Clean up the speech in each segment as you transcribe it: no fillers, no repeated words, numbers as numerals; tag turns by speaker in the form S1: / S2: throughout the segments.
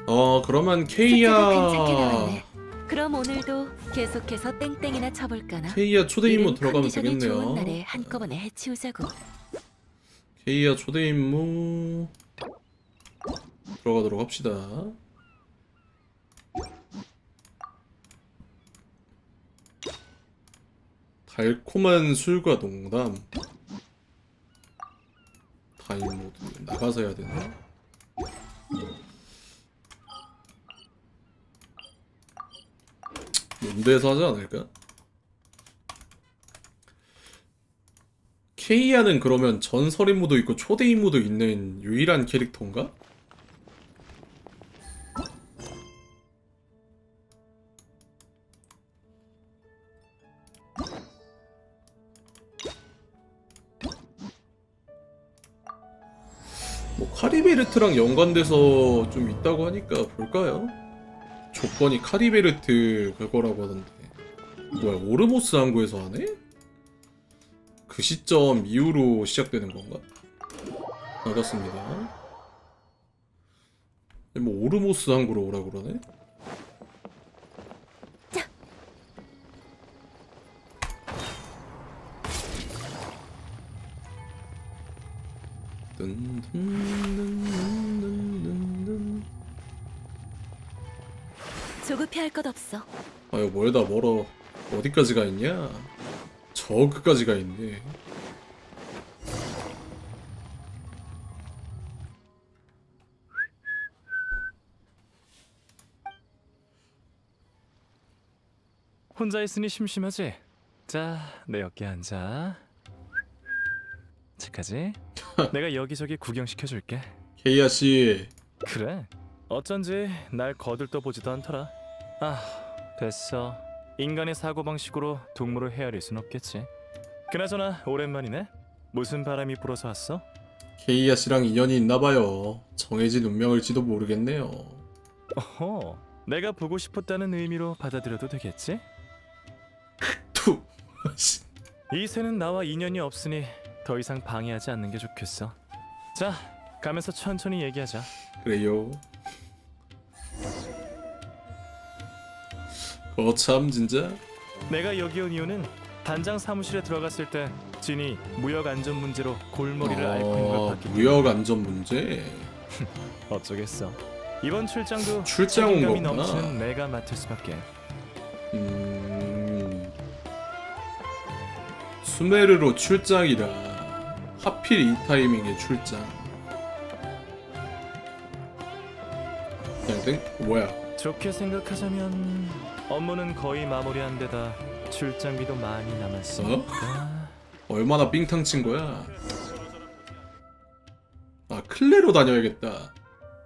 S1: 그러면
S2: 숫자가 괜찮게
S1: 케이야
S2: 나왔네. 그럼 오늘도 계속해서 땡땡이나 쳐볼까나?
S1: 케이야 초대 임무
S2: 이른
S1: 들어가면
S2: 컨디션이 좋은 날에
S1: 되겠네요.
S2: 한꺼번에 해치우자고.
S1: 케이야 초대 임무 들어가도록 합시다. 달콤한 술과 농담. 타임 모드 나가서 해야 되나? 몬드에서 하지 않을까? 케이아는 그러면 전설 임무도 있고 초대 임무도 있는 유일한 캐릭터인가? 뭐 카리베르트랑 연관돼서 좀 있다고 하니까 볼까요? 조건이 카리베르트 그거라고 하던데. 뭐야, 오르모스 항구에서 하네? 그 시점 이후로 시작되는 건가? 알겠습니다. 뭐 오르모스 항구로 오라 그러네?
S2: 조급해할 것 없어.
S1: 아유 멀다 멀어. 어디까지 가 있냐? 저 끝까지 가 있네.
S3: 혼자 있으니 심심하지? 자, 내 어깨 앉아. 착하지? 내가 여기저기 구경시켜줄게.
S1: 케이아 씨.
S3: 그래? 어쩐지 날 거들떠 보지도 않더라. 아, 됐어. 인간의 사고방식으로 동물을 헤아릴 순 없겠지. 그나저나 오랜만이네. 무슨 바람이 불어서 왔어?
S1: 케이아 씨랑 인연이 있나봐요. 정해진 운명일지도 모르겠네요.
S3: 어허, 내가 보고 싶었다는 의미로 받아들여도 되겠지?
S1: 투.
S3: 이 새는 나와 인연이 없으니 더 이상 방해하지 않는 게 좋겠어. 자, 가면서 천천히 얘기하자.
S1: 그래요. 거참 진짜.
S3: 내가 여기 온 이유는 단장 사무실에 들어갔을 때 진이 무역 안전 문제로 골머리를 앓고 있는 걸 봤기 때문에.
S1: 무역 안전 문제.
S3: 어쩌겠어. 이번 출장도
S1: 출장 온
S3: 책임감이
S1: 거구나.
S3: 넘치는 내가 맡을 수밖에.
S1: 수메르로 출장이라. 하필 이 타이밍에 출장. 그냥 땡? 뭐야?
S3: 좋게 생각하자면 업무는 거의 마무리한 데다 출장비도 많이 남았으니까.
S1: 얼마나 삥탕 친 거야? 아, 클레로 다녀야겠다.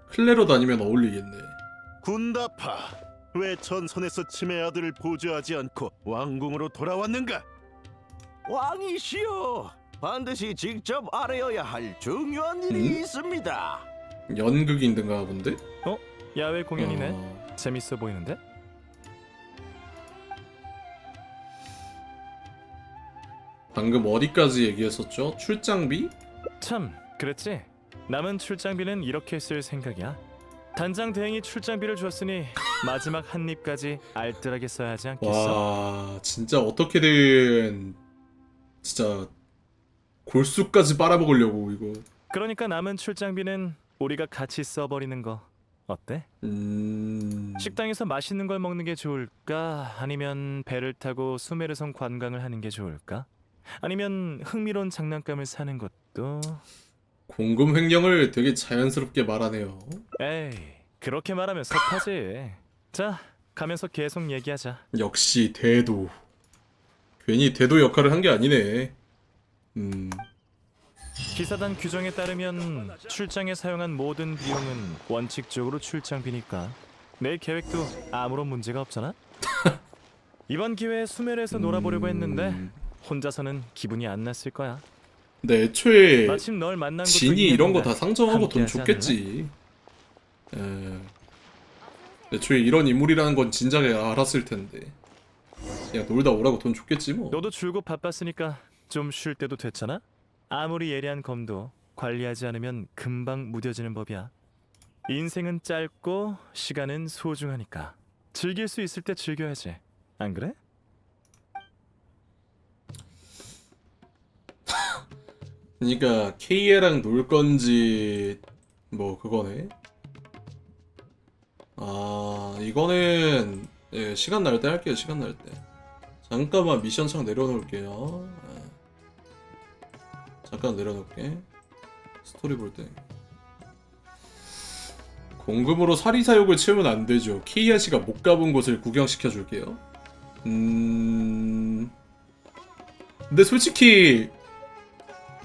S1: 클레로 다니면 어울리겠네.
S4: 군다파, 왜 전선에서 치매 아들을 보조하지 않고 왕궁으로 돌아왔는가? 왕이시여, 반드시 직접 알아야 할 중요한 일이 있습니다.
S1: 연극인든가 본데?
S3: 야외 공연이네. 재밌어 보이는데?
S1: 방금 어디까지 얘기했었죠? 출장비?
S3: 참, 그랬지? 남은 출장비는 이렇게 쓸 생각이야. 단장 대행이 출장비를 주었으니 마지막 한 입까지 알뜰하게 써야 하지 않겠어?
S1: 와, 진짜 어떻게든 진짜 골수까지 빨아먹으려고 이거.
S3: 그러니까 남은 출장비는 우리가 같이 써버리는 거 어때? 식당에서 맛있는 걸 먹는 게 좋을까? 아니면 배를 타고 수메르성 관광을 하는 게 좋을까? 아니면 흥미로운 장난감을 사는 것도...
S1: 공금 횡령을 되게 자연스럽게 말하네요.
S3: 에이, 그렇게 말하면 섭하지. 자, 가면서 계속 얘기하자.
S1: 역시 대도. 괜히 대도 역할을 한 게 아니네.
S3: 기사단 규정에 따르면 출장에 사용한 모든 비용은 원칙적으로 출장비니까 내 계획도 아무런 문제가 없잖아? 이번 기회에 수메르에서 놀아보려고 했는데 혼자서는 기분이 안 났을 거야.
S1: 근데 애초에
S3: 마침 널 만난 것도
S1: 진이 이런 거
S3: 인연인데
S1: 다 상정하고 돈
S3: 함께하지
S1: 줬겠지. 애초에 이런 인물이라는 건 진작에 알았을 텐데. 그냥 놀다 오라고 돈 줬겠지 뭐.
S3: 너도 줄곧 바빴으니까 좀 쉴 때도 됐잖아? 아무리 예리한 검도 관리하지 않으면 금방 무뎌지는 법이야. 인생은 짧고 시간은 소중하니까 즐길 수 있을 때 즐겨야지. 안 그래?
S1: 그러니까 K애랑 놀 건지 뭐 그거네. 아 이거는 예, 시간 날 때 할게요. 시간 날 때. 잠깐만 미션 창 내려놓을게요. 예. 잠깐 내려놓을게. 스토리 볼 때. 공금으로 사리사욕을 채우면 안 되죠. 케이아 씨가 못 가본 곳을 구경시켜 줄게요. 근데 솔직히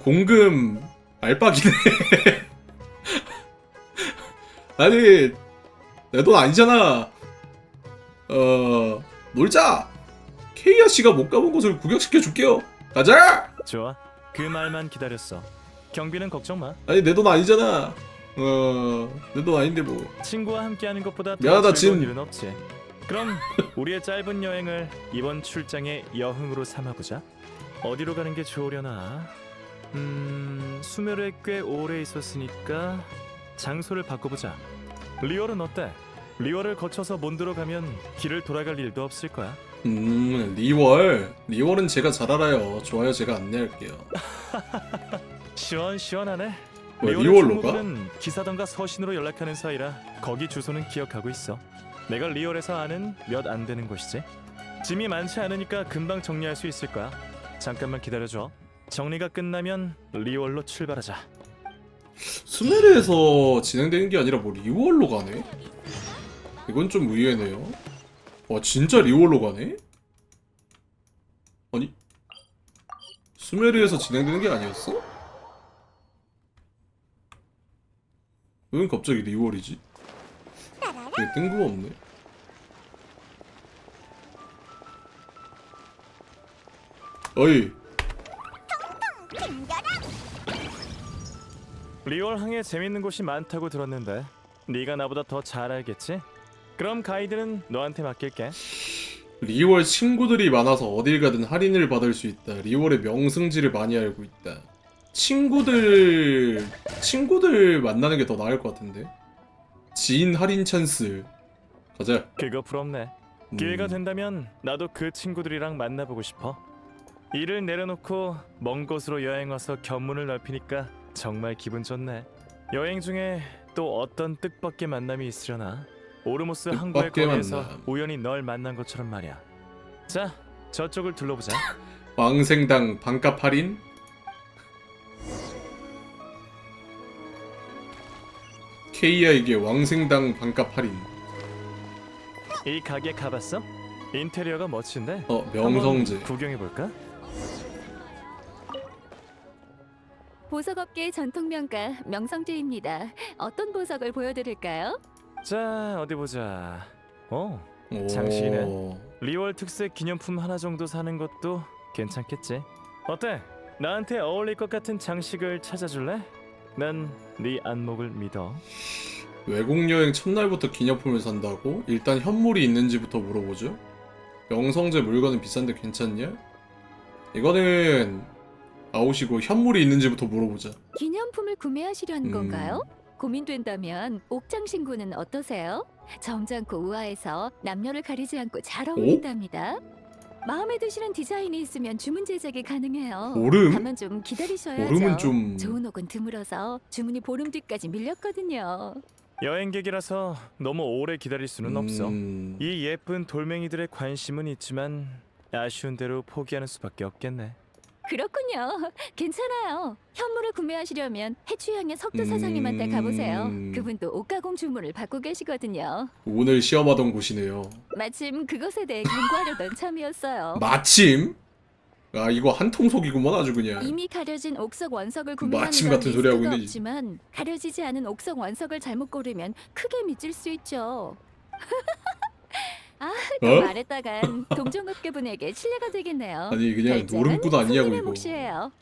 S1: 공금 알박이네. 아니 내 돈 아니잖아. 놀자. 케이아 씨가 못 가본 곳을 구경시켜 줄게요. 가자.
S3: 좋아. 그 말만 기다렸어. 경비는 걱정 마.
S1: 아니 내 돈 아니잖아. 내 돈 아닌데 뭐.
S3: 친구와 함께하는 것보다 더
S1: 미안하다,
S3: 즐거운
S1: 진.
S3: 일은 없지. 그럼 우리의 짧은 여행을 이번 출장의 여흥으로 삼아보자. 어디로 가는 게 좋으려나? 수메르에 꽤 오래 있었으니까 장소를 바꿔보자. 리월은 어때? 리월을 거쳐서 몬드로 가면 길을 돌아갈 일도 없을 거야.
S1: 리월은 제가 잘 알아요. 좋아요, 제가 안내할게요.
S3: 시원시원하네.
S1: 뭐,
S3: 리월의
S1: 리월로 가?
S3: 총무부는 기사단과 서신으로 연락하는 사이라 거기 주소는 기억하고 있어. 내가 리월에서 아는 몇 안 되는 곳이지. 짐이 많지 않으니까 금방 정리할 수 있을 거야. 잠깐만 기다려줘. 정리가 끝나면 리월로 출발하자.
S1: 수메르에서 진행되는 게 아니라 뭐 리월로 가네? 이건 좀 의외네요. 와 진짜 리월로 가네? 아니 수메르에서 진행되는 게 아니었어? 왜 갑자기 리월이지? 되게 뜬금없네. 어이
S3: 리월 항에 재밌는 곳이 많다고 들었는데 네가 나보다 더 잘 알겠지? 그럼 가이드는 너한테 맡길게.
S1: 리월 친구들이 많아서 어딜 가든 할인을 받을 수 있다. 리월의 명승지를 많이 알고 있다. 친구들 만나는 게 더 나을 것 같은데. 지인 할인 찬스. 가자.
S3: 그거 부럽네. 기회가 된다면 나도 그 친구들이랑 만나보고 싶어. 일을 내려놓고 먼 곳으로 여행 와서 견문을 넓히니까 정말 기분 좋네. 여행 중에 또 어떤 뜻밖의 만남이 있으려나? 오르모스 항구의
S1: 뜻밖의
S3: 거리에서
S1: 만남.
S3: 우연히 널 만난 것처럼 말이야. 자, 저쪽을 둘러보자.
S1: 왕생당 반값 할인? 케이아에게 왕생당 반값 할인.
S3: 이 가게 가봤어? 인테리어가 멋진데?
S1: 명성제.
S3: 한번 구경해볼까?
S2: 보석업계의 전통 명가 명성재입니다. 어떤 보석을 보여드릴까요?
S3: 자, 어디 보자.
S1: 오.
S3: 장식이네. 리월 특색 기념품 하나 정도 사는 것도 괜찮겠지. 어때? 나한테 어울릴 것 같은 장식을 찾아줄래? 난 네 안목을 믿어.
S1: 외국 여행 첫날부터 기념품을 산다고? 일단 현물이 있는지부터 물어보죠. 명성제 물건은 비싼데 괜찮냐? 이거는 아웃이고 현물이 있는지부터 물어보자.
S2: 기념품을 구매하시려는 건가요? 고민된다면 옥장 신구는 어떠세요? 점잖고 우아해서 남녀를 가리지 않고 잘 어울린답니다. 마음에 드시는 디자인이 있으면 주문 제작이 가능해요.
S1: 오름?
S2: 다만 좀 기다리셔야죠.
S1: 오름은 좀
S2: 좋은 옥은 드물어서 주문이 보름 뒤까지 밀렸거든요.
S3: 여행객이라서 너무 오래 기다릴 수는 없어. 이 예쁜 돌멩이들의 관심은 있지만 아쉬운 대로 포기하는 수밖에 없겠네.
S2: 그렇군요. 괜찮아요. 현물을 구매하시려면 해추향의 석도 사장님한테 가보세요. 그분도 옷가공 주문을 받고 계시거든요.
S1: 오늘 시험하던 곳이네요.
S2: 마침 그것에 대해 경고하려던 참이었어요.
S1: 마침? 아 이거 한통속이구먼 아주 그냥.
S2: 이미 가려진 옥석 원석을 구매하는
S1: 마침
S2: 건
S1: 같은 소리 하고
S2: 리스크가
S1: 있네.
S2: 없지만 가려지지 않은 옥석 원석을 잘못 고르면 크게 미칠 수 있죠. 더 말했다간 동종업계분에게 실례가 되겠네요.
S1: 아니 그냥
S2: 결제는
S1: 노름꾼 아니냐고
S2: 손님의
S1: 이거.
S2: 몫이에요.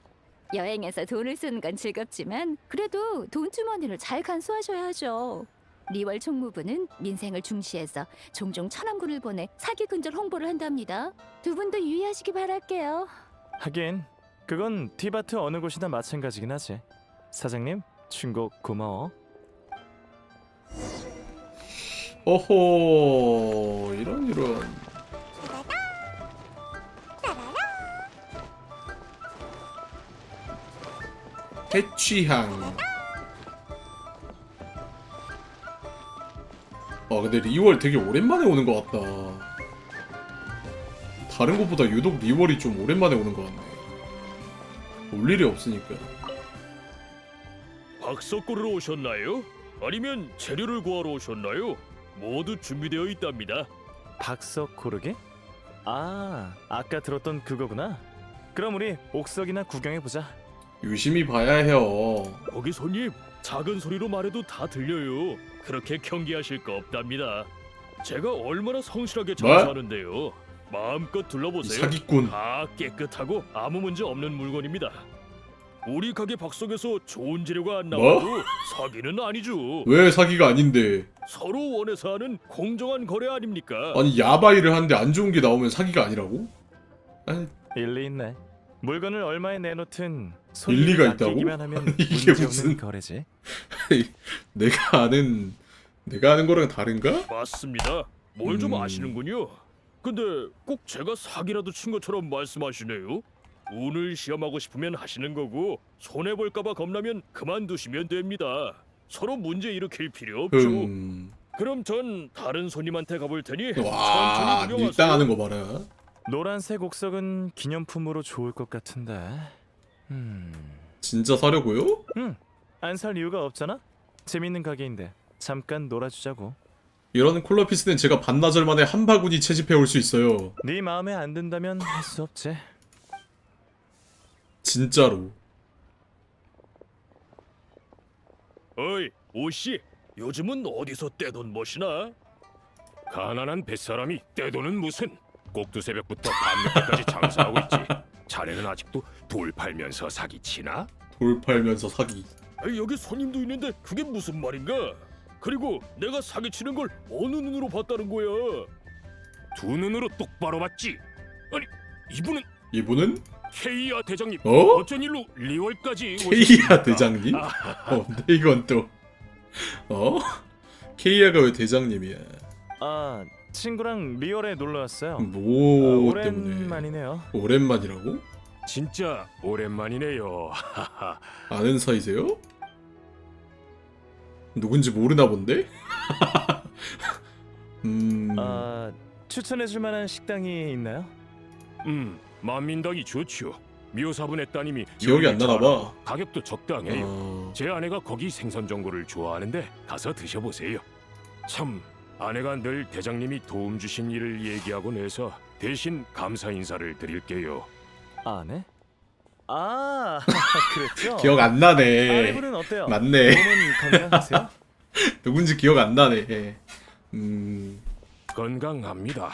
S2: 여행에서 돈을 쓰는 건 즐겁지만 그래도 돈 주머니를 잘 간수하셔야 하죠. 리월 총무부는 민생을 중시해서 종종 천함군을 보내 사기 근절 홍보를 한답니다. 두 분도 유의하시기 바랄게요.
S3: 하긴 그건 티바트 어느 곳이나 마찬가지긴 하지. 사장님, 충고 고마워.
S1: 어허, 이런. 해취향. 근데 리월 되게 오랜만에 오는 것 같다. 다른 것보다 유독 리월이 좀 오랜만에 오는 것 같네. 올 일이 없으니까.
S5: 박석고르러 오셨나요? 아니면 재료를 구하러 오셨나요? 모두 준비되어 있답니다.
S3: 박석 고르게? 아, 아까 들었던 그거구나. 그럼 우리 옥석이나 구경해보자.
S1: 유심히 봐야 해요.
S5: 거기 손님, 작은 소리로 말해도 다 들려요. 그렇게 경계하실 거 없답니다. 제가 얼마나 성실하게 장사하는데요. 마음껏
S1: 이
S5: 둘러보세요.
S1: 사기꾼.
S5: 다 깨끗하고 아무 문제 없는 물건입니다. 우리 가게 박석에서 좋은 재료가 안 나와도 사기는 아니죠.
S1: 왜 사기가 아닌데?
S5: 서로 원해서 하는 공정한 거래 아닙니까?
S1: 아니 야바이를 하는데 안 좋은 게 나오면 사기가 아니라고? 아니,
S3: 일리 있네. 물건을 얼마에 내놓든
S1: 일리가 있다고?
S3: 맡기기만 하면
S1: 이게
S3: 문제없는
S1: 무슨-
S3: 거래지.
S1: 내가 아는 거랑 다른가?
S5: 맞습니다. 뭘 좀
S1: 음.
S5: 아시는군요. 근데 꼭 제가 사기라도 친 것처럼 말씀하시네요. 운을 시험하고 싶으면 하시는 거고 손해볼까봐 겁나면 그만두시면 됩니다. 서로 문제 일으킬 필요 없죠. 그럼 전 다른 손님한테 가볼 테니
S1: 와,
S5: 천천히 구경하세요.
S1: 밀당하는 거 봐라.
S3: 노란색 옥석은 기념품으로 좋을 것 같은데.
S1: 진짜 사려고요?
S3: 안 살 이유가 없잖아. 재밌는 가게인데 잠깐 놀아주자고.
S1: 이런 콜라피스는 제가 반나절 만에 한 바구니 채집해 올 수 있어요.
S3: 네 마음에 안 든다면 할 수 없지.
S1: 진짜로.
S5: 어이, 오씨, 요즘은 어디서 떼돈 멋이나?
S6: 가난한 뱃사람이 떼돈은 무슨 꼭두 새벽부터 밤늦게까지 장사하고 있지. 자네는 아직도 돌 팔면서 사기치나?
S1: 돌 팔면서 사기.
S5: 아니, 여기 손님도 있는데 그게 무슨 말인가? 그리고 내가 사기치는 걸 어느 눈으로 봤다는 거야?
S6: 두 눈으로 똑바로 봤지. 아니 이분은
S1: 이분은
S6: 케이아 대장님.
S1: 어?
S6: 어쩐 일로 리월까지
S1: 케이아
S6: 오셨습니까?
S1: 대장님? 근데 이건 또 케이아가 왜 대장님이야?
S3: 아, 친구랑 리얼에 놀러 왔어요.
S1: 뭐
S3: 오랜만이네요.
S1: 때문에? 오랜만이라고?
S6: 진짜 오랜만이네요.
S1: 아는 사이세요? 누군지 모르나 본데?
S3: 아, 추천해줄 만한 식당이 있나요?
S6: 만민당이 좋죠. 묘사분의 따님이
S1: 기억이 안
S6: 요리를
S1: 나나 봐.
S6: 잘하고 가격도 적당해요.
S1: 아,
S6: 제 아내가 거기 생선 전골을 좋아하는데 가서 드셔보세요. 참, 아내가 늘 대장님이 도움 주신 일을 얘기하곤 해서 대신 감사 인사를 드릴게요.
S3: 아네? 아, 그랬죠?
S1: 기억 안 나네.
S3: 아내분은 어때요?
S1: 맞네.
S3: 몸은 건강하세요?
S1: 누군지 기억 안 나네.
S6: 건강합니다.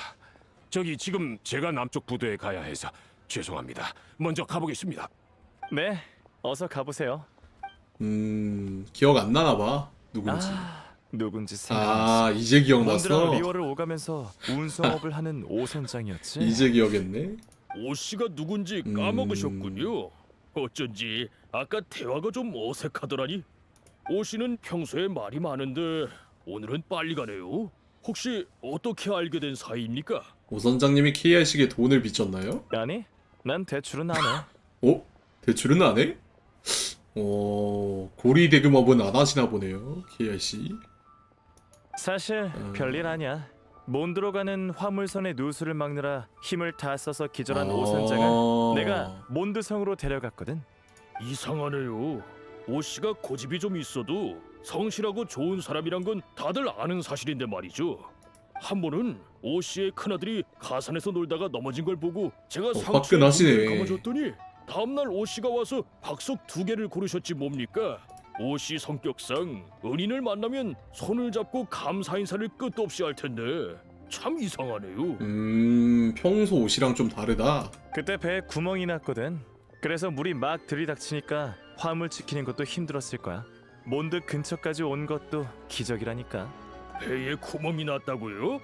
S6: 저기 지금 제가 남쪽 부두에 가야 해서 죄송합니다. 먼저 가보겠습니다.
S3: 네, 어서 가보세요.
S1: 기억 안 나나 봐. 누군지.
S3: 누군지 생각났어.
S1: 아, 이제
S3: 몬드랑
S1: 기억났어.
S3: 리월을 오가면서 운송업을 하는 오선장이었지.
S1: 이제 기억했네.
S5: 오씨가 누군지 까먹으셨군요. 어쩐지 아까 대화가 좀 어색하더라니. 오씨는 평소에 말이 많은데 오늘은 빨리 가네요. 혹시 어떻게 알게 된 사이입니까?
S1: 오 선장님이 KR식에 돈을 빚졌나요?
S3: 아니, 난 대출은 안 해.
S1: 대출은 안 해? 고리 대금업은 안 하시나 보네요, KRC.
S3: 사실 별일 아니야. 몬드로 가는 화물선의 누수를 막느라 힘을 다 써서 기절한 오선장을 내가 몬드성으로 데려갔거든.
S5: 이상하네요. 오씨가 고집이 좀 있어도 성실하고 좋은 사람이란 건 다들 아는 사실인데 말이죠. 한 번은 오씨의 큰아들이 가산에서 놀다가 넘어진 걸 보고 제가 상처에
S1: 화끈하시네.
S5: 물을 감아줬더니 다음날 오씨가 와서 박석 2개를 고르셨지 뭡니까? 오씨 성격상 은인을 만나면 손을 잡고 감사 인사를 끝도 없이 할 텐데 참 이상하네요.
S1: 평소 옷이랑 좀 다르다.
S3: 그때 배에 구멍이 났거든. 그래서 물이 막 들이닥치니까 화물 지키는 것도 힘들었을 거야. 몬드 근처까지 온 것도 기적이라니까.
S5: 배에 구멍이 났다고요?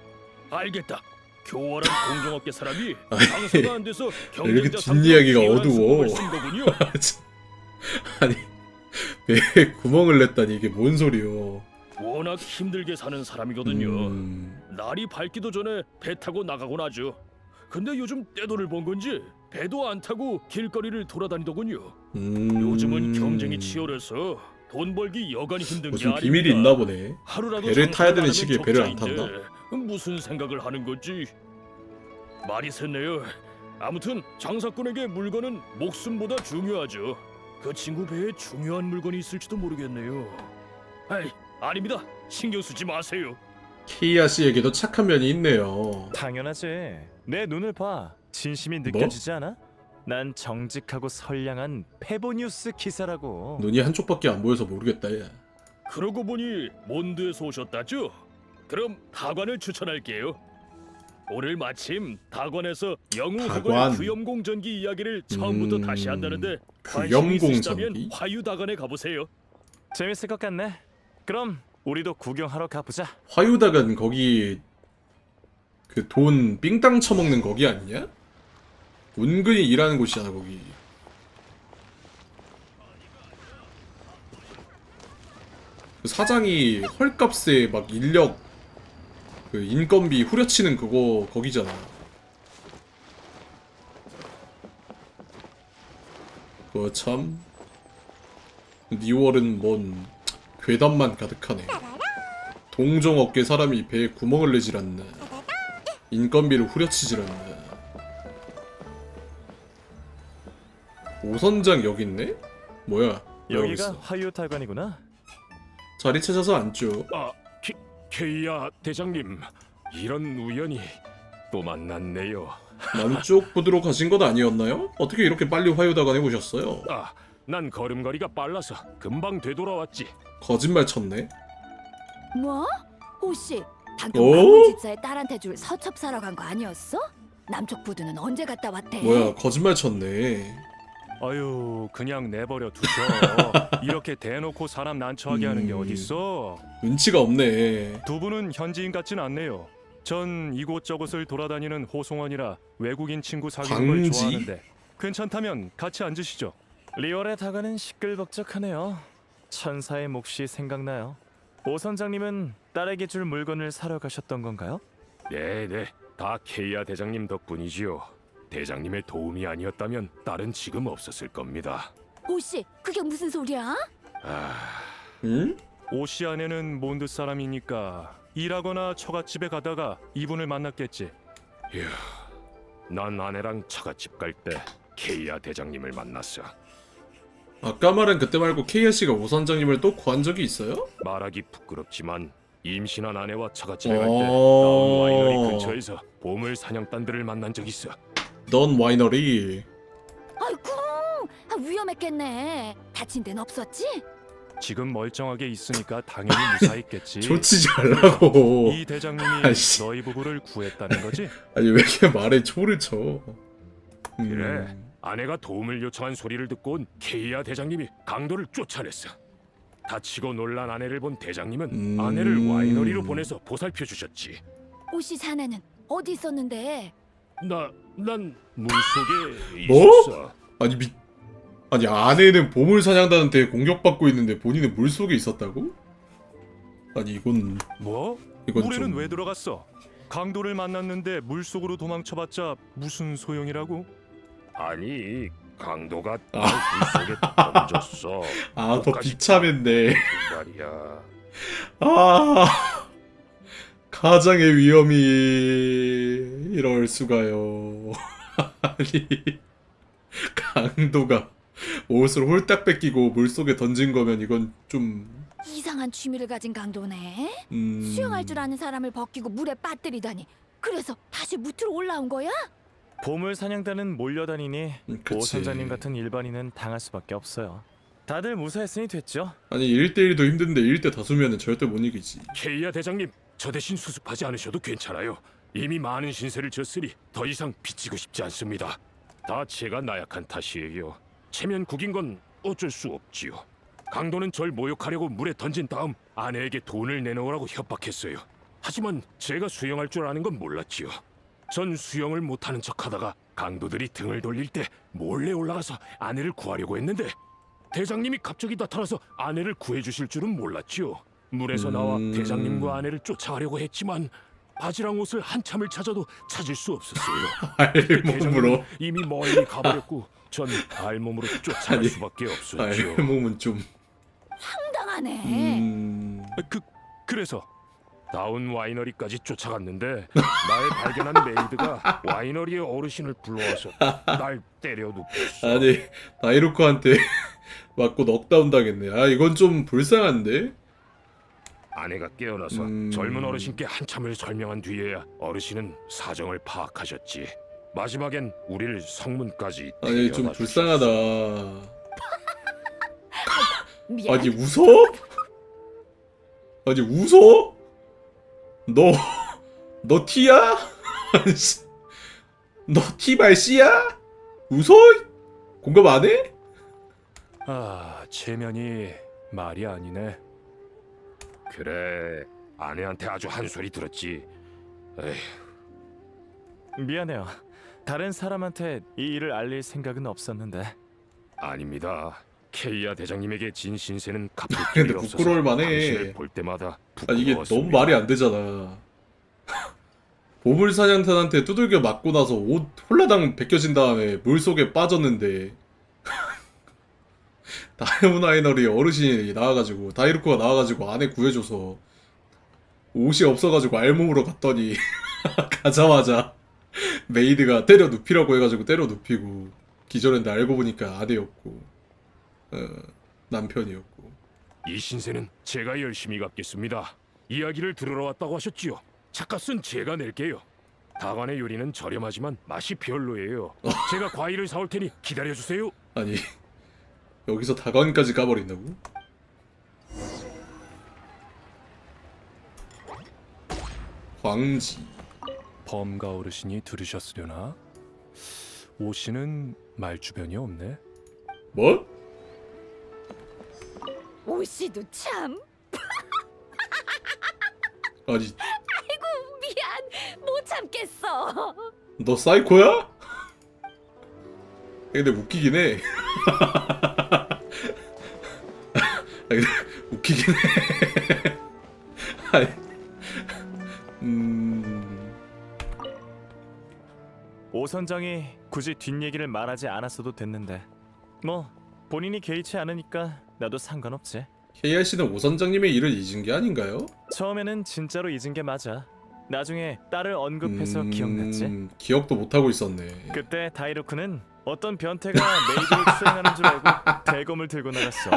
S5: 알겠다. 교활한 공정업계 사람이 장사가 안 돼서
S1: 이렇게
S5: 경쟁자
S1: 뒷이야기가
S5: 상대로
S1: 어두워.
S5: 수법을 쓴 거군요.
S1: 아니, 배에 구멍을 냈다니 이게 뭔 소리요?
S5: 워낙 힘들게 사는 사람이거든요. 날이 밝기도 전에 배 타고 나가곤 하죠. 근데 요즘 떼돈을 번 건지 배도 안 타고 길거리를 돌아다니더군요. 요즘은 경쟁이 치열해서 돈 벌기 여간 힘든 게
S1: 무슨
S5: 아닙니다.
S1: 비밀이 있나 보네.
S5: 하루라도
S1: 배를 타야 되는
S5: 장사를
S1: 시기에
S5: 하면
S1: 배를 안
S5: 적자인데 무슨 생각을 하는 건지 말이 샜네요. 아무튼 장사꾼에게 물건은 목숨보다 중요하죠. 그 친구 배에 중요한 물건이 있을지도 모르겠네요. 아이, 아닙니다. 신경 쓰지 마세요.
S1: 케이아 씨에게도 착한 면이 있네요.
S3: 당연하지. 내 눈을 봐. 진심이 느껴지지 않아? 난 정직하고 선량한 페보뉴스 기사라고.
S1: 눈이 한쪽밖에 안 보여서 모르겠다. 야.
S5: 그러고 보니 몬드에서 오셨다죠? 그럼 다관을 추천할게요. 오늘 마침 다관에서 영웅흑을
S1: 다관.
S5: 귀염공전기 이야기를 처음부터 다시 한다는데 관심
S1: 귀염공전기?
S5: 있으시다면 화유다관에 가보세요.
S3: 재밌을 것 같네. 그럼 우리도 구경하러 가보자.
S1: 화유다간 거기 그 돈 삥땅 쳐먹는 거기 아니냐? 은근히 일하는 곳이잖아 거기. 그 사장이 헐값에 막 인력 그 인건비 후려치는 그거 거기잖아. 그거 참 니월은 뭔 괴담만 가득하네. 동종업계 사람이 배에 구멍을 내질 않나. 인건비를 후려치질 않나. 오선장 여기 있네? 뭐야? 왜 여기
S3: 여기가
S1: 있어?
S3: 화유타관이구나.
S1: 자리 찾아서 앉죠.
S6: 아, 케이아 대장님, 이런 우연이 또 만났네요.
S1: 남쪽 부두로 가신 것 아니었나요? 어떻게 이렇게 빨리 화유다관에 오셨어요?
S6: 아, 난 걸음걸이가 빨라서 금방 되돌아왔지.
S1: 거짓말 쳤네.
S2: 뭐? 호씨, 방금
S1: 어?
S2: 방문집사의 딸한테 줄 서첩 사러 간 거 아니었어? 남쪽 부두는 언제 갔다 왔대?
S1: 뭐야, 거짓말 쳤네.
S3: 아유, 그냥 내버려 두죠. 이렇게 대놓고 사람 난처하게 하는 게 어딨어?
S1: 눈치가 없네.
S3: 두 분은 현지인 같진 않네요. 전 이곳저곳을 돌아다니는 호송원이라 외국인 친구 사귀는 걸
S1: 광지?
S3: 좋아하는데 괜찮다면 같이 앉으시죠. 리월의 다가는 시끌벅적하네요. 천사의 몫이 생각나요. 오 선장님은 딸에게 줄 물건을 사러 가셨던 건가요?
S6: 네네, 다 케이아 대장님 덕분이지요. 대장님의 도움이 아니었다면 딸은 지금 없었을 겁니다.
S2: 호씨, 그게 무슨 소리야?
S1: 응?
S3: 오시안에는 몬드 사람이니까 일하거나 처갓집에 가다가 이분을 만났겠지.
S6: 이야, 난 아내랑 처갓집 갈 때 케이아 대장님을 만났어.
S1: 아까 말한 그때 말고 케이아 씨가 오선장님을 또 구한 적이 있어요?
S6: 말하기 부끄럽지만 임신한 아내와 처갓집에 갈 때
S1: 어.
S6: 나온 와이너리 근처에서 보물 사냥단들을 만난 적 있어.
S1: 넌 와이너리.
S2: 아이쿠, 위험했겠네. 다친 데는 없었지?
S3: 지금 멀쩡하게 있으니까 당연히 무사했겠지.
S1: 조치지 말라고.
S3: 이 대장님이
S1: 아이씨.
S3: 너희 부부를 구했다는 거지?
S1: 아니 왜 이렇게 말에 초를 쳐?
S6: 그래, 아내가 도움을 요청한 소리를 듣고 온 케이아 대장님이 강도를 쫓아냈어. 다치고 놀란 아내를 본 대장님은 아내를 와이너리로 보내서 보살펴 주셨지.
S2: 호씨 자네는 어디 있었는데?
S6: 난 물속에
S1: 뭐?
S6: 있었어.
S1: 아니 아내는 보물 사냥단한테 공격받고 있는데 본인은 물 속에 있었다고? 아니 이건
S3: 뭐?
S1: 이건
S3: 물에는
S1: 좀
S3: 왜 들어갔어? 강도를 만났는데 물속으로 도망쳐봤자 무슨 소용이라고?
S6: 아니, 강도가 날 물속에 던졌어.
S1: 더
S6: 끝까지
S1: 비참했네.
S6: 말이야.
S1: 가장의 위험이 이럴 수가요. 아니 강도가 옷을 홀딱 뺏기고 물속에 던진 거면 이건 좀
S2: 이상한 취미를 가진 강도네.
S1: 음...
S2: 수영할 줄 아는 사람을 벗기고 물에 빠뜨리다니. 그래서 다시 무트로 올라온 거야?
S3: 보물 사냥단은 몰려다니니
S1: 그치.
S3: 오 선장님 같은 일반인은 당할 수밖에 없어요. 다들 무사했으니 됐죠.
S1: 아니 1대1도 힘든데 1대 다수면은 절대 못 이기지.
S6: 케이아 대장님, 저 대신 수습하지 않으셔도 괜찮아요. 이미 많은 신세를 졌으니 더 이상 빚지고 싶지 않습니다. 다 제가 나약한 탓이에요. 체면 구긴 건 어쩔 수 없지요. 강도는 절 모욕하려고 물에 던진 다음 아내에게 돈을 내놓으라고 협박했어요. 하지만 제가 수영할 줄 아는 건 몰랐지요. 전 수영을 못하는 척하다가 강도들이 등을 돌릴 때 몰래 올라가서 아내를 구하려고 했는데 대장님이 갑자기 나타나서 아내를 구해주실 줄은 몰랐지요. 물에서 나와 대장님과 아내를 쫓아가려고 했지만 바지랑 옷을 한참을 찾아도 찾을 수 없었어요.
S1: 알몸으로.
S6: 대장님은 이미 멀리 가버렸고 전 알몸으로 쫓아갈
S1: 아니,
S6: 수밖에 없었죠.
S1: 알몸은 좀.
S2: 황당하네.
S6: 그래서 다운 와이너리까지 쫓아갔는데 날 발견한 메이드가 와이너리의 어르신을 불러와서 날 때려 눕혔어.
S1: 아니 다이루코한테 맞고 넉다운 당했네. 아 이건 좀 불쌍한데.
S6: 아내가 깨어나서 젊은 어르신께 한참을 설명한 뒤에야 어르신은 사정을 파악하셨지. 마지막엔 우리를 성문까지
S1: 아니 좀
S6: 데려다
S1: 불쌍하다.
S2: 미안.
S1: 아니 웃어? 아니 웃어? 너 티야? 너 티발씨야? 웃어? 공감 안 해?
S6: 아, 체면이 말이 아니네. 그래, 아내한테 아주 한 소리 들었지. 에휴,
S3: 미안해요. 다른 사람한테 이 일을 알릴 생각은 없었는데.
S6: 아닙니다. 케이아 대장님에게 진 신세는 갚을
S1: 근데
S6: 길이 없어서
S1: 부끄러울 만해.
S6: 당신을 볼 때마다
S1: 아 이게
S6: 부끄러웠습니다.
S1: 너무 말이 안 되잖아. 보물사냥탄한테 두들겨 맞고 나서 옷 홀라당 벗겨진 다음에 물속에 빠졌는데 다이오나이너리 어르신이 나와가지고 다이루코가 나와가지고 아내 구해줘서 옷이 없어가지고 알몸으로 갔더니 가자마자 메이드가 때려 눕히라고 해가지고 때려 눕히고 기절했는데 알고 보니까 아내였고 남편이었고.
S6: 이 신세는 제가 열심히 갚겠습니다. 이야기를 들으러 왔다고 하셨지요. 차값은 제가 낼게요. 다관의 요리는 저렴하지만 맛이 별로예요. 제가 과일을 사올 테니 기다려주세요.
S1: 아니 여기서 다관까지 까버린다고? 광지.
S6: 범가 어르신이 들으셨으려나? 오 씨는 말주변이 없네.
S1: 뭐?
S2: 오씨도 참.
S1: 아니
S2: 미안. 못 참겠어.
S1: 너 사이코야? 근데 웃기긴 해. 근데 웃기긴 해. 아니,
S3: 오 선장이 굳이 뒷얘기를 말하지 않았어도 됐는데 뭐 본인이 개의치 않으니까 나도 상관없지.
S1: KRC는 오 선장님의 일을 잊은 게 아닌가요?
S3: 처음에는 진짜로 잊은 게 맞아. 나중에 딸을 언급해서 기억났지.
S1: 기억도 못하고 있었네.
S3: 그때 다이루크는 어떤 변태가 메이드를 추행하는 줄 알고 대검을 들고 나갔어.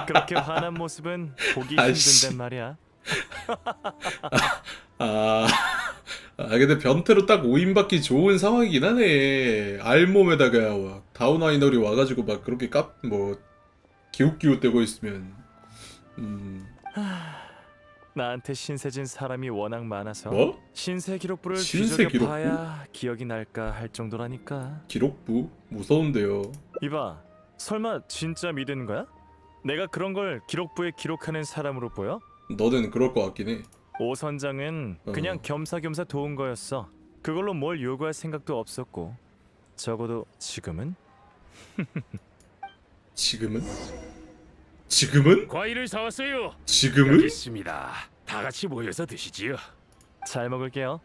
S3: 그렇게 화난 모습은 보기
S1: 아이씨.
S3: 힘든단 말이야.
S1: 아, 근데 변태로 딱 오인받기 좋은 상황이긴 하네. 알몸에다가 다운아이너리 와가지고 막 그렇게 기웃기웃대고 있으면.
S3: 나한테 신세진 사람이 워낙 많아서
S1: 뭐?
S3: 신세 기록부를
S1: 신세
S3: 뒤적여봐야 기억이 날까 할 정도라니까.
S1: 기록부? 무서운데요.
S3: 이봐, 설마 진짜 믿은 거야? 내가 그런 걸 기록부에 기록하는 사람으로 보여?
S1: 너는 그럴 것 같긴 해.
S3: 오 선장은 그냥 겸사겸사 도운 거였어. 그걸로 뭘 요구할 생각도 없었고 적어도 지금은?
S1: 지금은? 지금은?
S6: 과일을 사왔어요.
S1: 지금은?
S6: 여기 있습니다. 다 같이 모여서 드시지요.
S3: 잘 먹을게요.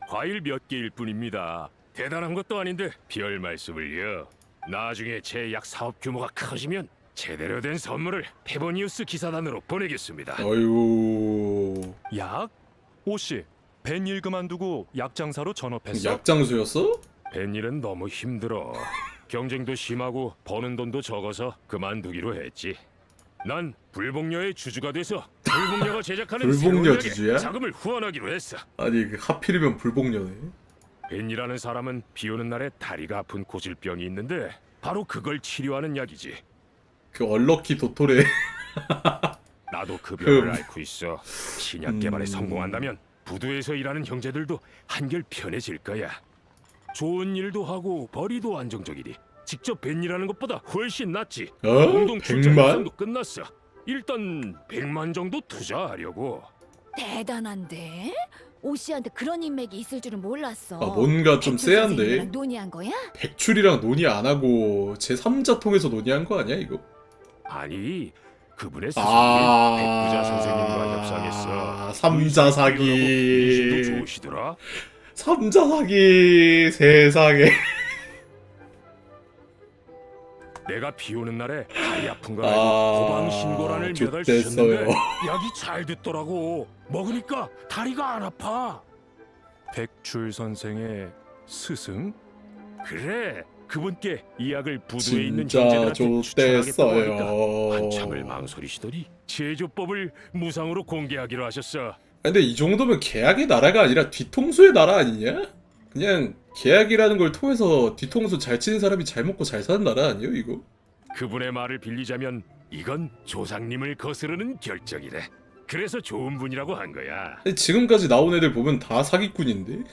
S6: 과일 몇 개일 뿐입니다. 대단한 것도 아닌데 별 말씀을요. 나중에 제 약 사업 규모가 커지면 제대로 된 선물을 페보니우스 기사단으로 보내겠습니다.
S1: 어이구.
S6: 약? 오씨, 벤일 그만두고 약 장사로 전업했어?
S1: 약장수였어?
S6: 벤일은 너무 힘들어. 경쟁도 심하고 버는 돈도 적어서 그만두기로 했지. 난 불복녀의 주주가 돼서 불복녀가 제작하는
S1: 불복녀
S6: 새로운 약에
S1: 주주야?
S6: 자금을 후원하기로 했어.
S1: 아니 하필이면 불복녀네.
S6: 벤이라는 사람은 비 오는 날에 다리가 아픈 고질병이 있는데 바로 그걸 치료하는 약이지.
S1: 그 얼럭키 도토레.
S6: 나도 그 병을 앓고 있어. 신약 개발에 성공한다면 부두에서 일하는 형제들도 한결 편해질 거야. 좋은 일도 하고 벌이도 안정적이니 직접 벤이라는 것보다 훨씬 낫지. 공동 출장
S1: 100만?
S6: 협상도 끝났어. 일단 100만 정도 투자하려고.
S2: 대단한데? 오씨한테 그런 인맥이 있을 줄은 몰랐어.
S1: 아 뭔가 좀
S2: 백출
S1: 쎄한데.
S2: 선생님이랑 논의한 거야?
S1: 백출이랑 논의 안 하고 제3자 통해서 논의한 거 아니야 이거?
S6: 아니, 그분의 스승인 백부자 선생님과 협상했어.
S1: 삼자 사기.
S6: 인심도 좋으시더라.
S1: 삼자 사기 세상에.
S6: 내가 비 오는 날에 다리 아픈 걸 알고 고방 신고란을 몇 알
S1: 좋댔어요.
S6: 주셨는데 약이 잘 됐더라고. 먹으니까 다리가 안 아파. 백출 선생의 스승? 그래. 그분께 이 약을 부두에 있는
S1: 진짜
S6: 형제들한테 추천하겠다고 하니까
S1: 좋댔어요.
S6: 한참을 망설이시더니 제조법을 무상으로 공개하기로 하셨어.
S1: 근데 이 정도면 계약의 나라가 아니라 뒤통수의 나라 아니냐? 그냥 계약이라는 걸 통해서 뒤통수 잘 치는 사람이 잘 먹고 잘 사는 나라 아니에요 이거?
S6: 그분의 말을 빌리자면 이건 조상님을 거스르는 결정이래. 그래서 좋은 분이라고 한 거야.
S1: 근데 지금까지 나온 애들 보면 다 사기꾼인데?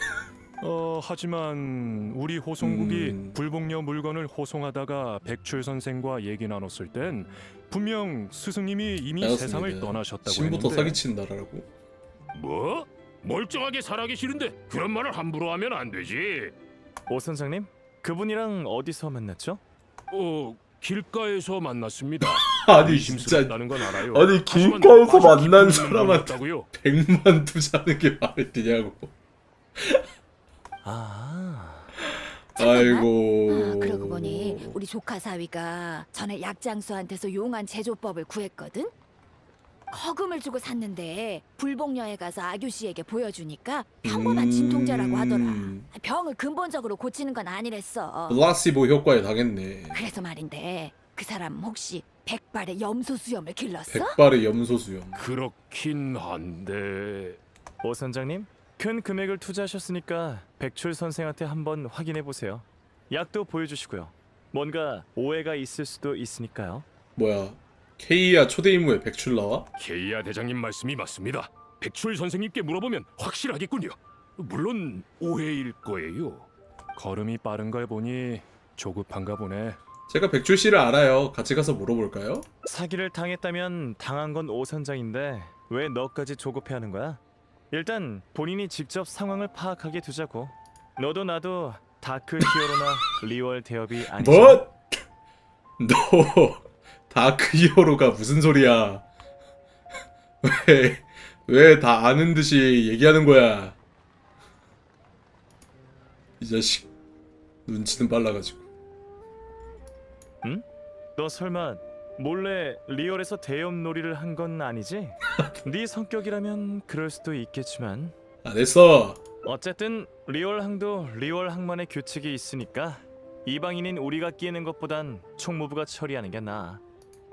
S6: 하지만 우리 호송국이 불복녀 물건을 호송하다가 백출 선생과 얘기 나눴을 땐 분명 스승님이 이미
S1: 알았습니다.
S6: 세상을 떠나셨다고
S1: 신부터
S6: 했는데.
S1: 사기치는 나라라고?
S6: 뭐? 멀쩡하게 살아계시는데 그런 말을 함부로 하면 안 되지.
S3: 오 선장님, 그분이랑 어디서 만났죠?
S6: 길가에서 만났습니다.
S1: 아니 진짜
S6: 의심스럽다는 건 알아요.
S1: 아니
S6: 하지만
S1: 길가에서
S6: 아주
S1: 만난
S6: 깊은
S1: 사람한테
S6: 인연이었다고요.
S1: 100만 투자하는 게 말이 되냐고. 아이고.
S2: 그러고 보니 우리 조카 사위가 전에 약장수한테서 용한 제조법을 구했거든. 거금을 주고 샀는데 불복녀에 가서 아규 씨에게 보여주니까 평범한 진통제라고 하더라. 병을 근본적으로 고치는 건 아니랬어.
S1: 플라시보 효과에 당했네.
S2: 그래서 말인데 그 사람 혹시 백발의 염소 수염을 길렀어?
S1: 백발의 염소 수염.
S6: 그렇긴 한데
S3: 오 선장님, 큰 금액을 투자하셨으니까 백출 선생한테 한번 확인해 보세요. 약도 보여주시고요. 뭔가 오해가 있을 수도 있으니까요.
S1: 뭐야? 케이야 초대 임무에 백출 나와?
S6: 케이아 대장님 말씀이 맞습니다. 백출 선생님께 물어보면 확실하겠군요. 물론 오해일 거예요. 걸음이 빠른 걸 보니 조급한가 보네.
S1: 제가 백출 씨를 알아요. 같이 가서 물어볼까요?
S3: 사기를 당했다면 당한 건 오 선장인데 왜 너까지 조급해하는 거야? 일단 본인이 직접 상황을 파악하게 두자고. 너도 나도 다크 히어로나 리월 대업이 아니잖아.
S1: 뭐? 너 다크 히어로가 무슨 소리야? 왜 다 아는 듯이 얘기하는 거야? 이 자식 눈치는 빨라가지고.
S3: 너 설마 몰래 리얼에서 대업 놀이를 한 건 아니지? 네 성격이라면 그럴 수도 있겠지만
S1: 안 했어.
S3: 어쨌든 리얼 항도 리얼 항만의 규칙이 있으니까 이방인인 우리가 끼는 것보단 총무부가 처리하는 게 나아.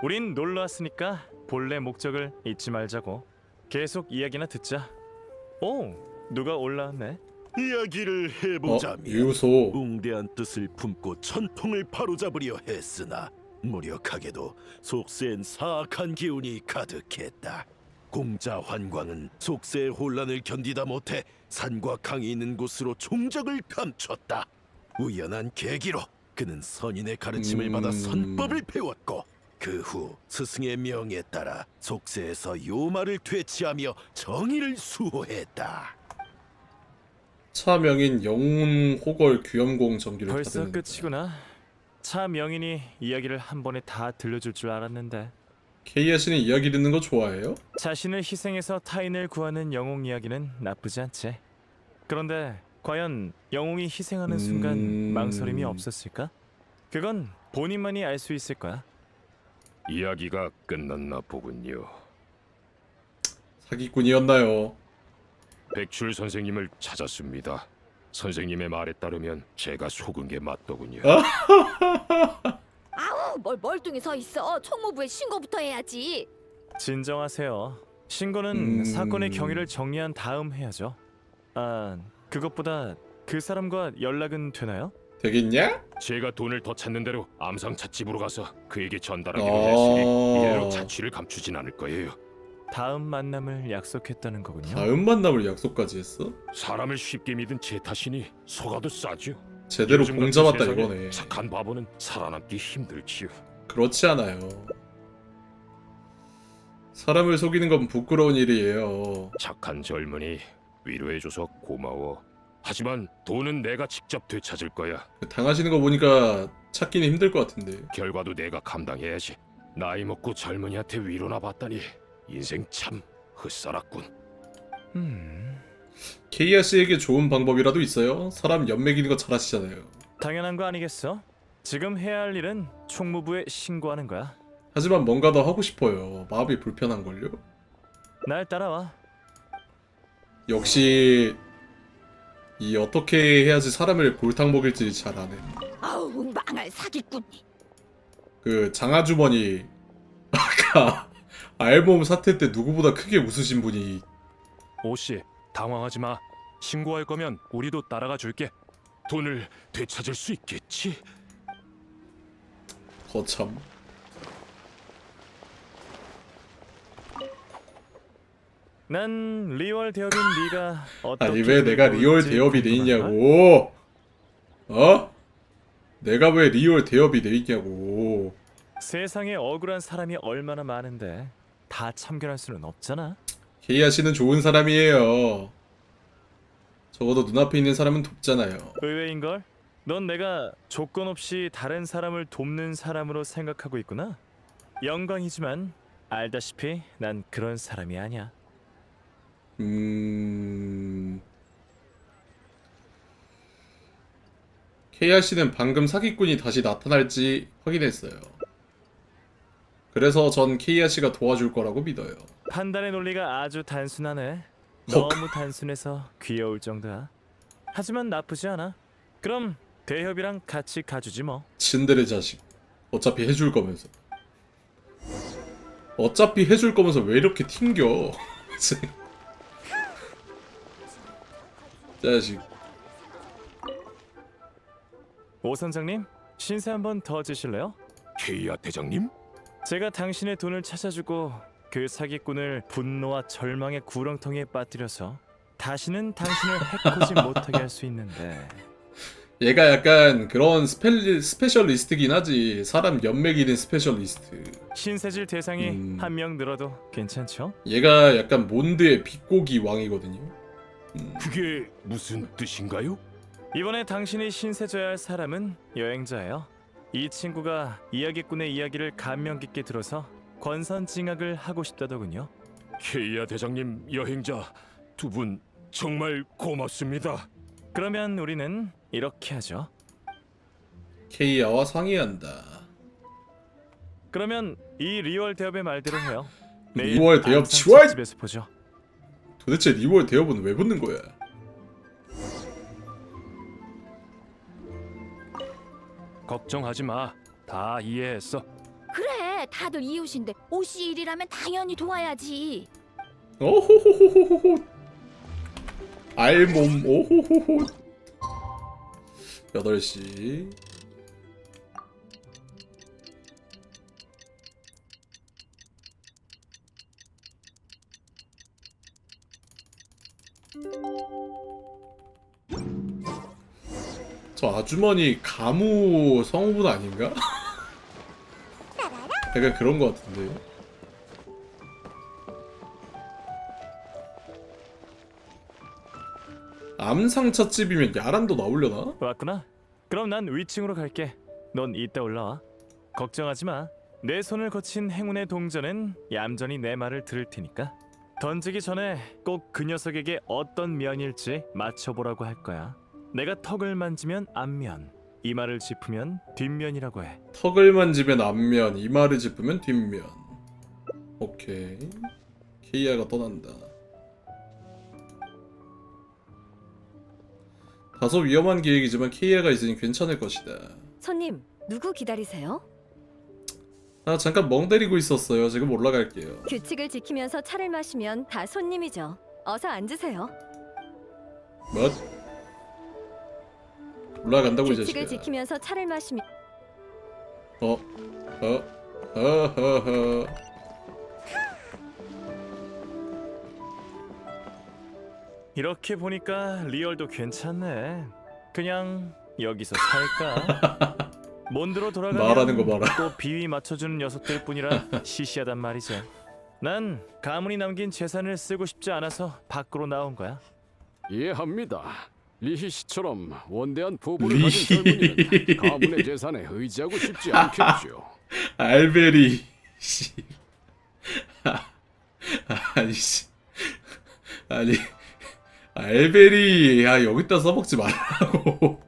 S3: 우린 놀러 왔으니까 본래 목적을 잊지 말자고. 계속 이야기나 듣자. 오, 누가 올라왔네.
S4: 이야기를 해보자면
S1: 유소.
S4: 웅대한 뜻을 품고 전통을 바로잡으려 했으나 무력하게도 속세엔 사악한 기운이 가득했다. 공자 환광은 속세의 혼란을 견디다 못해 산과 강이 있는 곳으로 종적을 감췄다. 우연한 계기로 그는 선인의 가르침을 받아 선법을 배웠고 그 후 스승의 명에 따라 속세에서 요마를 퇴치하며 정의를 수호했다.
S1: 차명인 영웅 호걸 귀염공 정기를
S3: 벌써
S1: 받는.
S3: 끝이구나. 차 명인이 이야기를 한 번에 다 들려줄 줄 알았는데.
S1: 케이아 씨는 이야기 듣는 거 좋아해요?
S3: 자신을 희생해서 타인을 구하는 영웅 이야기는 나쁘지 않지. 그런데 과연 영웅이 희생하는 순간 망설임이 없었을까? 그건 본인만이 알 수 있을 거야.
S6: 이야기가 끝났나 보군요.
S1: 사기꾼이었나요?
S6: 백출 선생님을 찾았습니다. 선생님의 말에 따르면 제가 속은 게 맞더군요.
S2: 아우 뭘 멀뚱히 서 있어. 총무부에 신고부터 해야지.
S3: 진정하세요. 신고는 사건의 경위를 정리한 다음 해야죠. 아, 그것보다 그 사람과 연락은 되나요?
S1: 되겠냐?
S6: 제가 돈을 더 찾는 대로 암상 찻집으로 가서 그에게 전달하기로 했으니 이대로 자취를 감추진 않을 거예요.
S3: 다음 만남을 약속했다는 거군요.
S1: 다음 만남을 약속까지 했어?
S6: 사람을 쉽게 믿은 제 탓이니 속아도 싸죠.
S1: 제대로
S6: 요즘
S1: 공
S6: 같은
S1: 잡았다
S6: 세상에
S1: 이거네.
S6: 착한 바보는 살아남기 힘들지요.
S1: 그렇지 않아요. 사람을 속이는 건 부끄러운 일이에요.
S6: 착한 젊은이 위로해줘서 고마워. 하지만 돈은 내가 직접 되찾을 거야.
S1: 당하시는 거 보니까 찾기는 힘들 것 같은데.
S6: 결과도 내가 감당해야지. 나이 먹고 젊은이한테 위로나 받다니 인생 참 헛살았군.
S1: 케이아 씨에게 좋은 방법이라도 있어요? 사람 연맥이는 거 잘하시잖아요.
S3: 당연한 거 아니겠어? 지금 해야 할 일은 총무부에 신고하는 거야.
S1: 하지만 뭔가 더 하고 싶어요. 마음이 불편한걸요?
S3: 날 따라와.
S1: 역시 이 어떻게 해야지 사람을 골탕 먹일지 잘 아네.
S2: 아우 망할 사기꾼.
S1: 그 장아주머니 아까 알몸 사태 때 누구보다 크게 웃으신 분이
S6: 오씨, 당황하지 마. 신고할 거면 우리도 따라가 줄게. 돈을 되찾을 수 있겠지?
S1: 거참.
S3: 난 리월 대업인 네가 어떻게
S1: 아니 왜 내가
S3: 돌볼지
S1: 리얼 대업이 돼
S3: 궁금한 걸?
S1: 있냐고. 어? 내가 왜 리얼 대업이 돼 있냐고.
S3: 세상에 억울한 사람이 얼마나 많은데 다 참견할 수는 없잖아.
S1: 케이아 씨는 좋은 사람이에요. 적어도 눈앞에 있는 사람은 돕잖아요.
S3: 의외인걸? 넌 내가 조건 없이 다른 사람을 돕는 사람으로 생각하고 있구나. 영광이지만 알다시피 난 그런 사람이 아니야.
S1: 케이아 씨는 방금 사기꾼이 다시 나타날지 확인했어요. 그래서 전 케이아 씨가 도와줄 거라고 믿어요.
S3: 판단의 논리가 아주 단순하네. 너무 단순해서 귀여울 정도야. 하지만 나쁘지 않아. 그럼 대협이랑 같이 가주지 뭐.
S1: 친들의 자식. 어차피 해줄 거면서. 어차피 해줄 거면서 왜 이렇게 튕겨? 자식.
S3: 오 선장님, 신세 한번 더 주실래요?
S6: 케이아 대장님?
S3: 제가 당신의 돈을 찾아주고 그 사기꾼을 분노와 절망의 구렁텅이에 빠뜨려서 다시는 당신을 해코지 못하게 할 수 있는데.
S1: 얘가 약간 그런 스페셜리스트긴 하지. 사람 연맥이는 스페셜리스트.
S3: 신세질 대상이 한 명 늘어도 괜찮죠?
S1: 얘가 약간 몬드의 빗고기 왕이거든요.
S6: 그게 무슨 뜻인가요?
S3: 이번에 당신이 신세져야 할 사람은 여행자예요. 이 친구가 이야기꾼의 이야기를 감명 깊게 들어서 권선징악을 하고 싶다더군요.
S6: 케이아 대장님, 여행자 두 분 정말 고맙습니다.
S3: 그러면 우리는 이렇게 하죠.
S1: 케이아와 상의한다.
S3: 그러면 이 리월 대업의 말대로 해요.
S1: 리월 대업
S3: 안산
S1: 치워!
S3: 집에서 보죠.
S1: 도대체 리월 대업은 왜 붙는 거야?
S6: 걱정하지 마. 다 이해했어.
S2: 그래 다들 이웃인데 오씨 일이라면 당연히 도와야지.
S1: 오호호호호호. 알몸 오호호호. 8시. 저 아주머니 가무 성우분 아닌가? 약간 그런 거 같은데. 암상찻집이면 야란도 나오려나?
S3: 왔구나. 그럼 난 위층으로 갈게. 넌 이따 올라와. 걱정하지 마. 내 손을 거친 행운의 동전은 얌전히 내 말을 들을 테니까. 던지기 전에 꼭 그 녀석에게 어떤 면일지 맞춰보라고 할 거야. 내가 턱을 만지면 앞면, 이마를 짚으면 뒷면이라고 해.
S1: 턱을 만지면 앞면, 이마를 짚으면 뒷면. 오케이. 케이아가 떠난다. 다소 위험한 계획이지만 케이아가 있으니 괜찮을 것이다.
S7: 손님, 누구 기다리세요?
S1: 아 잠깐 멍 때리고 있었어요. 지금 올라갈게요.
S7: 규칙을 지키면서 차를 마시면 다 손님이죠. 어서 앉으세요.
S1: 뭐? 올라간다고 이
S7: 규칙을
S1: 자식아.
S7: 지키면서 차를 마시면
S1: 허허허.
S3: 이렇게 보니까 리얼도 괜찮네. 그냥 여기서 살까? 몬드로 돌아가면
S1: 말하는 거 봐라.
S3: 또 비위 맞춰주는 녀석들 뿐이라 시시하단 말이지. 난 가문이 남긴 재산을 쓰고 싶지 않아서 밖으로 나온 거야.
S8: 이해합니다. 리히 씨처럼 원대한 포부를 가진 젊은이는 가문의 재산에 의지하고 싶지 않겠죠.
S1: 알베리. 씨. 아니 씨. 아니 알베리 여기다 써먹지 말라고.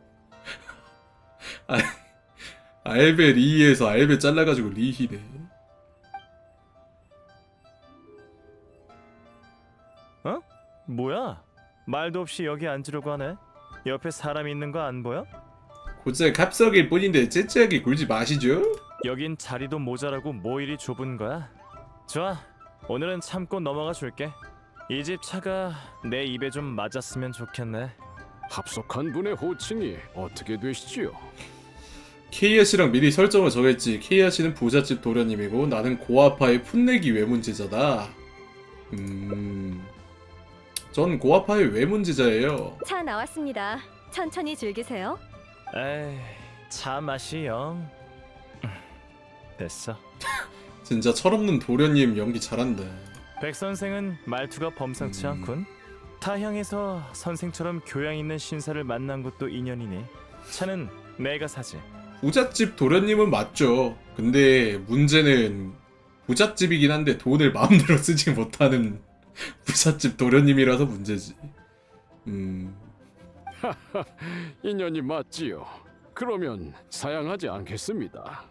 S1: 알베리에서 알베 잘라가지고 리히네.
S3: 뭐야? 말도 없이 여기 앉으려고 하네. 옆에 사람 있는 거 안 보여?
S1: 고작 합석일 뿐인데 째째하게 굴지 마시죠.
S3: 여긴 자리도 모자라고 뭐 이리 좁은 거야? 좋아, 오늘은 참고 넘어가 줄게. 이 집 차가 내 입에 좀 맞았으면 좋겠네.
S8: 합석한 분의 호칭이 어떻게 되시지요?
S1: 케이아 씨랑 미리 설정을 정했지. 케이아 씨는 부잣집 도련님이고 나는 고아파의 풋내기 외문제자다. 전 고아파의 외문제자예요.
S7: 차 나왔습니다. 천천히 즐기세요.
S3: 에이, 차 맛이 영. 됐어.
S1: 진짜 철없는 도련님 연기 잘한다.
S3: 백 선생은 말투가 범상치 않군. 타향에서 선생처럼 교양 있는 신사를 만난 것도 인연이니 차는 내가 사지.
S1: 부잣집 도련님은 맞죠. 근데 문제는 부잣집이긴 한데 돈을 마음대로 쓰지 못하는 부잣집 도련님이라서 문제지.
S8: 인연이 맞지요. 그러면 사양하지 않겠습니다.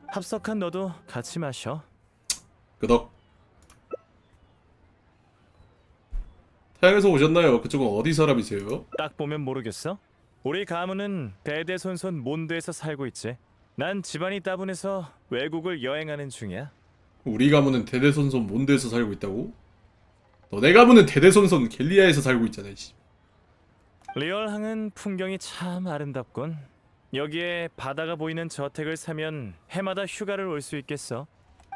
S3: 합석한 너도 같이 마셔.
S1: 끄덕. 타양에서 오셨나요? 그쪽은 어디 사람이세요?
S3: 딱 보면 모르겠어? 우리 가문은 대대손손 몬드에서 살고 있지. 난 집안이 따분해서 외국을 여행하는 중이야.
S1: 우리 가문은 대대손손 몬드에서 살고 있다고? 너네 가문은 대대손손 갤리아에서 살고 있잖아. 씨.
S3: 리얼항은 풍경이 참 아름답군. 여기에 바다가 보이는 저택을 사면 해마다 휴가를 올 수 있겠어.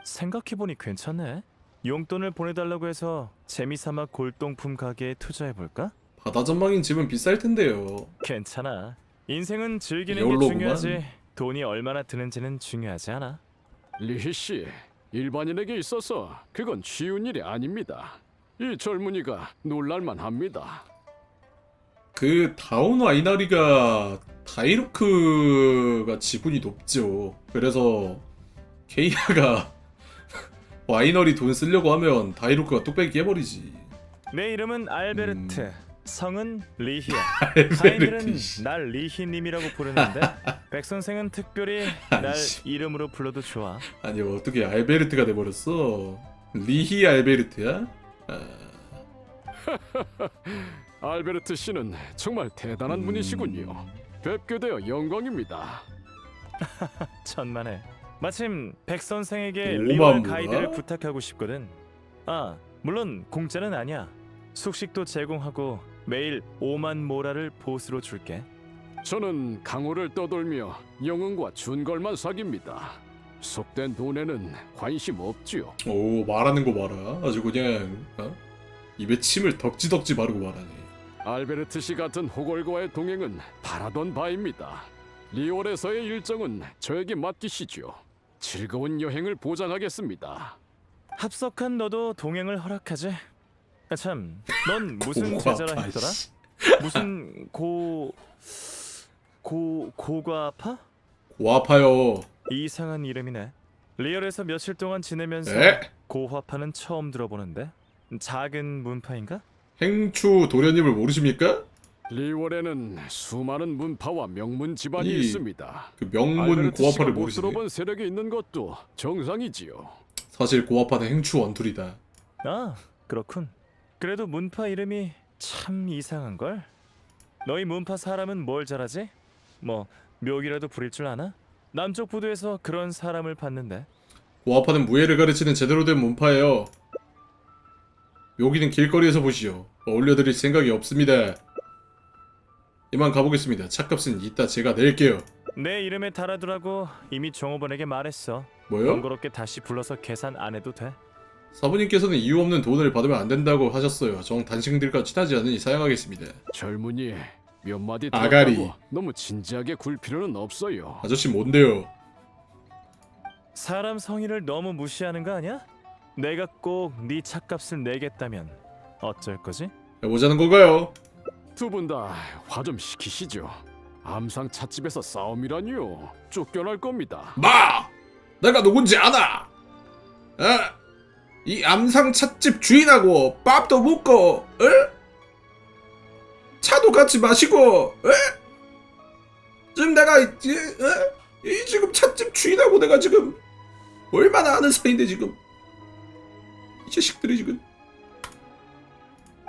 S3: 생각해보니 괜찮네. 용돈을 보내달라고 해서 재미삼아 골동품 가게에 투자해볼까?
S1: 바다 전망인 집은 비쌀 텐데요.
S3: 괜찮아. 인생은 즐기는 게
S1: 열로구만.
S3: 중요하지 돈이 얼마나 드는지는 중요하지 않아.
S8: 리히 씨, 일반인에게 있어서 그건 쉬운 일이 아닙니다. 이 젊은이가 놀랄만 합니다.
S1: 그 다운 와이너리가 다이루크가 지분이 높죠. 그래서 케이아가 와이너리 돈 쓰려고 하면 다이루크가 뚝배기 깨버리지.
S3: 내 이름은 알베르트. 성은 리히야.
S1: 알베르트,
S3: 타인들은
S1: 씨.
S3: 날 리히님이라고 부르는데 백 선생은 특별히 날
S1: 아이씨.
S3: 이름으로 불러도 좋아.
S1: 아니 어떻게 알베르트가 돼버렸어? 리히 알베르트야?
S8: 알베르트 씨는 정말 대단한 분이시군요. 뵙게 되어 영광입니다.
S3: 천만에. 마침 백 선생에게
S1: 오만
S3: 리월
S1: 뭐야?
S3: 가이드를 부탁하고 싶거든. 아, 물론 공짜는 아니야. 숙식도 제공하고 매일 5만 모라를 보수로 줄게.
S8: 저는 강호를 떠돌며 영웅과 준걸만 사깁니다. 속된 돈에는 관심 없지요.
S1: 오 말하는 거 봐라. 아주 그냥 입에 침을 덕지덕지 바르고 말하네.
S8: 알베르트 씨 같은 호걸과의 동행은 바라던 바입니다. 리올에서의 일정은 저에게 맡기시죠. 즐거운 여행을 보장하겠습니다.
S3: 합석한 너도 동행을 허락하지. 아, 참, 넌 무슨
S1: 고아파,
S3: 제자라 했더라?
S1: 씨.
S3: 무슨 고과파?
S1: 고아파요.
S3: 이상한 이름이네. 리얼에서 며칠 동안 지내면서
S1: 에?
S3: 고화파는 처음 들어보는데. 작은 문파인가?
S1: 행추 도련님을 모르십니까?
S8: 리월에는 수많은 문파와 명문 집안이
S1: 이
S8: 있습니다.
S1: 그 명문
S8: 알베르트 씨가
S1: 고아파를
S8: 못
S1: 모르시네.
S8: 들어본 세력이 있는 것도 정상이지요.
S1: 사실 고아파는 행추 원툴이다.
S3: 아, 그렇군. 그래도 문파 이름이 참 이상한걸? 너희 문파 사람은 뭘 잘하지? 뭐 묘기라도 부릴 줄 아나? 남쪽 부두에서 그런 사람을 봤는데.
S1: 고아파는 무예를 가르치는 제대로 된 문파예요. 여기는 길거리에서 보시오. 어울려드릴 생각이 없습니다. 이만 가보겠습니다. 차값은 이따 제가 낼게요.
S3: 내 이름에 달아두라고 이미 종업원에게 말했어.
S1: 뭐요?
S3: 번거롭게 다시 불러서 계산 안 해도 돼.
S1: 사부님께서는 이유 없는 돈을 받으면 안 된다고 하셨어요. 정 단신들과 친하지 않으니 사양하겠습니다.
S8: 젊은이 몇 마디
S1: 아가리.
S8: 들었다고 너무 진지하게 굴 필요는 없어요.
S1: 아저씨 뭔데요?
S3: 사람 성의를 너무 무시하는 거 아니야? 내가 꼭 네 차값을 내겠다면 어쩔 거지?
S1: 해보자는 건가요?
S8: 두 분 다 화 좀 시키시죠. 암상 찻집에서 싸움이라니요. 쫓겨날 겁니다.
S1: 마! 내가 누군지 아나! 이 암상 찻집 주인하고 밥도 먹고, 차도 같이 마시고, 지금 내가 이 지금 찻집 주인하고 내가 지금 얼마나 아는 사이인데 지금 이 자식들이 지금.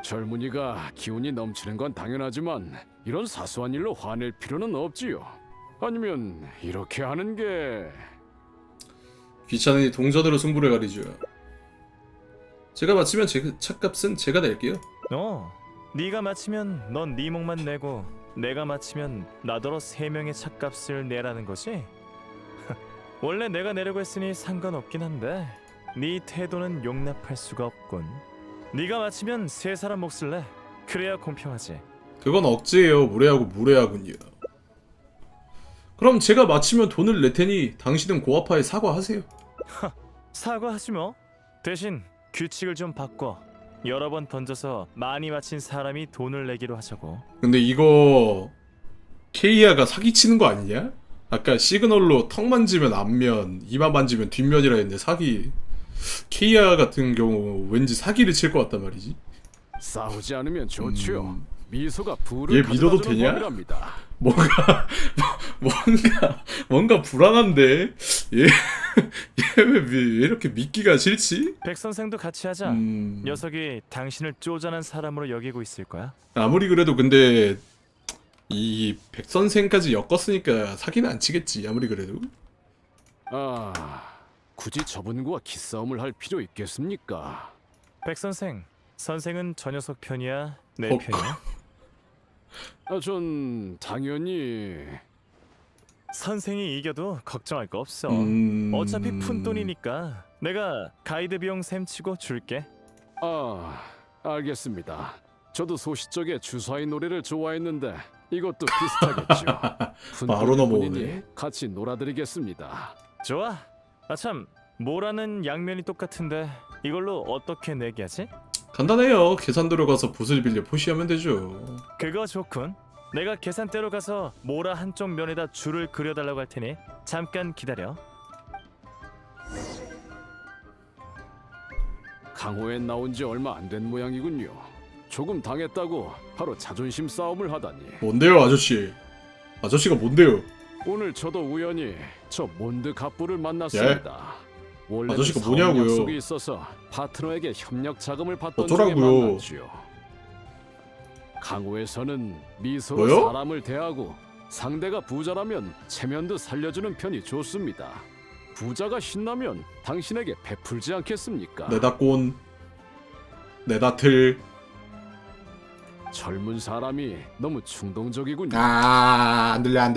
S8: 젊은이가 기운이 넘치는 건 당연하지만 이런 사소한 일로 화낼 필요는 없지요. 아니면 이렇게 하는 게
S1: 귀찮으니 동전으로 승부를 가리죠. 제가 마치면 제 찻값은 제가 낼게요.
S3: 네가 마치면 넌 네 몫만 내고 내가 마치면 나더러 3명의 찻값을 내라는 거지? 원래 내가 내려고 했으니 상관없긴 한데 네 태도는 용납할 수가 없군. 네가 마치면 3사람 몫을 내. 그래야 공평하지.
S1: 그건 억지예요. 무례하고 무례하군요. 그럼 제가 마치면 돈을 낼 테니 당신은 고아파에 사과하세요.
S3: 사과하지 뭐. 대신 규칙을 좀 바꿔. 여러 번 던져서 많이 맞힌 사람이 돈을 내기로 하자고.
S1: 근데 이거 케이아가 사기치는 거 아니냐? 아까 시그널로 턱 만지면 앞면, 이마 만지면 뒷면이라 했는데 사기. 케이아 같은 경우 왠지 사기를 칠 것 같단 말이지.
S8: 싸우지 않으면 좋지요. 미소가 부를
S1: 얘 믿어도
S8: 가져다주는
S1: 되냐?
S8: 법이랍니다.
S1: 뭔가 불안한데 얘 왜 이렇게 믿기가 싫지?
S3: 백 선생도 같이 하자. 녀석이 당신을 쪼잔한 사람으로 여기고 있을 거야.
S1: 아무리 그래도 근데 이 백 선생까지 엮었으니까 사기는 안 치겠지. 아무리 그래도.
S8: 굳이 저분과 기싸움을 할 필요 있겠습니까?
S3: 백 선생, 선생은 저 녀석 편이야, 내
S1: 어,
S3: 편이야?
S8: 전 당연히
S3: 선생이 이겨도 걱정할 거 없어. 어차피 푼돈이니까 내가 가이드 비용 셈치고 줄게.
S8: 알겠습니다. 저도 소시적에 주사위 노래를 좋아했는데 이것도 비슷하겠죠.
S1: 바로 넘어오네.
S8: 푼돈이니 같이 놀아드리겠습니다.
S3: 좋아. 아참, 모라는 양면이 똑같은데 이걸로 어떻게 내기 하지?
S1: 간단해요. 계산대로 가서 붓을 빌려 표시하면 되죠.
S3: 그거 좋군. 내가 계산대로 가서 모라 한쪽 면에다 줄을 그려달라고 할 테니 잠깐 기다려.
S8: 강호에 나온 지 얼마 안 된 모양이군요. 조금 당했다고 바로 자존심 싸움을 하다니.
S1: 뭔데요, 아저씨? 아저씨가 뭔데요?
S8: 오늘 저도 우연히 저 몬드 갑부를 만났습니다. 원래는
S1: 아저씨가
S8: 사업
S1: 뭐냐고요?
S8: 약속이 있어서 파트너에게 협력 자금을 받던
S1: 어쩌라고요?
S8: 중에 만났지요. 강호에서는 미소로
S1: 뭐요?
S8: 사람을 대하고 상대가 부자라면 체면도 살려주는 편이 좋습니다. 부자가 신나면 당신에게 베풀지 않겠습니까?
S1: 내다꼰, 내다틀.
S8: 젊은 사람이 너무 충동적이군요.
S1: 안 들려.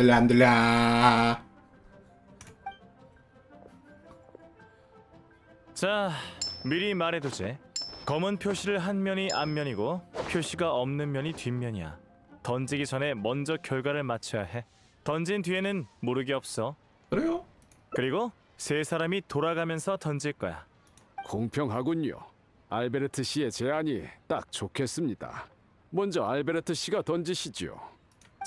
S3: 자, 미리 말해두지. 검은 표시를 한 면이 앞면이고 표시가 없는 면이 뒷면이야. 던지기 전에 먼저 결과를 맞춰야 해. 던진 뒤에는 모르게 없어.
S1: 그래요?
S3: 그리고 3사람이 돌아가면서 던질 거야.
S8: 공평하군요. 알베르트 씨의 제안이 딱 좋겠습니다. 먼저 알베르트 씨가 던지시죠.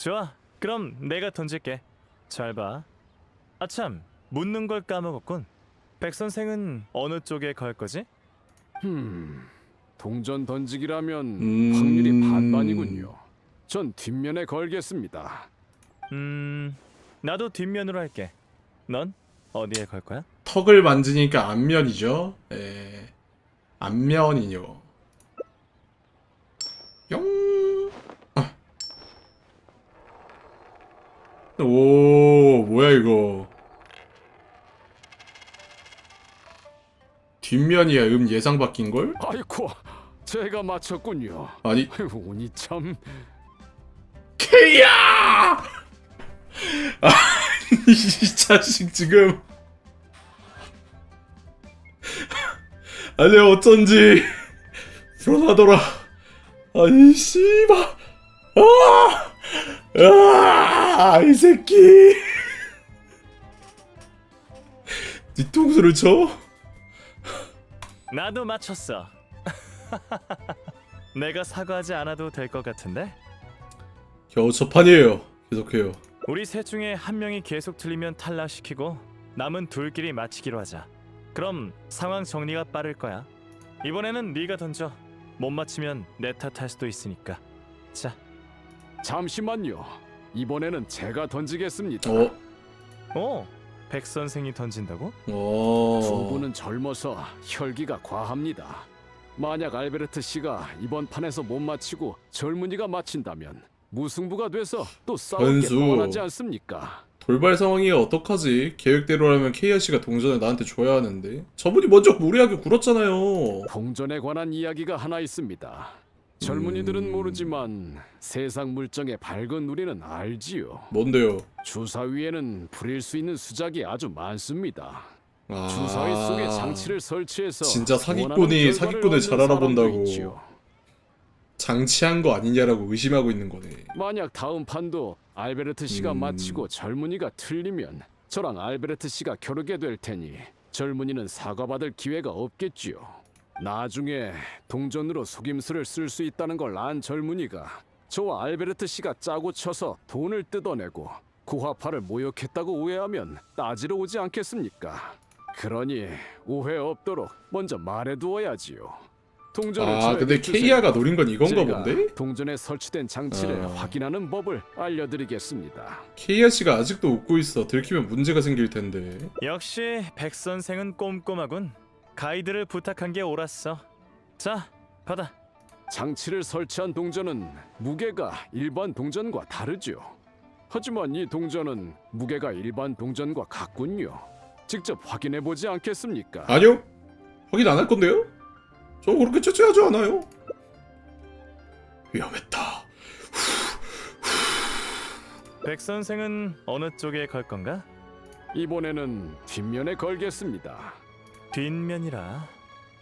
S3: 좋아. 그럼 내가 던질게. 잘 봐. 아참, 묻는 걸 까먹었군. 백 선생은 어느 쪽에 걸 거지?
S8: 동전 던지기라면 확률이 반반이군요. 전 뒷면에 걸겠습니다.
S3: 나도 뒷면으로 할게. 넌 어디에 걸 거야?
S1: 턱을 만지니까 앞면이죠. 앞면이요. 용. 오, 뭐야 이거. 뒷면이야. 예상 바뀐 걸?
S8: 아이고, 제가 맞췄군요.
S1: 아니,
S8: 운이 참.
S1: 케이야! 이 자식 지금. 아니 어쩐지 불안하더라. 아니 씨발. 이 새끼. 뒤통수를 쳐?
S3: 나도 맞췄어. 내가 사과하지 않아도 될 것 같은데?
S1: 겨우 첫 판이에요. 계속해요.
S3: 우리 셋 중에 한 명이 계속 틀리면 탈락시키고 남은 둘끼리 맞히기로 하자. 그럼 상황 정리가 빠를 거야. 이번에는 네가 던져. 못 맞히면 내 탓할 수도 있으니까. 자,
S8: 잠시만요. 이번에는 제가 던지겠습니다.
S3: 백 선생이 던진다고?
S8: 두 분은 젊어서 혈기가 과합니다. 만약 알베르트 씨가 이번 판에서 못 맞히고 젊은이가 맞힌다면 무승부가 돼서 또 싸울 게
S1: 변수.
S8: 뻔하지 않습니까?
S1: 돌발 상황이 어떡하지? 계획대로라면 케이아 씨가 동전을 나한테 줘야 하는데 저분이 먼저 무리하게 굴었잖아요.
S8: 동전에 관한 이야기가 하나 있습니다. 젊은이들은 모르지만 세상 물정의 밝은 우리는 알지요.
S1: 뭔데요?
S8: 주사위에는 부릴 수 있는 수작이 아주 많습니다.
S1: 아,
S8: 주사위 속에 장치를 설치해서
S1: 진짜
S8: 원하는
S1: 사기꾼이
S8: 결과를
S1: 사기꾼을
S8: 얻는
S1: 잘
S8: 사람도
S1: 알아본다고.
S8: 있지요.
S1: 장치한 거 아니냐라고 의심하고 있는 거네.
S8: 만약 다음 판도 알베르트 씨가
S1: 음.
S8: 맞히고 젊은이가 틀리면 저랑 알베르트 씨가 겨루게 될 테니 젊은이는 사과받을 기회가 없겠지요. 나중에 동전으로 속임수를 쓸 수 있다는 걸 안 젊은이가 저와 알베르트 씨가 짜고 쳐서 돈을 뜯어내고 구화파를 모욕했다고 오해하면 따지러 오지 않겠습니까? 그러니 오해 없도록 먼저 말해두어야지요. 동전을
S1: 아
S8: 저에게
S1: 근데
S8: 주세요.
S1: 케이아가 노린 건 이건가
S8: 제가
S1: 본데?
S8: 동전에 설치된 장치를
S1: 아.
S8: 확인하는 법을 알려드리겠습니다.
S1: 케이아 씨가 아직도 웃고 있어. 들키면 문제가 생길 텐데.
S3: 역시 백 선생은 꼼꼼하군. 가이드를 부탁한 게 옳았어. 자, 받아.
S8: 장치를 설치한 동전은 무게가 일반 동전과 다르죠. 하지만 이 동전은 무게가 일반 동전과 같군요. 직접 확인해 보지 않겠습니까?
S1: 아니요. 확인 안 할 건데요? 저 그렇게 채취하지 않아요. 위험했다.
S3: 백 선생은 어느 쪽에 걸 건가?
S8: 이번에는 뒷면에 걸겠습니다.
S3: 뒷면이라.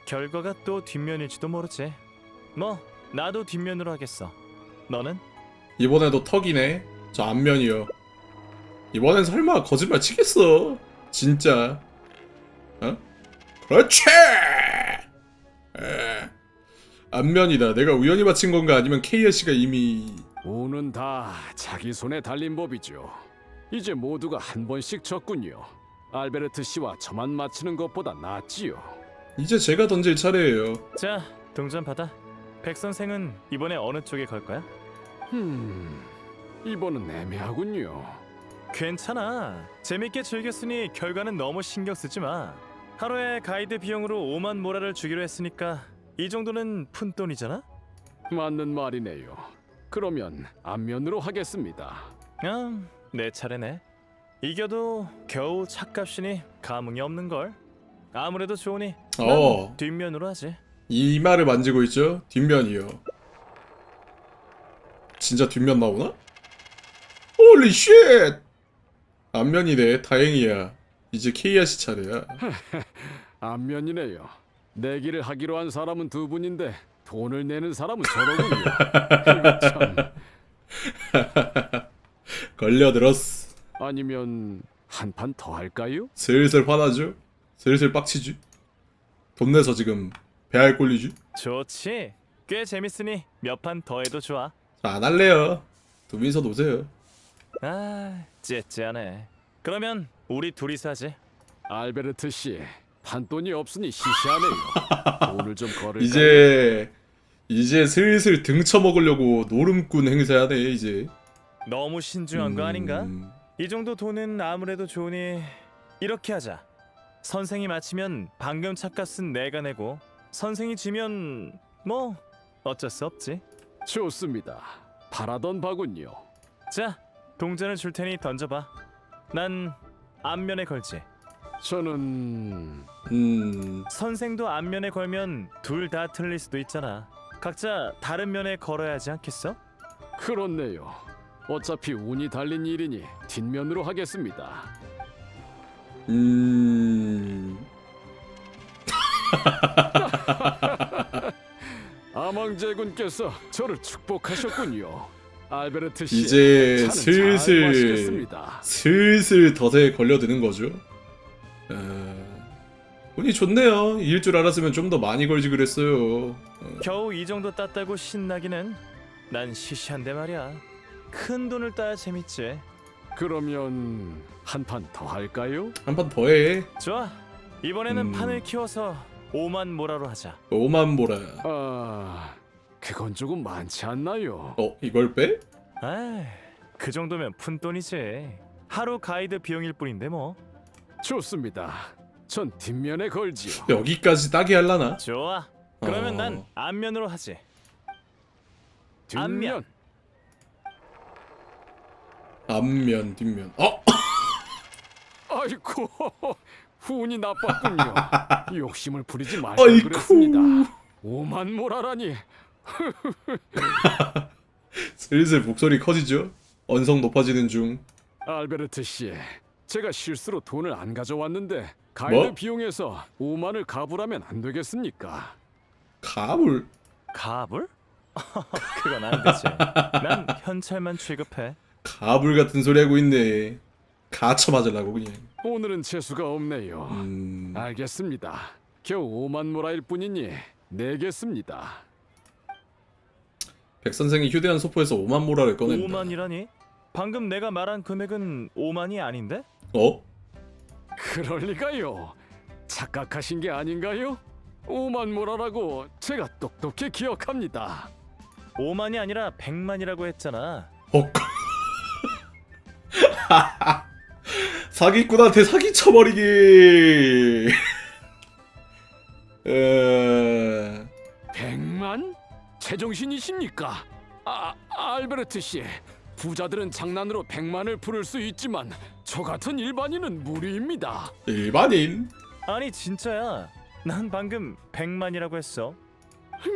S3: 결과가 또 뒷면일지도 모르지. 뭐 나도 뒷면으로 하겠어. 너는?
S1: 이번에도 턱이네. 저 앞면이요. 이번엔 설마 거짓말 치겠어. 진짜. 어? 그렇지. 앞면이다. 내가 우연히 맞힌 건가 아니면 케이아 씨가 이미.
S8: 운은 다 자기 손에 달린 법이죠. 이제 모두가 한 번씩 졌군요. 알베르트 씨와 저만 맞히는 것보다 낫지요.
S1: 이제 제가 던질 차례예요.
S3: 자, 동전 받아. 백 선생은 이번에 어느 쪽에 걸 거야?
S8: 이번은 애매하군요.
S3: 괜찮아. 재밌게 즐겼으니 결과는 너무 신경 쓰지 마. 하루에 가이드 비용으로 5만 모라를 주기로 했으니까 이 정도는 푼돈이잖아?
S8: 맞는 말이네요. 그러면 앞면으로 하겠습니다.
S3: 내 차례네. 이겨도 겨우 차값이니 감흥이 없는걸. 아무래도 좋으니 난 뒷면으로 하지.
S1: 이 말을 만지고 있죠? 뒷면이요. 진짜 뒷면 나오나? 홀리 쉣! 앞면이네. 다행이야. 이제 케이아 씨 차례야.
S8: 앞면이네요. 내기를 하기로 한 사람은 두 분인데 돈을 내는 사람은 저로군요. 이거 참.
S1: 걸려들었어.
S8: 아니면 한 판 더 할까요?
S1: 슬슬 화나죠? 슬슬 빡치지? 돈 내서 지금 배알 꼴리지?
S3: 좋지. 꽤 재밌으니 몇 판 더 해도 좋아.
S1: 안 할래요. 두 분이서 노세요.
S3: 째째하네. 그러면 우리 둘이서 하지.
S8: 알베르트 씨, 판돈이 없으니 시시하네요. 돈을 좀 걸을까요?
S1: 이제 슬슬 등쳐 먹으려고 노름꾼 행세하네 이제.
S3: 너무 신중한 거 아닌가? 이 정도 돈은 아무래도 좋으니 이렇게 하자. 선생이 맞히면 방금 차값은 내가 내고 선생이 지면 뭐 어쩔 수 없지.
S8: 좋습니다. 바라던 바군요.
S3: 자, 동전을 줄 테니 던져봐. 난 앞면에 걸지.
S8: 저는
S3: 선생도 앞면에 걸면 둘 다 틀릴 수도 있잖아. 각자 다른 면에 걸어야 하지 않겠어?
S8: 그렇네요. 어차피 운이 달린 일이니 뒷면으로 하겠습니다. 아망제군께서 저를 축복하셨군요. 알베르트 씨,
S1: 이제
S8: 차는 잘 마시겠습니다.
S1: 슬슬 덫에 걸려드는 거죠. 운이 좋네요. 이길 줄 알았으면 좀 더 많이 걸지 그랬어요.
S3: 겨우 이 정도 땄다고 신나기는 난 시시한데 말이야. 큰 돈을 따야 재밌지.
S8: 그러면 한 판 더 할까요?
S1: 한 판 더 해.
S3: 좋아. 이번에는 판을 키워서 5만 모라로 하자.
S1: 5만 보라.
S8: 그건 조금 많지 않나요?
S1: 이걸 빼?
S3: 에이, 그 정도면 푼돈이지. 하루 가이드 비용일 뿐인데 뭐.
S8: 좋습니다. 전 뒷면에 걸지요.
S1: 여기까지 따게 할라나?
S3: 좋아. 그러면
S1: 어.
S3: 난 앞면으로 하지.
S8: 뒷면.
S1: 앞면, 뒷면.
S8: 아이고, 운이 나빴군요. 욕심을 부리지 말걸
S1: 아이쿠.
S8: 그랬습니다. 5만 모라라니.
S1: 슬슬 목소리 커지죠? 언성 높아지는 중.
S8: 알베르트 씨, 제가 실수로 돈을 안 가져왔는데 가이드
S1: 뭐?
S8: 비용에서 5만을 가불하면 안 되겠습니까?
S1: 가물.
S3: 가불? 그건 안 되지. 난 현찰만 취급해.
S1: 가불 같은 소리 하고 있네. 가쳐 맞으려고 그냥.
S8: 오늘은 재수가 없네요. 알겠습니다. 겨우 5만 모라일 뿐이니 내겠습니다.
S1: 백 선생이 휴대한 소포에서 5만 모라를 꺼낸다.
S3: 5만이라니? 방금 내가 말한 금액은 5만이 아닌데?
S8: 그럴 리가요. 착각하신 게 아닌가요? 5만 모라라고 제가 똑똑히 기억합니다.
S3: 5만이 아니라 100만이라고 했잖아.
S1: 사기꾼한테 사기 쳐버리기.
S8: 100만? 제정신이십니까? 알베르트 씨, 부자들은 장난으로 100만을 부를 수 있지만 저 같은 일반인은 무리입니다.
S1: 일반인?
S3: 아니 진짜야. 난 방금 100만이라고 했어.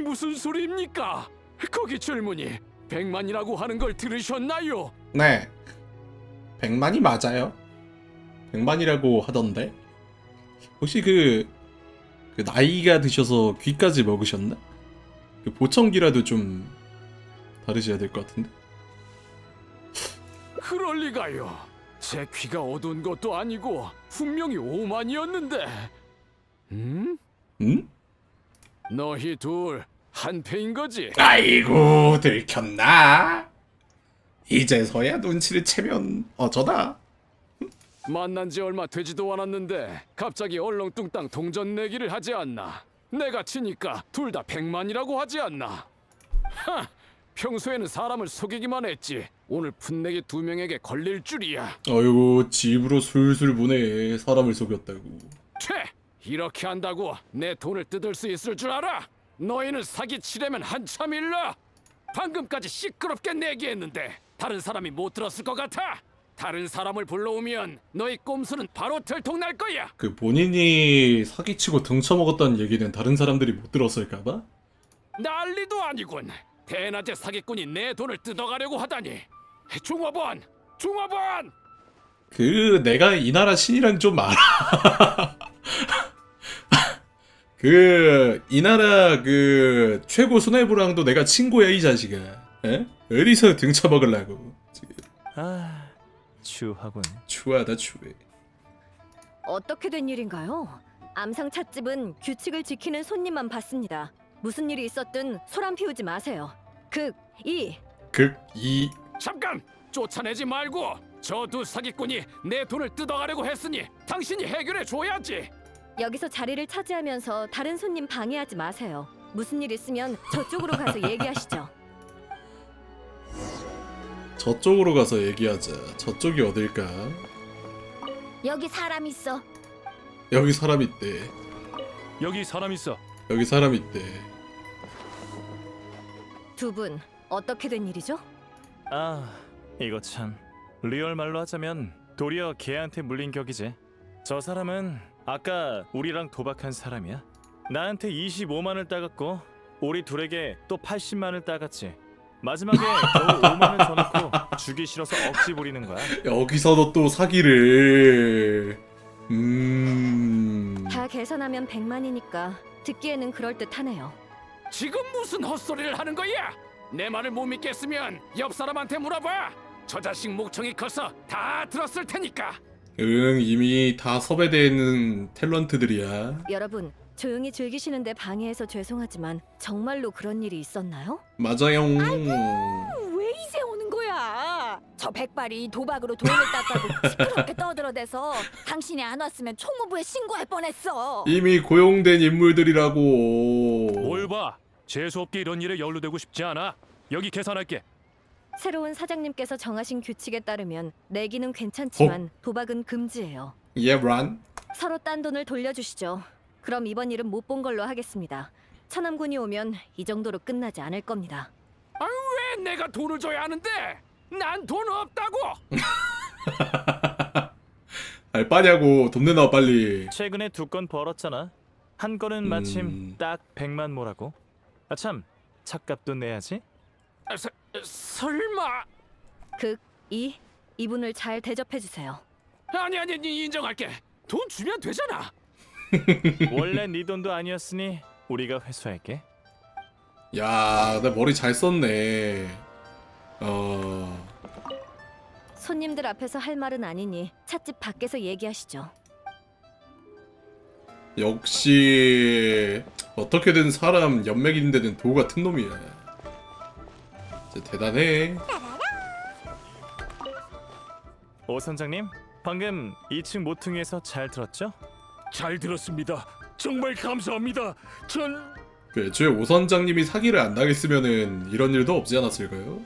S8: 무슨 소리입니까? 거기 젊은이 100만이라고 하는 걸 들으셨나요?
S1: 네. 100만이 맞아요. 100만이라고 하던데. 혹시 그 나이가 드셔서 귀까지 먹으셨나? 그 보청기라도 좀 다르셔야 될 것 같은데.
S8: 그럴 리가요. 제 귀가 어두운 것도 아니고 분명히 5만이었는데.
S1: 응?
S8: 너희 둘 한패인 거지?
S1: 아이고 들켰나? 이제서야 눈치를 채면 어쩌다.
S8: 만난 지 얼마 되지도 않았는데 갑자기 얼렁뚱땅 동전 내기를 하지 않나? 내가 치니까 둘 다 100만이라고 하지 않나? 하! 평소에는 사람을 속이기만 했지 오늘 풋내기 2명에게 걸릴 줄이야.
S1: 아이고 집으로 술술 보내. 사람을 속였다고.
S8: 퇴! 이렇게 한다고 내 돈을 뜯을 수 있을 줄 알아? 너희는 사기치려면 한참 일러. 방금까지 시끄럽게 내기했는데 다른 사람이 못 들었을 것 같아? 다른 사람을 불러오면 너희 꼼수는 바로 들통날 거야.
S1: 그 본인이 사기치고 등쳐먹었다는 얘기는 다른 사람들이 못 들었을까봐?
S8: 난리도 아니군. 대낮에 사기꾼이 내 돈을 뜯어가려고 하다니. 종업원! 종업원!
S1: 그 내가 이 나라 신이랑 좀 알아. 그 이 나라 그 최고 수뇌부랑도 내가 친구야 이 자식아. 에? 어디서 등쳐먹으려고.
S3: 아, 추하군.
S1: 추하다 추해.
S7: 어떻게 된 일인가요? 암상 찻집은 규칙을 지키는 손님만 받습니다. 무슨 일이 있었든 소란 피우지 마세요.
S1: 극이
S8: 잠깐! 쫓아내지 말고 저 두 사기꾼이 내 돈을 뜯어가려고 했으니 당신이 해결해 줘야지.
S7: 여기서 자리를 차지하면서 다른 손님 방해하지 마세요. 무슨 일 있으면 저쪽으로 가서 얘기하시죠.
S1: 저쪽으로 가서 얘기하자. 저쪽이 어딜까?
S2: 여기 사람 있어.
S1: 여기 사람 있대.
S6: 여기 사람 있어.
S1: 여기 사람 있대.
S7: 두 분 어떻게 된 일이죠?
S3: 아, 이거 참. 리얼 말로 하자면 도리어 걔한테 물린 격이지. 저 사람은 아까 우리랑 도박한 사람이야. 나한테 25만을 따갔고 우리 둘에게 또 80만을 따갔지. 마지막에 겨우 5만을 줘놓고 주기 싫어서 억지 부리는 거야.
S1: 여기서도 또 사기를.
S7: 다 계산하면 100만이니까 듣기에는 그럴듯하네요.
S8: 지금 무슨 헛소리를 하는 거야? 내 말을 못 믿겠으면 옆 사람한테 물어봐. 저 자식 목청이 커서 다 들었을 테니까.
S1: 응, 이미 다 섭외되어 있는 탤런트들이야.
S7: 여러분, 조용히 즐기시는데 방해해서 죄송하지만 정말로 그런 일이 있었나요?
S1: 맞아요.
S2: 왜 이제 오는 거야? 저 백발이 도박으로 돈을 땄다고 시끄럽게 떠들어대서 당신이 안 왔으면 총무부에 신고할 뻔했어.
S1: 이미 고용된 인물들이라고.
S6: 뭘 봐? 재수없게 이런 일에 연루되고 싶지 않아. 여기 계산할게.
S7: 새로운 사장님께서 정하신 규칙에 따르면 내기는 괜찮지만 도박은 금지예요.
S1: 예, 란.
S7: 서로 딴 돈을 돌려주시죠. 그럼 이번 일은 못 본 걸로 하겠습니다. 천암군이 오면 이 정도로 끝나지 않을 겁니다.
S8: 왜 내가 돈을 줘야 하는데? 난 돈 없다고.
S1: 알바냐고. 돈 내놔 빨리.
S3: 최근에 2건 벌었잖아. 한 건은 마침 딱 100만 모라고. 아참, 차값도 내야지.
S8: 설마?
S7: 이분을 잘 대접해 주세요.
S8: 아니 인정할게. 돈 주면 되잖아.
S3: 원래 네 돈도 아니었으니 우리가 회수할게.
S1: 야, 나 머리 잘 썼네.
S7: 손님들 앞에서 할 말은 아니니 찻집 밖에서 얘기하시죠.
S1: 역시 어떻게든 사람 연맥인 데는 도 같은 놈이야. 진짜 대단해.
S3: 오 선장님, 방금 2층 모퉁이에서 잘 들었죠?
S6: 잘 들었습니다. 정말 감사합니다. 전
S1: 그 애초에 오 선장님이 사기를 안 당했으면은 이런 일도 없지 않았을까요?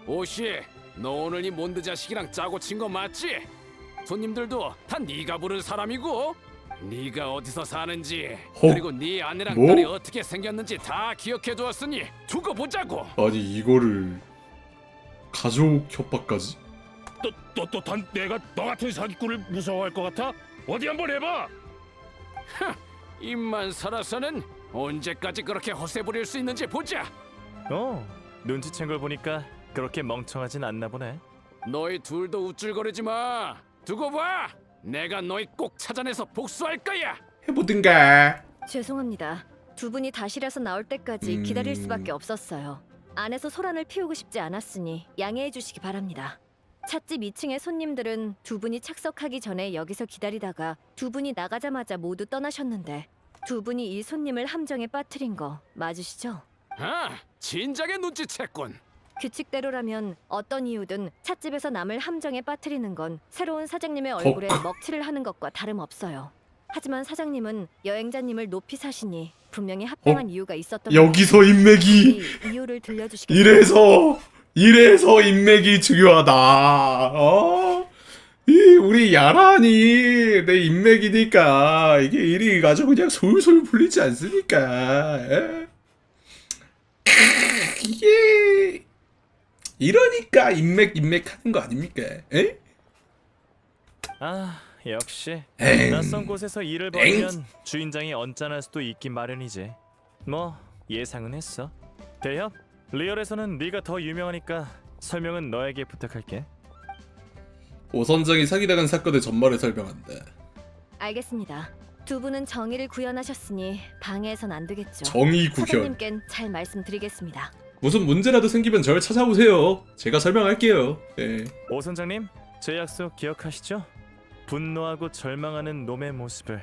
S8: 오씨, 너 오늘 이 몬드 자식이랑 짜고 친 거 맞지? 손님들도 다 네가 부른 사람이고, 네가 어디서 사는지, 그리고 네 아내랑
S1: 뭐?
S8: 딸이 어떻게 생겼는지 다 기억해 두었으니 두고 보자고.
S1: 아니 이거를 가족 협박까지?
S6: 또 내가 너 같은 사기꾼을 무서워할 것 같아? 어디 한번 해봐.
S8: 입만 살아서는 언제까지 그렇게 허세 부릴 수 있는지 보자.
S3: 눈치챈 걸 보니까 그렇게 멍청하진 않나 보네.
S8: 너희 둘도 우쭐거리지 마. 두고 봐. 내가 너희 꼭 찾아내서 복수할 거야.
S1: 해보든가.
S7: 죄송합니다. 두 분이 다실에서 나올 때까지 기다릴 수밖에 없었어요. 안에서 소란을 피우고 싶지 않았으니 양해해 주시기 바랍니다. 찻집 2층의 손님들은 두 분이 착석하기 전에 여기서 기다리다가 두 분이 나가자마자 모두 떠나셨는데 두 분이 이 손님을 함정에 빠뜨린 거 맞으시죠?
S8: 진작에 눈치챘군.
S7: 규칙대로라면 어떤 이유든 찻집에서 남을 함정에 빠뜨리는 건 새로운 사장님의 얼굴에 먹칠을 하는 것과 다름없어요. 하지만 사장님은 여행자님을 높이 사시니 분명히 합당한 이유가 있었던
S1: 여기서 인맥이
S7: 이 이유를 들려주시겠어요?
S1: 이래서 인맥이 중요하다. 우리 야란이 내 인맥이니까 이게 일이 아주 그냥 솔솔 풀리지 않습니까? 이게 이러니까 인맥 하는 거 아닙니까? 에?
S3: 역시
S1: 엥.
S3: 낯선 곳에서 일을 벌이면 주인장이 언짢을 수도 있긴 마련이지. 뭐 예상은 했어. 대협, 리얼에서는 네가 더 유명하니까 설명은 너에게 부탁할게.
S1: 오 선장이 사기당한 사건의 전말을 설명한다.
S7: 알겠습니다. 두 분은 정의를 구현하셨으니 방해해선 안 되겠죠.
S1: 정의 구현.
S7: 사장님께는 잘 말씀드리겠습니다.
S1: 무슨 문제라도 생기면 저를 찾아오세요. 제가 설명할게요. 예.
S3: 오 선장님, 제 약속 기억하시죠? 분노하고 절망하는 놈의 모습을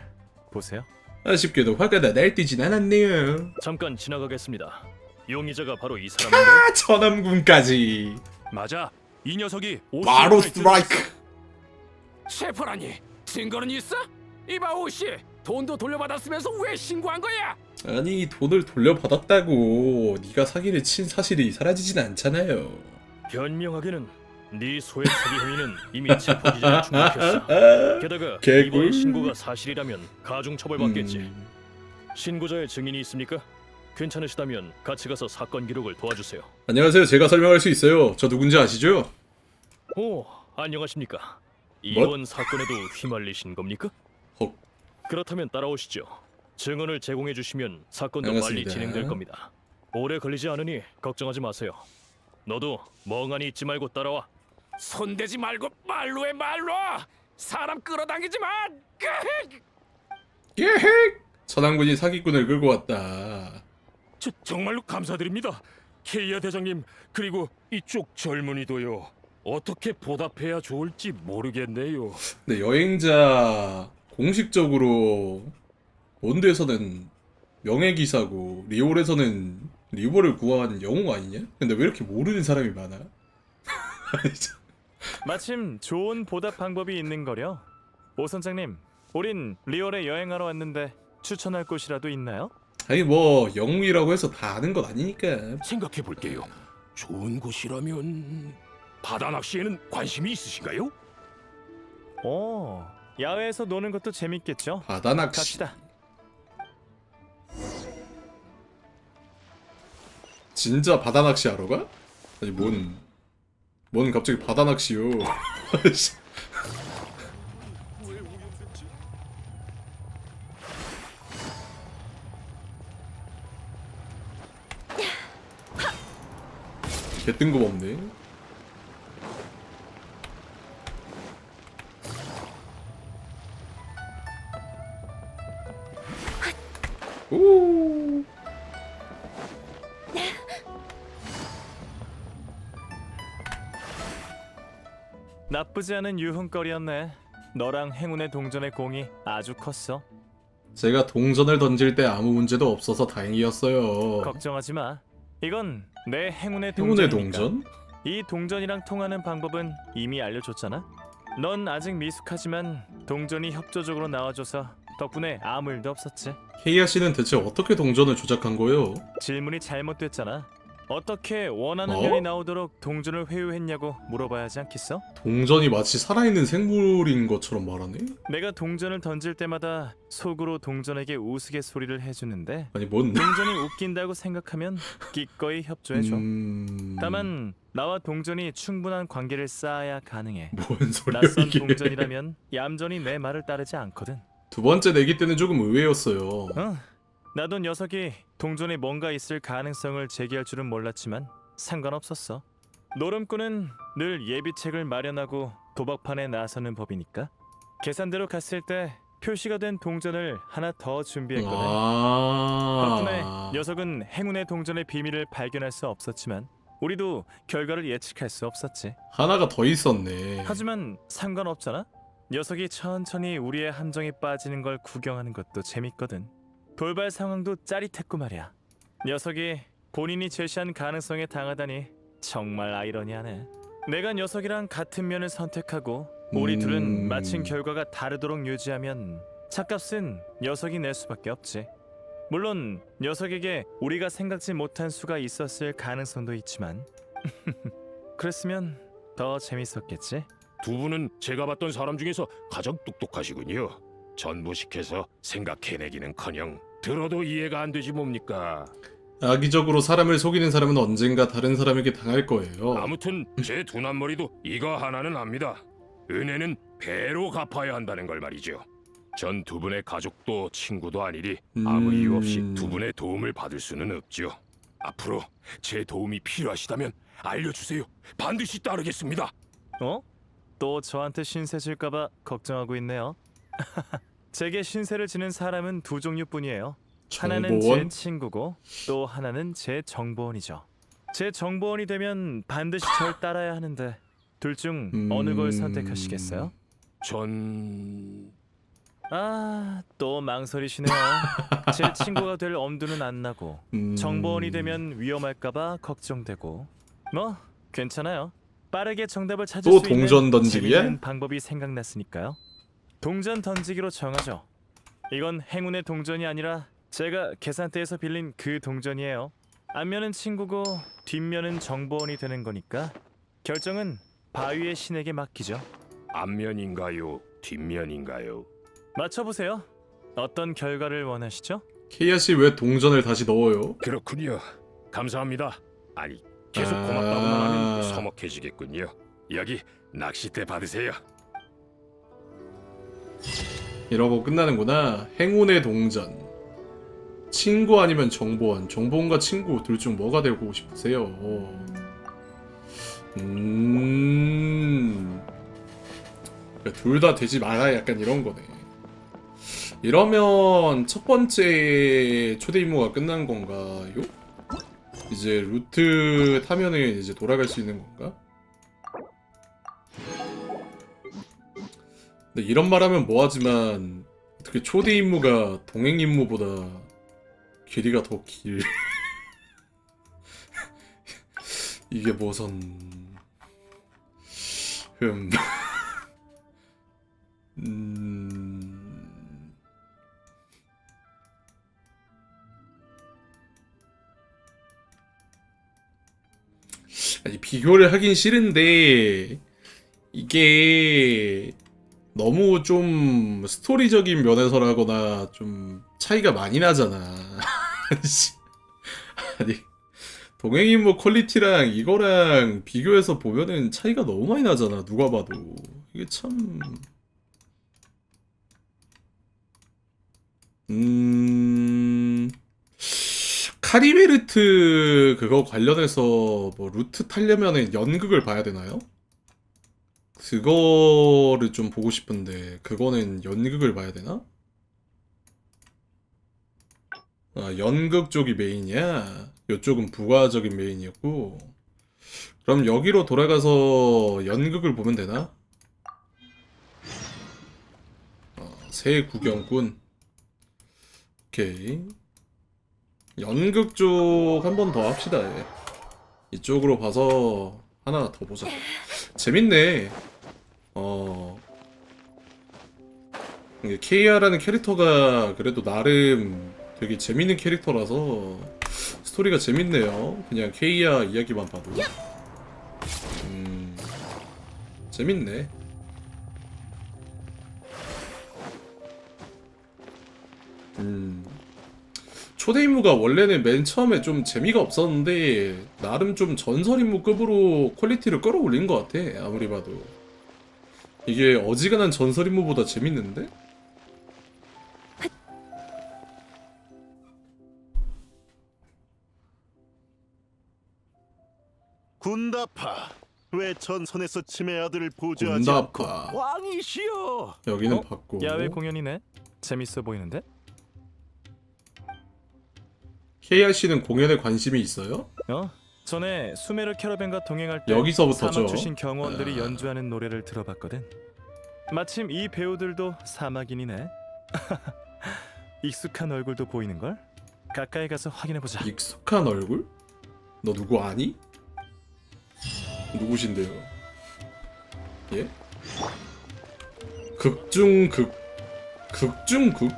S3: 보세요.
S1: 아쉽게도 화가 다 날뛰진 않았네요.
S5: 잠깐 지나가겠습니다. 용의자가 바로 이 사람인가요?
S1: 천암군까지.
S6: 맞아. 이 녀석이
S1: 바로 스트라이크.
S8: 셰프라니, 증거는 있어? 이봐 오씨, 돈도 돌려받았으면서 왜 신고한 거야?
S1: 아니 돈을 돌려받았다고 네가 사기를 친 사실이 사라지진 않잖아요.
S5: 변명하기는 네 소액 사기 혐의는 이미 체포 기준에 충족했어. 게다가
S1: 개꿀.
S5: 이번 신고가 사실이라면 가중 처벌받겠지. 신고자의 증인이 있습니까? 괜찮으시다면 같이 가서 사건 기록을 도와주세요.
S1: 안녕하세요. 제가 설명할 수 있어요. 저 누군지 아시죠?
S5: 오, 안녕하십니까? 이번 사건에도 휘말리신 겁니까?
S1: 헉.
S5: 그렇다면 따라오시죠. 증언을 제공해 주시면 사건도 빨리
S1: 반갑습니다.
S5: 진행될 겁니다. 오래 걸리지 않으니 걱정하지 마세요. 너도 멍하니 있지 말고 따라와.
S8: 손대지 말고 말로 해 말로. 사람 끌어당기지 마.
S1: 예핵! 천암군이 사기꾼을 끌고 왔다.
S6: 정말로 감사드립니다. 케이아 대장님, 그리고 이쪽 젊은이도요. 어떻게 보답해야 좋을지 모르겠네요.
S1: 근데 여행자 공식적으로 몬드에서는 명예기사고 리올에서는 리버를 구한 영웅 아니냐? 근데 왜 이렇게 모르는 사람이 많아? 아니, 참.
S3: 마침 좋은 보답 방법이 있는 거려. 오 선장님, 우린 리월에 여행하러 왔는데 추천할 곳이라도 있나요?
S1: 아니 뭐 영웅이라고 해서 다 아는 건 아니니까.
S6: 생각해 볼게요. 좋은 곳이라면 바다 낚시에는 관심이 있으신가요?
S3: 야외에서 노는 것도 재밌겠죠.
S1: 바다 낚시.
S3: 갑시다.
S1: 진짜 바다 낚시 하러 가? 아니 뭔 갑자기 바다 낚시요? 개 뜬금없네. 오.
S3: 나쁘지 않은 유흥거리였네. 너랑 행운의 동전의 공이 아주 컸어.
S1: 제가 동전을 던질 때 아무 문제도 없어서 다행이었어요.
S3: 걱정하지 마. 이건 내 행운의
S1: 행운의
S3: 동전이니까.
S1: 동전?
S3: 이 동전이랑 통하는 방법은 이미 알려줬잖아. 넌 아직 미숙하지만 동전이 협조적으로 나와줘서 덕분에 아무 일도 없었지.
S1: 케이아 씨는 대체 어떻게 동전을 조작한 거예요?
S3: 질문이 잘못됐잖아. 어떻게 원하는
S1: 어?
S3: 면이 나오도록 동전을 회유했냐고 물어봐야 하지 않겠어?
S1: 동전이 마치 살아있는 생물인 것처럼 말하네?
S3: 내가 동전을 던질 때마다 속으로 동전에게 우스갯소리를 해주는데
S1: 아니 뭔
S3: 동전이 웃긴다고 생각하면 기꺼이 협조해줘. 다만 나와 동전이 충분한 관계를 쌓아야 가능해.
S1: 뭔 소리야
S3: 낯선
S1: 이게.
S3: 동전이라면 얌전히 내 말을 따르지 않거든.
S1: 두 번째 내기 때는 조금 의외였어요.
S3: 나도 녀석이 동전에 뭔가 있을 가능성을 제기할 줄은 몰랐지만 상관없었어. 노름꾼은 늘 예비책을 마련하고 도박판에 나서는 법이니까. 계산대로 갔을 때 표시가 된 동전을 하나 더 준비했거든. 덕분에 녀석은 행운의 동전의 비밀을 발견할 수 없었지만 우리도 결과를 예측할 수 없었지.
S1: 하나가 더 있었네.
S3: 하지만 상관없잖아. 녀석이 천천히 우리의 함정에 빠지는 걸 구경하는 것도 재밌거든. 돌발 상황도 짜릿했고 말이야. 녀석이 본인이 제시한 가능성에 당하다니 정말 아이러니하네. 내가 녀석이랑 같은 면을 선택하고 우리 둘은 마친 결과가 다르도록 유지하면 차값은 녀석이 낼 수밖에 없지. 물론 녀석에게 우리가 생각지 못한 수가 있었을 가능성도 있지만 그랬으면 더 재밌었겠지.
S6: 두 분은 제가 봤던 사람 중에서 가장 똑똑하시군요. 전무식해서 생각해내기는커녕 들어도 이해가 안 되지 뭡니까?
S1: 악의적으로 사람을 속이는 사람은 언젠가 다른 사람에게 당할 거예요.
S6: 아무튼 제 두 남머리도 이거 하나는 압니다. 은혜는 배로 갚아야 한다는 걸 말이죠. 전 두 분의 가족도 친구도 아니리 아무 이유 없이 두 분의 도움을 받을 수는 없죠. 앞으로 제 도움이 필요하시다면 알려주세요. 반드시 따르겠습니다.
S3: 또 저한테 신세 질까봐 걱정하고 있네요. 제게 신세를 지는 사람은 두 종류뿐이에요. 하나는 제
S1: 정보원?
S3: 친구고 또 하나는 제 정보원이죠. 제 정보원이 되면 반드시 절 따라야 하는데 둘 중 어느 걸 선택하시겠어요?
S6: 전...
S3: 또 망설이시네요. 제 친구가 될 엄두는 안 나고 정보원이 되면 위험할까봐 걱정되고. 뭐 괜찮아요. 빠르게 정답을 찾을
S1: 또
S3: 수 있는
S1: 동전 던지기야?
S3: 재밌는 방법이 생각났으니까요. 동전 던지기로 정하죠. 이건 행운의 동전이 아니라 제가 계산대에서 빌린 그 동전이에요. 앞면은 친구고 뒷면은 정보원이 되는 거니까 결정은 바위의 신에게 맡기죠.
S6: 앞면인가요? 뒷면인가요?
S3: 맞춰보세요. 어떤 결과를 원하시죠?
S1: 케이아 씨 왜 동전을 다시 넣어요?
S6: 그렇군요. 감사합니다. 아니, 계속 고맙다고만 하면 서먹해지겠군요. 여기 낚싯대 받으세요.
S1: 이러고 끝나는구나. 행운의 동전. 친구 아니면 정보원. 정보원과 친구 둘 중 뭐가 되고 싶으세요? 둘 다 되지 마라 약간 이런 거네. 이러면 첫 번째 초대 임무가 끝난 건가요? 이제 루트 타면은 이제 돌아갈 수 있는 건가? 근데 이런 말하면 뭐하지만 어떻게 초대 임무가 동행 임무보다 길이가 더 길? 이게 무슨 아니, 비교를 하긴 싫은데 이게 너무 좀 스토리적인 면에서라거나 좀 차이가 많이 나잖아. 아니 동행인물 퀄리티랑 이거랑 비교해서 보면은 차이가 너무 많이 나잖아. 누가 봐도 이게 참 카리베르트 그거 관련해서 뭐 루트 타려면은 연극을 봐야 되나요? 그거를 좀 보고 싶은데 그거는 연극을 봐야 되나? 아, 연극 쪽이 메인이야. 이쪽은 부가적인 메인이었고. 그럼 여기로 돌아가서 연극을 보면 되나? 새 구경꾼. 오케이. 연극 쪽 한 번 더 합시다. 예. 이쪽으로 봐서 하나 더 보자. 재밌네. 이게 KR라는 캐릭터가 그래도 나름 되게 재밌는 캐릭터라서 스토리가 재밌네요. 그냥 KR 이야기만 봐도. 재밌네. 초대 임무가 원래는 맨 처음에 좀 재미가 없었는데 나름 좀 전설 임무급으로 퀄리티를 끌어올린 것 같아. 아무리 봐도 이게 어지간한 전설 임무보다 재밌는데?
S4: 군다파, 왜 전선에서 치매 아들을 보조하지 않고
S1: 군다파.
S4: 왕이시여.
S1: 여기는 봤고
S3: 야외 공연이네. 재밌어 보이는데?
S1: KRC는 공연에 관심이 있어요?
S3: 전에 수메르 캐러밴과 동행할 때
S1: 여기서부터죠.
S3: 사막 출신 경호원들이
S1: 아.
S3: 연주하는 노래를 들어봤거든. 마침 이 배우들도 사막인이네. 익숙한 얼굴도 보이는걸? 가까이 가서 확인해보자.
S1: 익숙한 얼굴? 너 누구 아니? 누구신데요? 예? 극중극 극중극?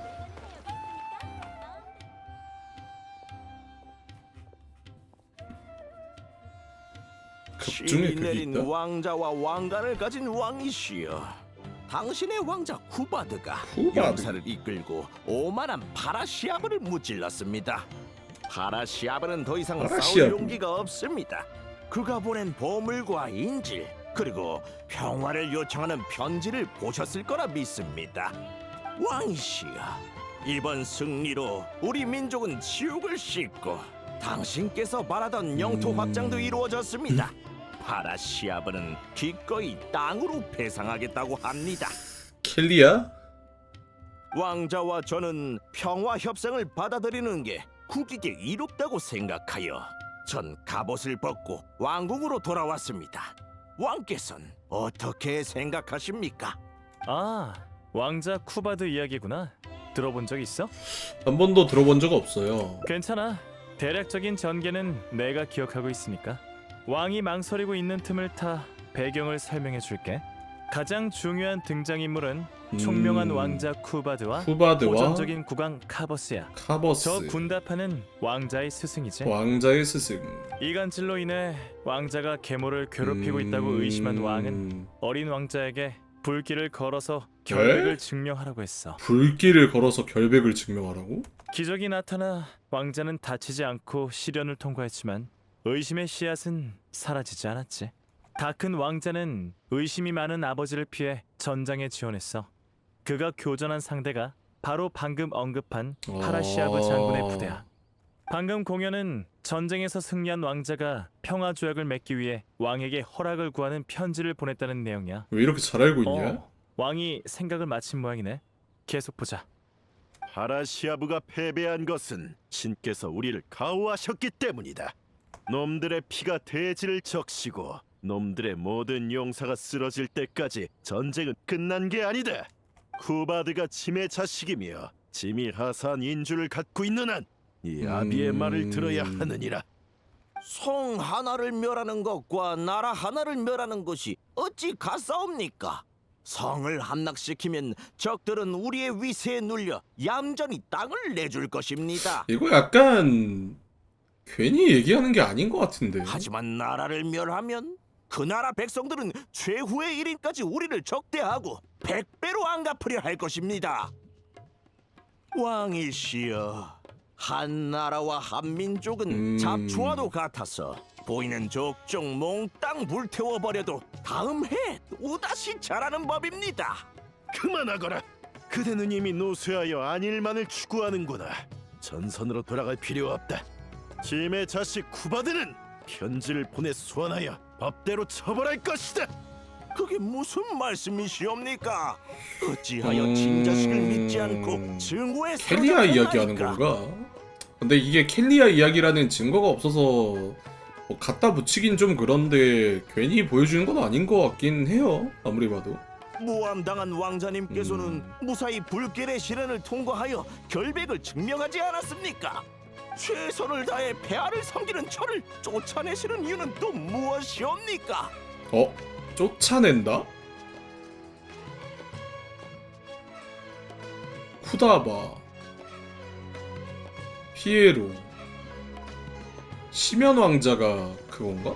S1: 극중에
S9: 신이
S1: 그게
S9: 내린
S1: 있다?
S9: 왕자와 왕관을 가진 왕이시여, 당신의 왕자 쿠바드가
S1: 쿠바드.
S9: 용사를 이끌고 오만한 파라시아브를 무찔렀습니다. 파라시아브는 더 이상
S1: 파라시아브.
S9: 싸울 용기가 없습니다. 그가 보낸 보물과 인질, 그리고 평화를 요청하는 편지를 보셨을 거라 믿습니다. 왕이시여, 이번 승리로 우리 민족은 지옥을 씻고 당신께서 바라던 영토 확장도 이루어졌습니다. 파라시아브는 기꺼이 땅으로 배상하겠다고 합니다.
S1: 켈리야?
S9: 왕자와 저는 평화 협상을 받아들이는 게 국익에 이롭다고 생각하여 전 갑옷을 벗고 왕궁으로 돌아왔습니다. 왕께서는 어떻게 생각하십니까?
S3: 아, 왕자 쿠바드 이야기구나. 들어본 적 있어?
S1: 한 번도 들어본 적 없어요.
S3: 괜찮아. 대략적인 전개는 내가 기억하고 있으니까. 왕이 망설이고 있는 틈을 타 배경을 설명해 줄게. 가장 중요한 등장인물은 총명한 왕자 쿠바드와
S1: 쿠바드와
S3: 고전적인 국왕 카버스야.
S1: 카버스
S3: 저 군다파는 왕자의 스승이지.
S1: 왕자의 스승.
S3: 이간질로 인해 왕자가 계모를 괴롭히고 있다고 의심한 왕은 어린 왕자에게 불길을 걸어서 결백을 증명하라고 했어.
S1: 불길을 걸어서 결백을 증명하라고?
S3: 기적이 나타나 왕자는 다치지 않고 시련을 통과했지만 의심의 씨앗은 사라지지 않았지. 다 큰 왕자는 의심이 많은 아버지를 피해 전장에 지원했어. 그가 교전한 상대가 바로 방금 언급한 파라시아브 장군의 부대야. 방금 공연은 전쟁에서 승리한 왕자가 평화 조약을 맺기 위해 왕에게 허락을 구하는 편지를 보냈다는 내용이야.
S1: 왜 이렇게 잘 알고 있냐?
S3: 왕이 생각을 마친 모양이네. 계속 보자.
S4: 파라시아브가 패배한 것은 신께서 우리를 가호하셨기 때문이다. 놈들의 피가 대지를 적시고 놈들의 모든 용사가 쓰러질 때까지 전쟁은 끝난 게 아니다. 쿠바드가 짐의 자식이며 짐이 하사한 인주를 갖고 있는 한 이 아비의 말을 들어야 하느니라.
S9: 성 하나를 멸하는 것과 나라 하나를 멸하는 것이 어찌 같사옵니까? 성을 함락시키면 적들은 우리의 위세에 눌려 얌전히 땅을 내줄 것입니다.
S1: 이거 약간 괜히 얘기하는 게 아닌 것 같은데.
S9: 하지만 나라를 멸하면 그 나라 백성들은 최후의 일인까지 우리를 적대하고 100배로 안 갚으려 할 것입니다. 왕이시여, 한 나라와 한 민족은 잡초와도 같아서 보이는 족족 몽땅 불태워버려도 다음 해 또다시 자라는 법입니다.
S4: 그만하거라. 그대는 이미 노쇠하여 안일만을 추구하는구나. 전선으로 돌아갈 필요 없다. 짐의 자식 쿠바드는 편지를 보내 소환하여 법대로 처벌할 것이다.
S9: 그게 무슨 말씀이시옵니까? 어찌하여 친자식을 믿지 않고 증오의
S1: 켈리아
S9: 사자를
S1: 이야기하는
S9: 하니까?
S1: 건가? 근데 이게 켈리아 이야기라는 증거가 없어서 뭐 갖다 붙이긴 좀 그런데 괜히 보여주는 건 아닌 것 같긴 해요. 아무리 봐도.
S9: 모함당한 왕자님께서는 무사히 불길의 시련을 통과하여 결백을 증명하지 않았습니까? 최선을 다해 폐하를 섬기는 저를 쫓아내시는 이유는 또 무엇이옵니까?
S1: 쫓아낸다? 쿠다바, 피에로, 시면 왕자가 그건가?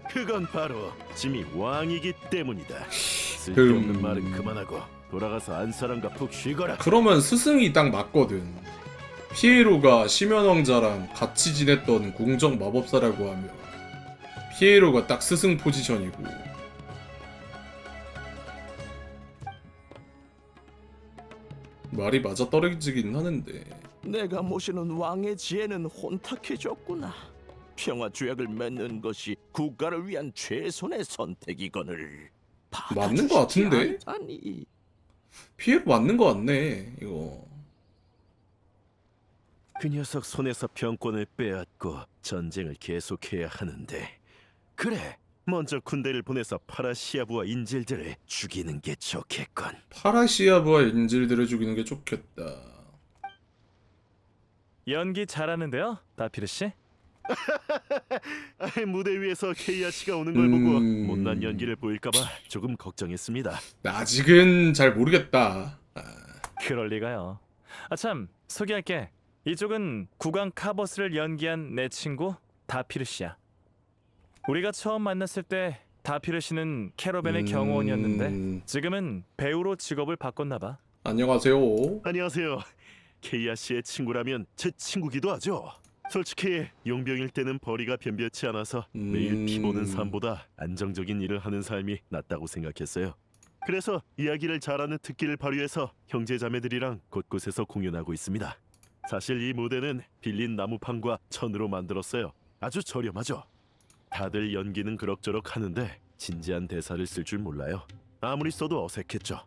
S4: 그건 바로 짐이 왕이기 때문이다. 쓸데없는 말은 그만하고 돌아가서 안사람과 푹 쉬거라.
S1: 그러면 스승이 딱 맞거든. 피에로가 시면 왕자랑 같이 지냈던 궁정 마법사라고 하면 피에로가 딱 스승 포지션이고, 말이 맞아 떨어지긴 하는데.
S9: 내가 모시는 왕의 지혜는 혼탁해졌구나. 평화 조약을 맺는 것이 국가를 위한 최선의 선택이거늘.
S1: 맞는 것 같은데?
S9: 않다니.
S1: 피에로 맞는 것 같네 이거.
S4: 그 녀석 손에서 병권을 빼앗고 전쟁을 계속해야 하는데, 그래, 먼저 군대를 보내서 파라시아부와 인질들을 죽이는 게 좋겠군.
S1: 파라시아부와 인질들을 죽이는 게 좋겠다.
S3: 연기 잘하는데요, 다피르 씨?
S4: 무대 위에서 케이아 씨가 오는 걸 보고 못난 연기를 보일까봐 조금 걱정했습니다.
S1: 아직은 잘 모르겠다.
S3: 그럴 리가요. 아 참, 소개할게. 이쪽은 국왕 카버스를 연기한 내 친구 다피르 씨야. 우리가 처음 만났을 때 다피르 씨는 캐러밴의 경호원이었는데 지금은 배우로 직업을 바꿨나 봐.
S1: 안녕하세요.
S4: 안녕하세요. 케이아 씨의 친구라면 제 친구기도 하죠. 솔직히 용병일 때는 벌이가 변변치 않아서 매일 피 보는 삶보다 안정적인 일을 하는 삶이 낫다고 생각했어요. 그래서 이야기를 잘하는 특기를 발휘해서 형제자매들이랑 곳곳에서 공연하고 있습니다. 사실 이 무대는 빌린 나무판과 천으로 만들었어요. 아주 저렴하죠. 다들 연기는 그럭저럭 하는데 진지한 대사를 쓸 줄 몰라요. 아무리 써도 어색했죠.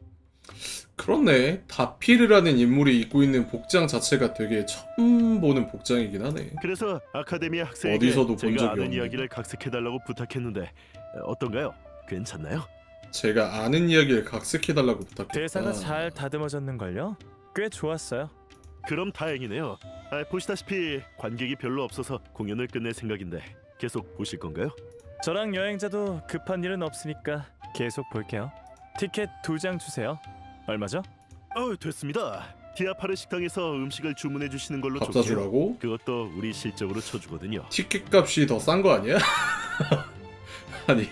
S1: 그렇네. 다피르라는 인물이 입고 있는 복장 자체가 되게 처음 보는 복장이긴 하네.
S4: 그래서 아카데미아 학생에게
S1: 어디서도 본
S4: 제가
S1: 적이
S4: 아는
S1: 없네.
S4: 이야기를 각색해달라고 부탁했는데 어떤가요? 괜찮나요?
S1: 제가 아는 이야기를 각색해달라고 부탁했다.
S3: 대사가 잘 다듬어졌는걸요? 꽤 좋았어요.
S4: 그럼 다행이네요. 보시다시피 관객이 별로 없어서 공연을 끝낼 생각인데 계속 보실 건가요?
S3: 저랑 여행자도 급한 일은 없으니까 계속 볼게요. 티켓 2장 주세요. 얼마죠?
S4: 됐습니다. 디아파르 식당에서 음식을 주문해 주시는 걸로
S1: 밥
S4: 좋고요.
S1: 사주라고?
S4: 그것도 우리 실적으로 쳐주거든요.
S1: 티켓 값이 더 싼 거 아니야? 아니,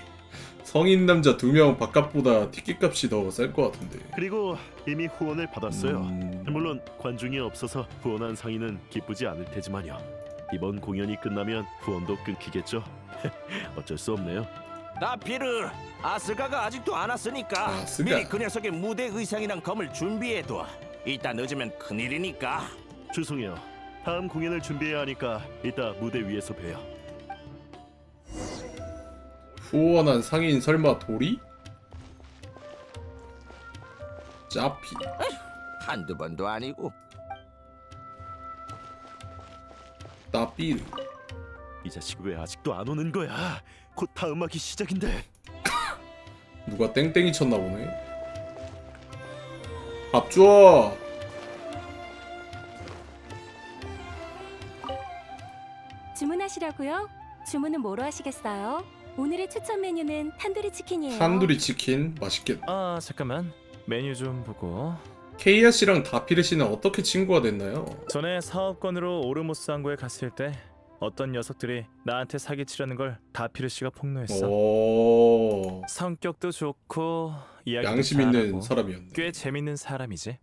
S1: 성인 남자 2명 밥값보다 티켓 값이 더 쌀 것 같은데.
S4: 그리고 이미 후원을 받았어요.
S1: 음.
S4: 물론 관중이 없어서 후원한 상인은 기쁘지 않을 테지만요. 이번 공연이 끝나면 후원도 끊기겠죠. 어쩔 수 없네요.
S9: 나피르, 아스가가 아직도 안 왔으니까
S1: 아스가.
S9: 미리 그 녀석의 무대 의상이랑 검을 준비해둬. 이따 늦으면 큰일이니까.
S4: 죄송해요. 다음 공연을 준비해야 하니까 이따 무대 위에서 봬요.
S1: 후원한 상인 설마 도리? 짜피.
S9: 한두 번도 아니고.
S1: 따삐르.
S4: 이 자식 왜 아직도 안 오는 거야? 곧 다음 학기 시작인데.
S1: 누가 땡땡이 쳤나 보네. 밥 줘.
S10: 주문하시려고요? 주문은 뭐로 하시겠어요? 오늘의 추천 메뉴는 탄두리 치킨이에요.
S1: 탄두리 치킨 맛있겠다.
S3: 아 잠깐만 메뉴 좀 보고.
S1: 케이아 씨랑 다피르 씨는 어떻게 친구가 됐나요?
S3: 전에 사업건으로 오르모스 항구에 갔을 때 어떤 녀석들이 나한테 사기치려는 걸 다피르 씨가 폭로했어.
S1: 오,
S3: 성격도 좋고 이야기도
S1: 양심 있는
S3: 잘하고
S1: 사람이었네.
S3: 꽤 재밌는 사람이지.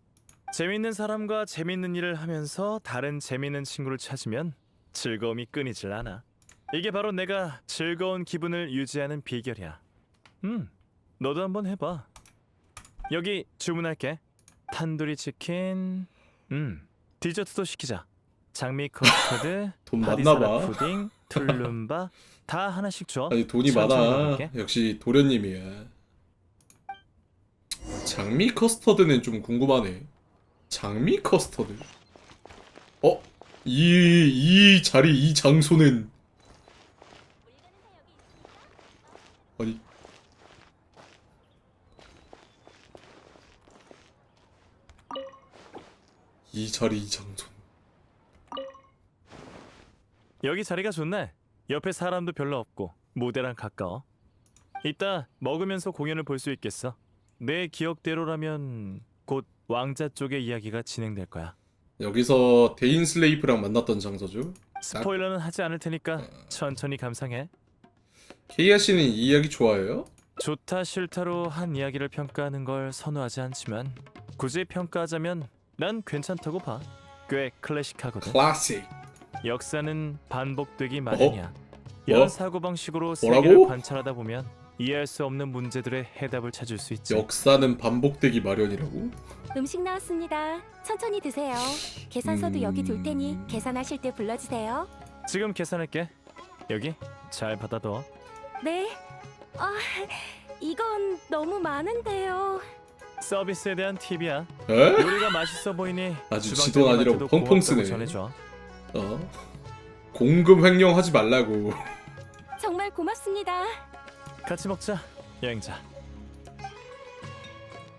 S3: 재밌는 사람과 재밌는 일을 하면서 다른 재밌는 친구를 찾으면 즐거움이 끊이질 않아. 이게 바로 내가 즐거운 기분을 유지하는 비결이야. 너도 한번 해봐. 여기 주문할게. 탄두리 치킨. 디저트도 시키자. 장미 커스터드,
S1: 돈
S3: 파디사라
S1: 많나봐.
S3: 푸딩, 툴룸바 다 하나씩 줘.
S1: 아니 돈이
S3: 천천히
S1: 많아.
S3: 먹을게.
S1: 역시 도련님이야. 장미 커스터드는 좀 궁금하네. 장미 커스터드? 어? 이 자리, 이 장소는 아니 이 자리, 이 장소.
S3: 여기 자리가 좋네. 옆에 사람도 별로 없고 무대랑 가까워. 이따 먹으면서 공연을 볼 수 있겠어. 내 기억대로라면 곧 왕자 쪽의 이야기가 진행될 거야.
S1: 여기서 데인 슬레이프랑 만났던 장소죠.
S3: 스포일러는 하지 않을 테니까 천천히 감상해.
S1: 케이아 씨는 이 이야기 좋아해요?
S3: 좋다 싫다로 한 이야기를 평가하는 걸 선호하지 않지만 굳이 평가하자면 난 괜찮다고 봐. 꽤 클래식하거든.
S1: 클래식.
S3: 역사는 반복되기 마련이야. 이런
S1: 뭐?
S3: 사고방식으로
S1: 뭐라고?
S3: 세계를 관찰하다 보면 이해할 수 없는 문제들의 해답을 찾을 수 있지.
S1: 역사는 반복되기 마련이라고?
S10: 음식 나왔습니다. 천천히 드세요. 계산서도 여기 둘 테니 계산하실 때 불러주세요.
S3: 지금 계산할게. 여기 잘 받아둬.
S10: 네. 아, 이건 너무 많은데요.
S3: 서비스에 대한 팁이야.
S1: 에?
S3: 요리가 맛있어 보이니
S1: 아주
S3: 주방장님한테도
S1: 지돈 아니라고 펑펑
S3: 고맙다고
S1: 쓰네.
S3: 전해줘.
S1: 어? 공금 횡령하지 말라고.
S10: 정말 고맙습니다.
S3: 같이 먹자 여행자.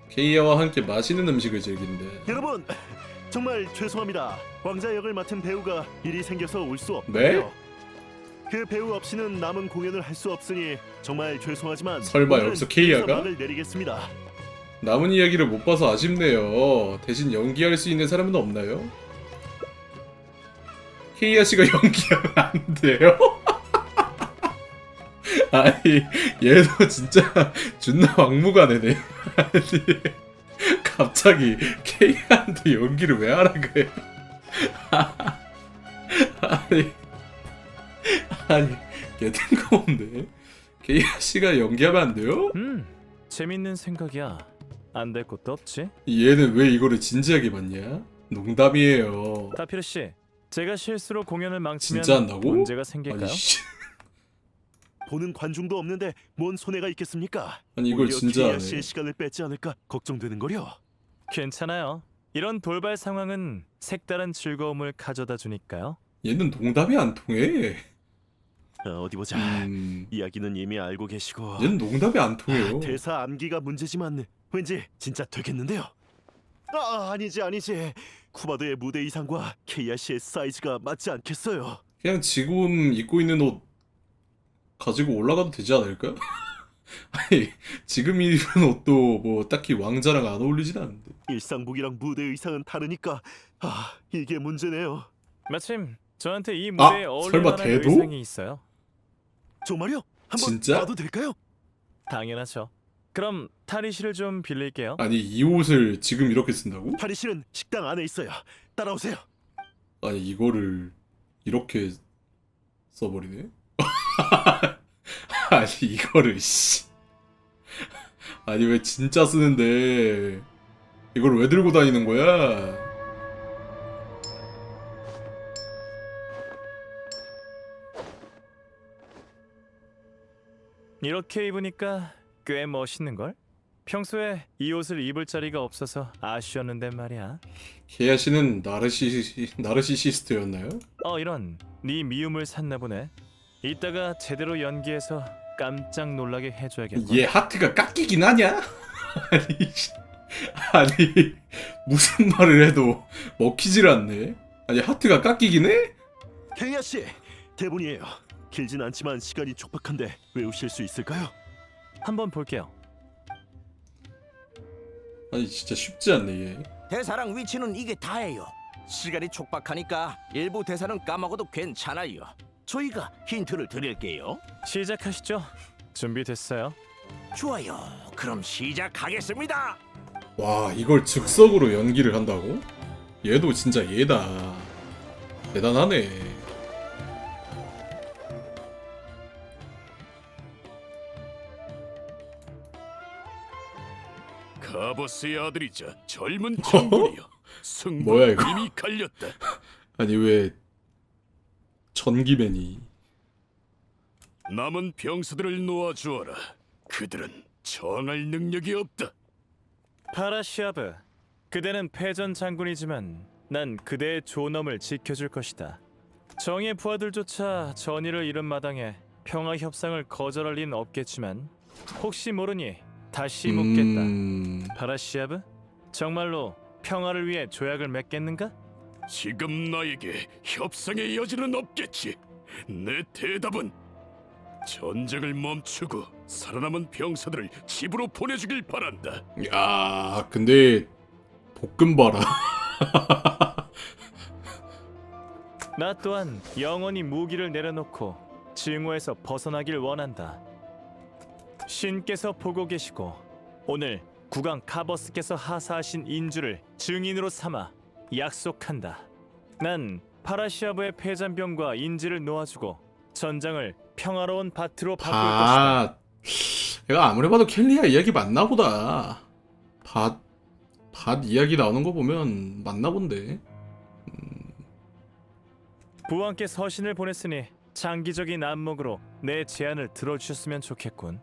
S1: 케이아와 함께 맛있는 음식을 즐긴대.
S4: 여러분 정말 죄송합니다. 왕자 역을 맡은 배우가 일이 생겨서 올 수 없고요.
S1: 네?
S4: 그 배우 없이는 남은 공연을 할 수 없으니 정말 죄송하지만
S1: 설마
S4: 오늘은
S1: 여기서 케이아가?
S4: 여기서 막을 내리겠습니다.
S1: 남은 이야기를 못 봐서 아쉽네요. 대신 연기할 수 있는 사람은 없나요? 케이아 씨가 연기하면 안 돼요? 아니 얘도 진짜 존나 막무가내네. 아니 갑자기 케이아한테 연기를 왜 하라 그래? 아니 걔 뜬금없네. 케이아 씨가 연기하면 안 돼요?
S3: 재밌는 생각이야. 안 될 것도 없지.
S1: 얘는 왜 이거를 진지하게 봤냐? 농담이에요.
S3: 다피르 씨, 제가 실수로 공연을 망치면
S1: 진짜 한다고?
S3: 문제가 생길까요?
S1: 아니 씨.
S4: 보는 관중도 없는데 뭔 손해가 있겠습니까?
S1: 아니 이걸
S4: 오히려
S1: 진짜
S4: 케이아
S1: 하네.
S4: 씨의 시간을 뺏지 않을까 걱정되는 거려.
S3: 괜찮아요. 이런 돌발 상황은 색다른 즐거움을 가져다 주니까요.
S1: 얘는 농담이 안 통해.
S4: 어디 보자. 이야기는 이미 알고 계시고.
S1: 얘는 농담이 안 통해요.
S4: 대사 암기가 문제지만 왠지 진짜 되겠는데요. 아니지. 쿠바드의 무대 의상과 케이아 씨의 사이즈가 맞지 않겠어요.
S1: 그냥 지금 입고 있는 옷 가지고 올라가도 되지 않을까? 아니 지금 입은 옷도 뭐 딱히 왕자랑 안 어울리진 않는데.
S4: 일상복이랑 무대 의상은 다르니까 이게 문제네요.
S3: 마침 저한테 이 무대에 어울릴
S1: 설마
S3: 만한
S1: 대도?
S3: 의상이 있어요.
S4: 정말요? 한번
S1: 진짜?
S4: 봐도 될까요?
S3: 당연하죠. 그럼 탈의실을 좀 빌릴게요.
S1: 아니 이 옷을 지금 이렇게 쓴다고?
S4: 탈의실은 식당 안에 있어요. 따라오세요.
S1: 아니 이거를 이렇게 써버리네? 아니 이거를 씨. 아니 왜 진짜 쓰는데 이걸 왜 들고 다니는 거야?
S3: 이렇게 입으니까 꽤 멋있는걸? 평소에 이 옷을 입을 자리가 없어서 아쉬웠는데 말이야.
S1: 케이아 씨는 나르시시스트였나요?
S3: 이런 네 미움을 샀나 보네. 이따가 제대로 연기해서 깜짝 놀라게 해줘야겠고.
S1: 얘 하트가 깎이긴 하냐? 아니 무슨 말을 해도 먹히질 않네. 아니 하트가 깎이긴 해?
S4: 케이아 씨, 대본이에요. 길진 않지만 시간이 촉박한데 외우실 수 있을까요?
S3: 한번 볼게요.
S1: 아니 진짜 쉽지 않네 얘.
S9: 대사랑 위치는 이게 다예요. 시간이 촉박하니까 일부 대사는 까먹어도 괜찮아요. 저희가 힌트를 드릴게요.
S3: 시작하시죠. 준비됐어요.
S9: 좋아요. 그럼 시작하겠습니다.
S1: 와 이걸 즉석으로 연기를 한다고? 얘도 진짜 얘다. 대단하네.
S6: 카보스의 아들이자 젊은 장군이여.
S1: 뭐야, 이거?
S6: 승부는 이미 갈렸다.
S1: 아니 왜 전기맨이
S6: 남은 병사들을 놓아주어라. 그들은 정할 능력이 없다.
S3: 파라시아브, 그대는 패전 장군이지만 난 그대의 존엄을 지켜줄 것이다. 정의 부하들조차 전의를 잃은 마당에 평화 협상을 거절할 리는 없겠지만 혹시 모르니 다시 묻겠다. 파라시아브, 정말로 평화를 위해 조약을 맺겠는가?
S6: 지금 나에게 협상의 여지는 없겠지. 내 대답은 전쟁을 멈추고 살아남은 병사들을 집으로 보내주길 바란다.
S1: 야 근데 볶음 봐라.
S3: 나 또한 영원히 무기를 내려놓고 증오에서 벗어나길 원한다. 신께서 보고 계시고 오늘 국왕 카버스께서 하사하신 인주를 증인으로 삼아 약속한다. 난 파라시아브의 패잔병과 인지를 놓아주고 전장을 평화로운 밭으로 바꿀 것이다.
S1: 내가 아무리 봐도 켈리아 이야기 맞나 보다. 밭 이야기 나오는 거 보면 맞나 본데.
S3: 부왕께 서신을 보냈으니 장기적인 안목으로 내 제안을 들어주셨으면 좋겠군.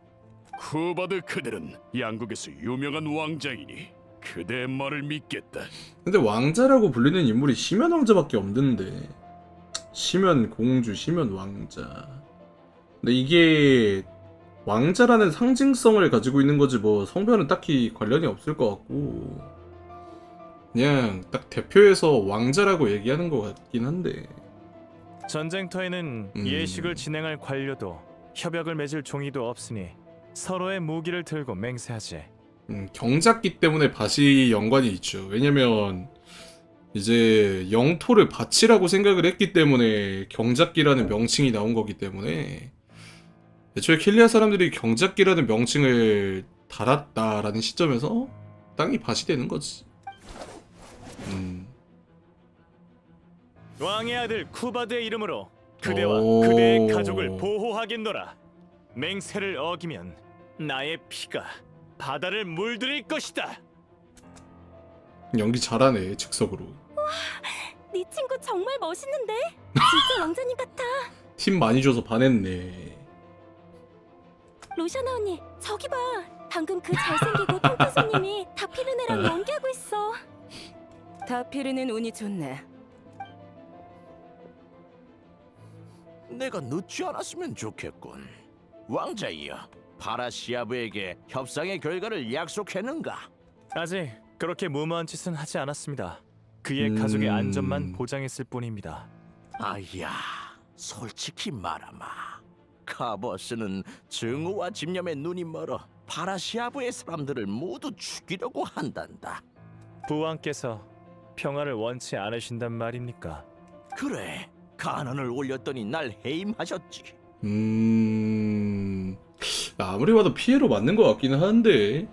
S6: 쿠바드 그들은 양국에서 유명한 왕자이니 그대의 말을 믿겠다.
S1: 근데 왕자라고 불리는 인물이 심연 왕자밖에 없는데. 심연 공주, 심연 왕자. 근데 이게 왕자라는 상징성을 가지고 있는 거지 뭐 성별은 딱히 관련이 없을 것 같고 그냥 딱 대표해서 왕자라고 얘기하는 것 같긴 한데.
S3: 전쟁터에는 예식을 진행할 관료도 협약을 맺을 종이도 없으니 서로의 무기를 들고 맹세하지.
S1: 경작기 때문에 밭이 연관이 있죠. 왜냐면 이제 영토를 밭이라고 생각을 했기 때문에 경작기라는 명칭이 나온 거기 때문에 애초에 켈리아 사람들이 경작기라는 명칭을 달았다라는 시점에서 땅이 밭이 되는 거지.
S3: 왕의 아들 쿠바드의 이름으로 그대와
S1: 오.
S3: 그대의 가족을 보호하겠노라. 맹세를 어기면 나의 피가 바다를 물들일 것이다.
S1: 연기 잘하네 즉석으로.
S10: 네 친구 정말 멋있는데? 진짜 왕자님 같아.
S1: 팀 많이 줘서 반했네.
S10: 로샤나 언니, 저기 봐. 방금 그 잘생기고 통큰 손님이 다피르네랑 연기하고 있어.
S11: 다피르는 운이 좋네.
S9: 내가 늦지 않았으면 좋겠군. 왕자이여, 파라시아브에게 협상의 결과를 약속했는가?
S3: 아직 그렇게 무모한 짓은 하지 않았습니다. 그의 가족의 안전만 보장했을 뿐입니다.
S9: 아야, 솔직히 말하마. 카버스는 증오와 집념에 눈이 멀어 파라시아브의 사람들을 모두 죽이려고 한단다.
S3: 부왕께서 평화를 원치 않으신단 말입니까?
S9: 그래, 간언을 올렸더니 날 해임하셨지.
S1: 아무리 봐도 피해로 맞는 것 같기는 한데.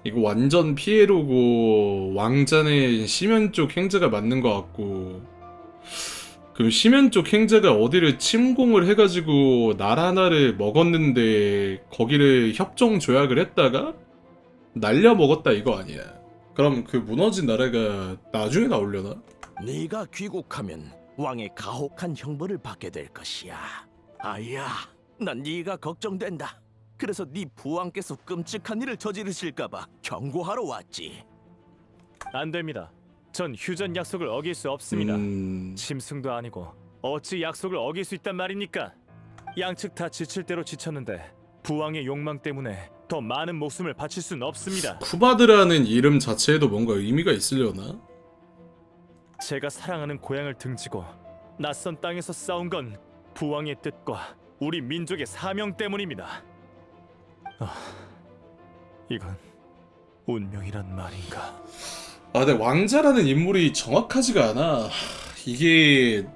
S1: 이거 완전 피해로고 왕자는 심연 쪽 행자가 맞는 것 같고. 그럼 심연 쪽 행자가 어디를 침공을 해가지고 나라 하나를 먹었는데 거기를 협정 조약을 했다가 날려 먹었다 이거 아니야? 그럼 그 무너진 나라가 나중에 나오려나?
S9: 네가 귀국하면 왕의 가혹한 형벌을 받게 될 것이야. 아야, 난 네가 걱정된다. 그래서 네 부왕께서 끔찍한 일을 저지르실까봐 경고하러 왔지.
S3: 안 됩니다. 전 휴전 약속을 어길 수 없습니다. 짐승도 아니고 어찌 약속을 어길 수 있단 말입니까? 양측 다 지칠 대로 지쳤는데 부왕의 욕망 때문에 더 많은 목숨을 바칠 수는 없습니다.
S1: 쿠바드라는 이름 자체에도 뭔가 의미가 있으려나?
S3: 제가 사랑하는 고향을 등지고 낯선 땅에서 싸운 건 부왕의 뜻과 우리 민족의 사명 때문입니다. 이건 운명이란 말인가?
S1: 근데 왕자라는 인물이 정확하지가 않아. 이게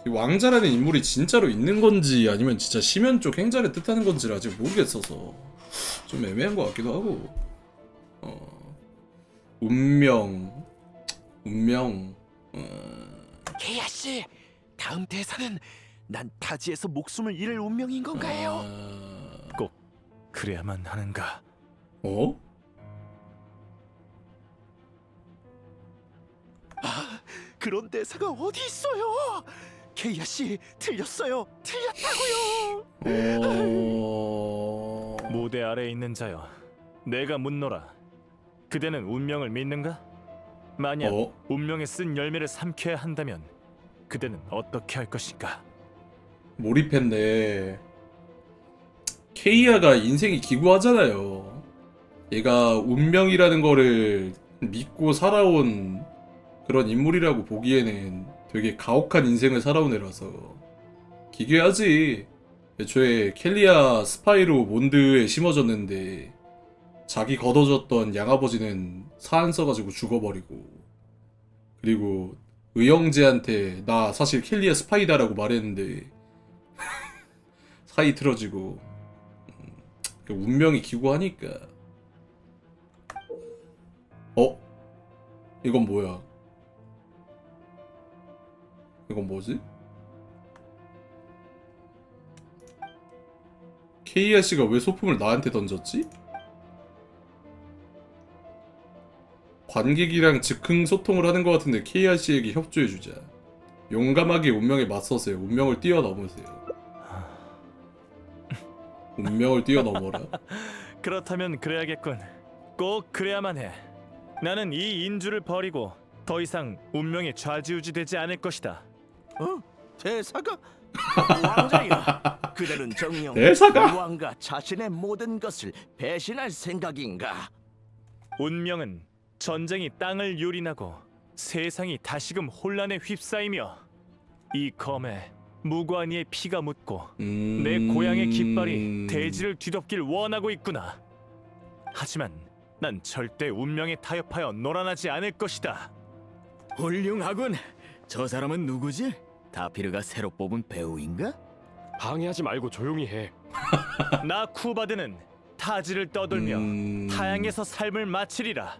S1: 왕자라는 인물이 진짜로 있는 건지 아니면 진짜 심연 쪽 행자를 뜻하는 건지를 아직 모르겠어서 좀 애매한 것 같기도 하고. 운명.
S4: 케이아 씨, 다음 대사는 난 타지에서 목숨을 잃을 운명인 건가요?
S3: 꼭 그래야만 하는가?
S1: 어?
S4: 그런 대사가 어디 있어요? 케이아 씨, 틀렸어요. 틀렸다고요.
S3: 무대 아래에 있는 자여, 내가 묻노라. 그대는 운명을 믿는가? 만약 운명에 쓴 열매를 삼켜야 한다면 그대는 어떻게 할 것인가?
S1: 몰입했네. 케이아가 인생이 기구하잖아요. 얘가 운명이라는 거를 믿고 살아온 그런 인물이라고 보기에는 되게 가혹한 인생을 살아온 애라서 기괴하지. 애초에 켈리아 스파이로 몬드에 심어졌는데 자기 걷어줬던 양아버지는 사안 써가지고 죽어버리고, 그리고 의형제한테 나 사실 켈리아 스파이다라고 말했는데 사이 틀어지고. 운명이 기구하니까. 이건 뭐야? 이건 뭐지? 케이아 씨가 왜 소품을 나한테 던졌지? 관객이랑 즉흥 소통을 하는 것 같은데 케이아 씨에게 협조해주자. 용감하게 운명에 맞서세요. 운명을 뛰어넘으세요. 운명을 뛰어넘어라.
S3: 그렇다면 그래야겠군. 꼭 그래야만 해. 나는 이 인주를 버리고 더 이상 운명에 좌지우지되지 않을 것이다.
S9: 대사가? 왕자여, 그대는 정녕
S1: 대사가?
S9: 왕과 자신의 모든 것을 배신할 생각인가?
S3: 운명은 전쟁이 땅을 유린하고 세상이 다시금 혼란에 휩싸이며 이 검에 무고한 이의 피가 묻고 내 고향의 깃발이 대지를 뒤덮길 원하고 있구나. 하지만 난 절대 운명에 타협하여 놀아나지 않을 것이다.
S5: 훌륭하군. 저 사람은 누구지? 다피르가 새로 뽑은 배우인가?
S6: 방해하지 말고 조용히 해.
S3: 나 쿠바드는 타지를 떠돌며 타양에서 삶을 마치리라.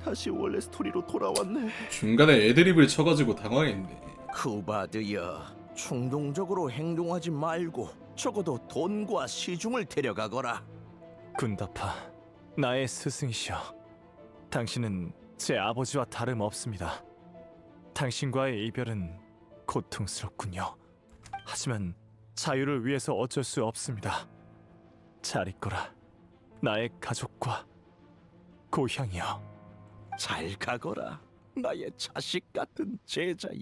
S4: 다시 원래 스토리로 돌아왔네.
S1: 중간에 애드립을 쳐가지고 당황했네.
S9: 쿠바드여, 충동적으로 행동하지 말고 적어도 돈과 시중을 데려가거라.
S3: 군다파, 나의 스승이시여. 당신은 제 아버지와 다름없습니다. 당신과의 이별은 고통스럽군요. 하지만 자유를 위해서 어쩔 수 없습니다. 잘 있거라, 나의 가족과 고향이여.
S9: 잘 가거라, 나의 자식 같은 제자여.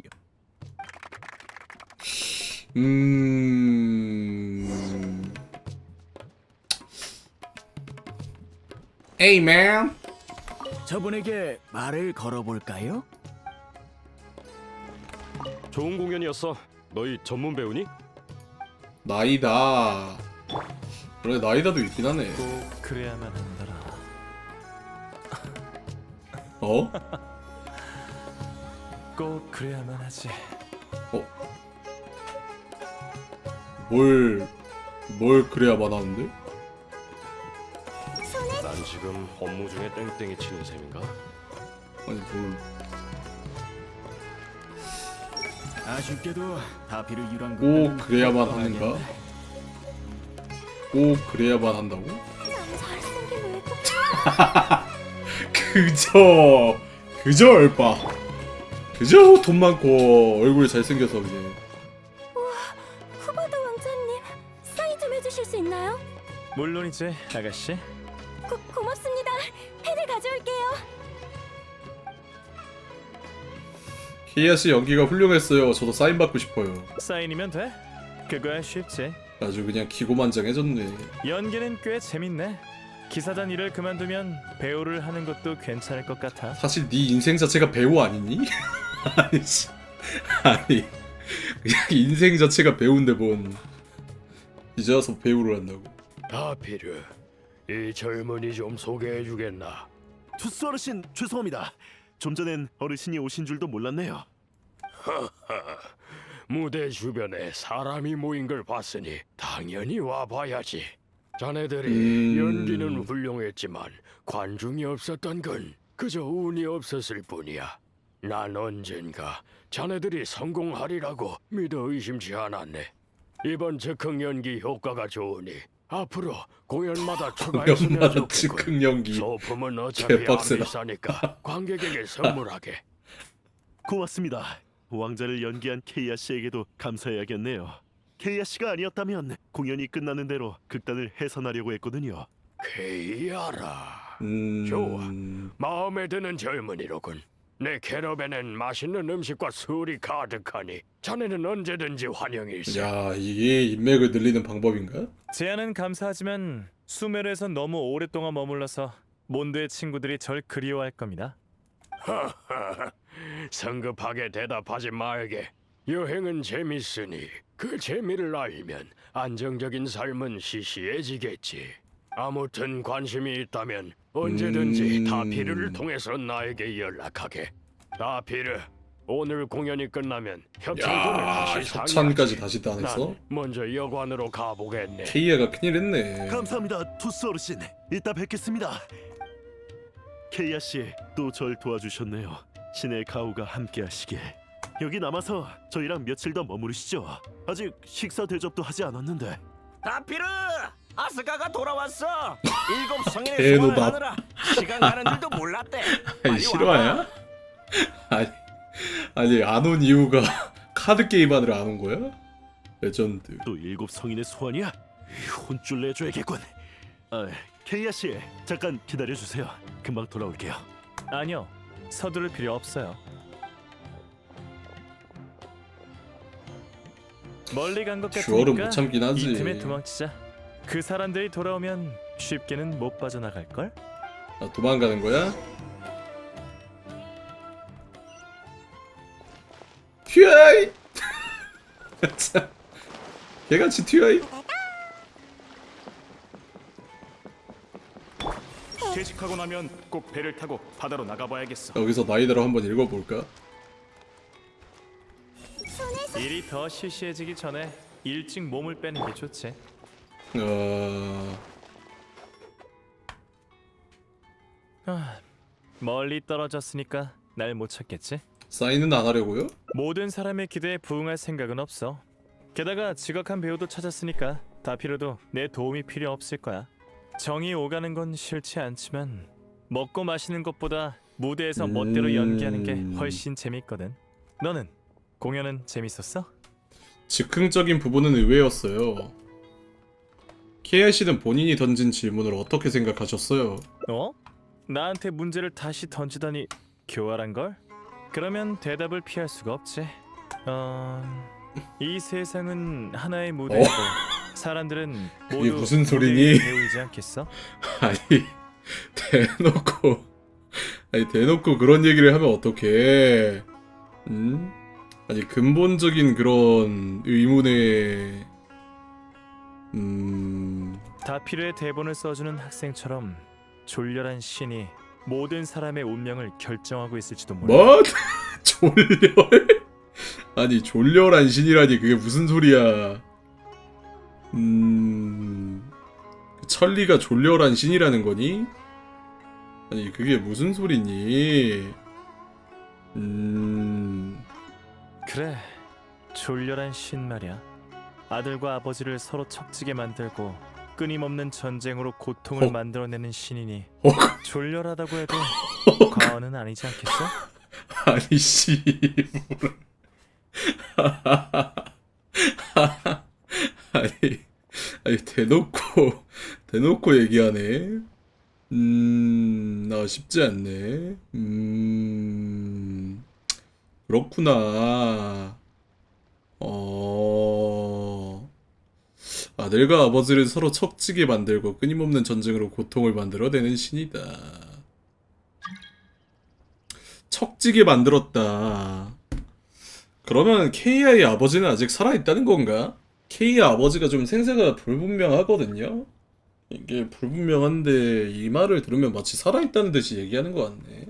S1: Hey man.
S5: 저분에게 말을 걸어볼까요?
S6: 좋은 공연이었어. 너희 전문 배우니?
S1: 나이다. 그래, 나이다도 있긴 하네.
S3: 꼭 그래야만 한다라.
S1: 어?
S3: 꼭 그래야만 하지.
S1: 뭘 그래야만 하는데?
S6: 난 지금 업무 중에 땡땡이 치는 셈인가?
S1: 아니 뭘?
S5: 아쉽게도 다피르 유랑
S1: 꼭 그래야만 하는가? 꼭 그래야만 한다고?
S10: 잘생긴 왜
S1: 그저 얼빠. 그저 돈 많고 얼굴 잘생겨서 그냥.
S10: 쿠바드 왕자님, 사인 좀 해주실 수 있나요?
S3: 물론이지, 아가씨.
S10: 고맙습니다. 펜을 가져올게요.
S1: 케이아 씨 연기가 훌륭했어요. 저도 사인 받고 싶어요.
S3: 사인이면 돼? 그거야 쉽지.
S1: 아주 그냥 기고만장해졌네.
S3: 연기는 꽤 재밌네. 기사단 일을 그만두면 배우를 하는 것도 괜찮을 것 같아.
S1: 사실 네 인생 자체가 배우 아니니? 아니 씨. 아니 그냥 인생 자체가 배우인데 뭔 이제 와서 배우를 한다고.
S5: 다피르, 이 젊은이 좀 소개해주겠나?
S4: 투스 어르신 죄송합니다. 좀 전엔 어르신이 오신 줄도 몰랐네요.
S5: 무대 주변에 사람이 모인 걸 봤으니 당연히 와봐야지. 자네들이 연기는 훌륭했지만 관중이 없었던 건 그저 운이 없었을 뿐이야. 난 언젠가 자네들이 성공하리라고 믿어 의심치 않았네. 이번 즉흥 연기 효과가 좋으니 앞으로 공연마다 추가했으면
S1: 연마다
S5: 좋겠군.
S1: 즉흥 연기
S5: 소품은 어차피 안
S1: 개빡세다.
S5: 비싸니까 관객에게 선물하게.
S4: 고맙습니다. 왕자를 연기한 케이아 씨에게도 감사해야겠네요. 케이아 씨가 아니었다면 공연이 끝나는 대로 극단을 해산하려고 했거든요.
S5: 케이아라.
S1: 음...
S5: 좋아. 마음에 드는 젊은이로군. 내 캐러밴엔 맛있는 음식과 술이 가득하니 자네는 언제든지 환영일세.
S1: 야 이게 인맥을 늘리는 방법인가?
S3: 제안은 감사하지만 수메르에선 너무 오랫동안 머물러서 몬드의 친구들이 절 그리워할 겁니다.
S5: 성급하게 대답하지 말게. 여행은 재밌으니 그 재미를 알면 안정적인 삶은 시시해지겠지. 아무튼 관심이 있다면 언제든지 다피르를 통해서 나에게 연락하게. 다피르, 오늘 공연이 끝나면 협찬금을
S1: 야
S5: 다시
S1: 협찬까지
S5: 상의하지.
S1: 다시 따냈어?
S5: 난 먼저 여관으로 가보겠네.
S1: 케이아가 큰일했네.
S4: 감사합니다, 투스 어르신. 이따 뵙겠습니다. 케이아 씨 또 절 도와주셨네요. 신의 가호가 함께하시길. 여기 남아서 저희랑 며칠 더 머무르시죠. 아직 식사 대접도 하지 않았는데.
S9: 다피르! 아스카가 돌아왔어. 7 성인의
S1: 대노답.
S9: 소원을 하느라 시간 가는 줄도 몰랐대.
S1: 아니
S9: 빨리
S1: 실화야? 아니 안 온 이유가 카드 게임 하느라 안 온 거야? 레전드.
S4: 또 7 성인의 소원이야? 혼쭐 내줘야겠군. 케이아 씨 잠깐 기다려 주세요. 금방 돌아올게요.
S3: 아니요, 서두를 필요 없어요. 멀리 간 것
S1: 듀얼은
S3: 같으니까
S1: 못 참긴 하지.
S3: 이 틈에 도망치자. 그 사람들이 돌아오면 쉽게는 못 빠져나갈 걸.
S1: 아, 도망가는 거야? 튀어이! 참 개같이 튀어이?
S3: 퇴직하고 나면 꼭 배를 타고 바다로 나가봐야겠어.
S1: 여기서 나이대로 한번 읽어볼까?
S3: 일이 더 시시해지기 전에 일찍 몸을 빼는 게 좋지. 멀리 떨어졌으니까 날 못 찾겠지?
S1: 사인은 안 하려고요?
S3: 모든 사람의 기대에 부응할 생각은 없어. 게다가 지각한 배우도 찾았으니까 다피르도 내 도움이 필요 없을 거야. 정이 오가는 건 싫지 않지만 먹고 마시는 것보다 무대에서 멋대로 연기하는 게 훨씬 재밌거든. 너는 공연은 재밌었어?
S1: 즉흥적인 부분은 의외였어요. 케이아 씨는 본인이 던진 질문을 어떻게 생각하셨어요?
S3: 어? 나한테 문제를 다시 던지다니 교활한 걸? 그러면 대답을 피할 수가 없지. 이 세상은 하나의 무대이고 사람들은
S1: 그게
S3: 모두
S1: 무슨 소리니?
S3: 무대의 배우이지 않겠어?
S1: 대놓고 그런 얘기를 하면 어떡해? 아니 근본적인 그런 의문에
S3: 다피르의 대본을 써주는 학생처럼 졸렬한 신이 모든 사람의 운명을 결정하고 있을지도 몰라.
S1: 뭐? 졸렬? 아니 졸렬한 신이라니 그게 무슨 소리야? 천리가 졸렬한 신이라는 거니? 아니 그게 무슨 소리니?
S3: 그래, 졸렬한 신 말이야. 아들과 아버지를 서로 척지게 만들고 끊임없는 전쟁으로 고통을 만들어내는 신이니 졸렬하다고 해도 과언은 아니지 않겠어?
S1: 아니 씨 아니 대놓고 얘기하네. 나 쉽지 않네. 그렇구나. 아들과 아버지를 서로 척지게 만들고 끊임없는 전쟁으로 고통을 만들어내는 신이다. 척지게 만들었다. 그러면 케이아의 아버지는 아직 살아있다는 건가? 케이아 아버지가 좀 생사가 불분명하거든요? 이게 불분명한데 이 말을 들으면 마치 살아있다는 듯이 얘기하는 것 같네.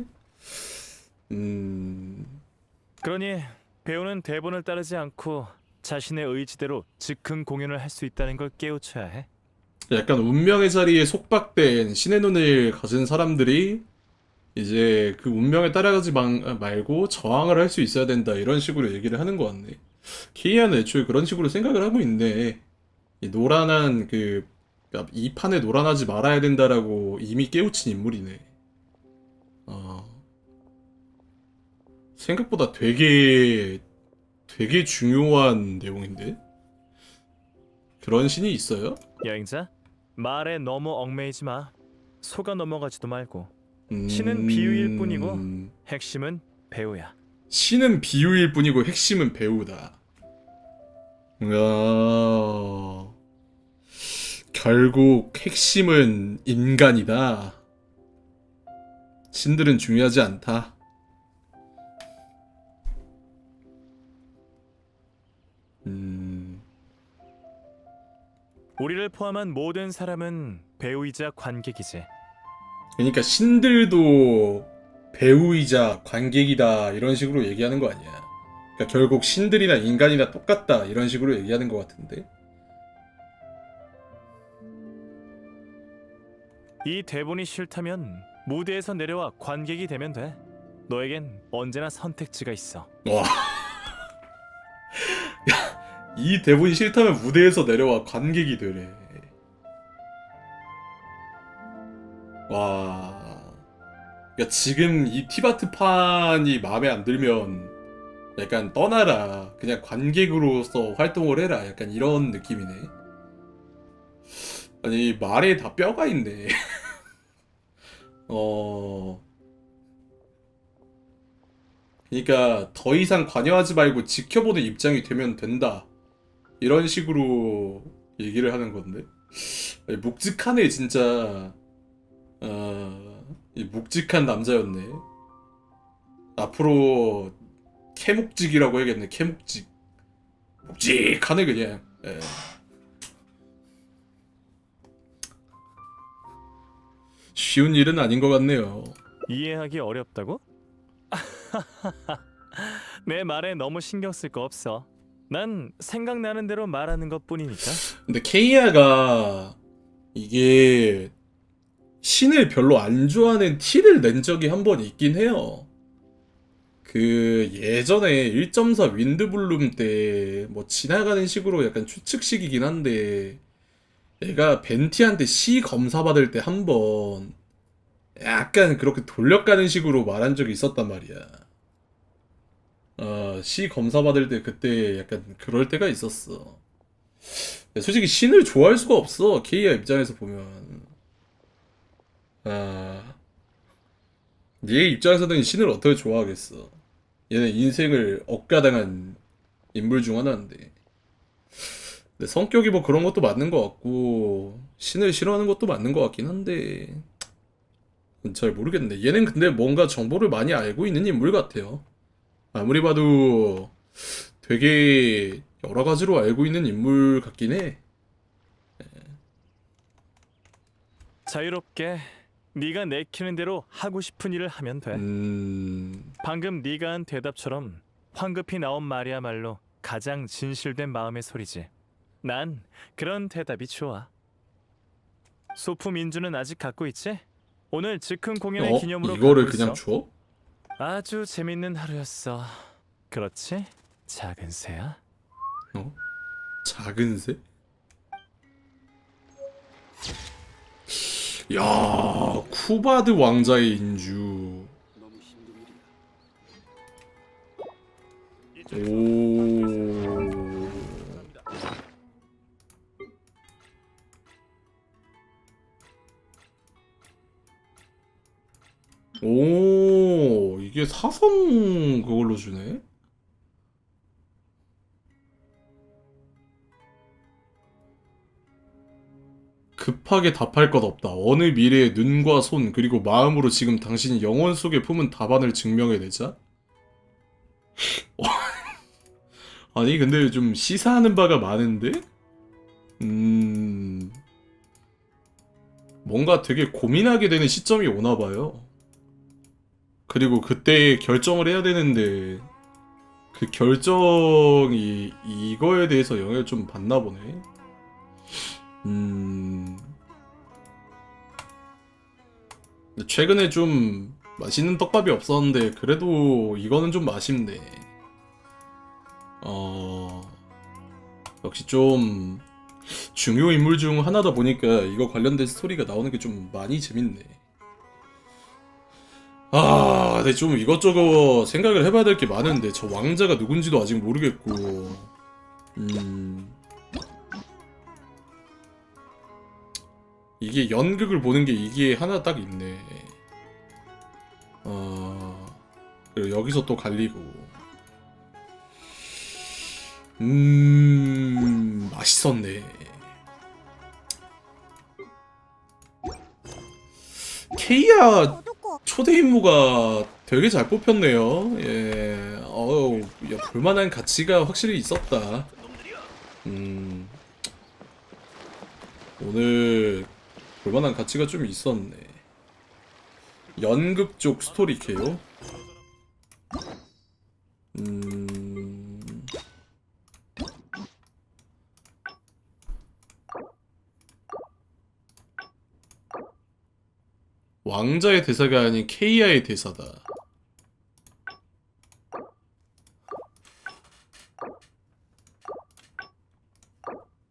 S3: 그러니 배우는 대본을 따르지 않고 자신의 의지대로 즉흥 공연을 할 수 있다는 걸 깨우쳐야 해.
S1: 약간 운명의 자리에 속박된 신의 눈을 가진 사람들이 이제 그 운명에 따라가지 말고 저항을 할 수 있어야 된다 이런 식으로 얘기를 하는 것 같네. 케이아는 애초에 그런 식으로 생각을 하고 있네. 이 노란한 이 판에 노란하지 말아야 된다라고 이미 깨우친 인물이네. 생각보다 되게 중요한 내용인데? 그런 신이 있어요?
S3: 여행자, 말에 너무 얽매이지 마. 속아 넘어가지도 말고. 신은 비유일 뿐이고 핵심은 배우야.
S1: 신은 비유일 뿐이고 핵심은 배우다. 결국 핵심은 인간이다. 신들은 중요하지 않다.
S3: 우리를 포함한 모든 사람은 배우이자 관객이지.
S1: 그러니까 신들도 배우이자 관객이다 이런 식으로 얘기하는 거 아니야. 그러니까 결국 신들이나 인간이나 똑같다 이런 식으로 얘기하는 것 같은데.
S3: 이 대본이 싫다면 무대에서 내려와 관객이 되면 돼. 너에겐 언제나 선택지가 있어.
S1: 와. 야, 이 대본이 싫다면 무대에서 내려와 관객이 되래. 와. 그러니까 지금 이 티바트판이 마음에 안 들면 약간 떠나라. 그냥 관객으로서 활동을 해라. 약간 이런 느낌이네. 아니 말에 다 뼈가 있네. 그러니까 더 이상 관여하지 말고 지켜보는 입장이 되면 된다. 이런 식으로 얘기를 하는 건데. 아니, 묵직하네 진짜. 이 묵직한 남자였네. 앞으로 캐묵직이라고 해야겠네. 캐묵직. 묵직하네 그냥. 예. 쉬운 일은 아닌 것 같네요.
S3: 이해하기 어렵다고? 내 말에 너무 신경 쓸 거 없어. 난 생각나는 대로 말하는 것뿐이니까.
S1: 근데 케이아가 이게 신을 별로 안 좋아하는 티를 낸 적이 한 번 있긴 해요. 그 예전에 1.4 윈드블룸 때 뭐 지나가는 식으로 약간 추측식이긴 한데 얘가 벤티한테 C 검사 받을 때 한 번 약간 그렇게 돌려가는 식으로 말한 적이 있었단 말이야. C 검사 받을 때 그때 약간 그럴 때가 있었어. 솔직히 신을 좋아할 수가 없어. 케이아 입장에서 보면. 얘 입장에서는 신을 어떻게 좋아하겠어. 얘는 인생을 억가당한 인물 중 하나인데. 근데 성격이 뭐 그런 것도 맞는 것 같고 신을 싫어하는 것도 맞는 것 같긴 한데 잘 모르겠네. 얘는 근데 뭔가 정보를 많이 알고 있는 인물 같아요. 아무리 봐도 되게 여러 가지로 알고 있는 인물 같긴 해.
S3: 자유롭게 네가 내키는 대로 하고 싶은 일을 하면 돼. 방금 네가 한 대답처럼 황급히 나온 말이야말로 가장 진실된 마음의 소리지. 난 그런 대답이 좋아. 소품 인주는 아직 갖고 있지? 오늘 즉흥 공연의 기념으로
S1: 이거를
S3: 갖고
S1: 그냥
S3: 있어.
S1: 줘?
S3: 아주 재밌는 하루였어. 그렇지? 작은 새야?
S1: 작은 새? 야, 쿠바드 왕자의 인주. 오. 오, 이게 사성 그걸로 주네? 급하게 답할 것 없다. 어느 미래의 눈과 손 그리고 마음으로 지금 당신이 영혼 속에 품은 답안을 증명해내자. 아니 근데 좀 시사하는 바가 많은데? 뭔가 되게 고민하게 되는 시점이 오나봐요. 그리고 그때 결정을 해야 되는데 그 결정이 이거에 대해서 영향을 좀 받나 보네. 최근에 좀 맛있는 떡밥이 없었는데 그래도 이거는 좀 아쉽네. 역시 좀 중요 인물 중 하나다 보니까 이거 관련된 스토리가 나오는 게 좀 많이 재밌네. 근데 좀 이것저것 생각을 해봐야 될 게 많은데 저 왕자가 누군지도 아직 모르겠고 이게 연극을 보는 게 이게 하나 딱 있네. 그리고 여기서 또 갈리고 맛있었네. 케이아 초대 임무가 되게 잘 뽑혔네요. 예, 야, 볼만한 가치가 확실히 있었다. 오늘 볼만한 가치가 좀 있었네. 연극 쪽 스토리캐요. 왕자의 대사가 아닌 케이아의 대사다.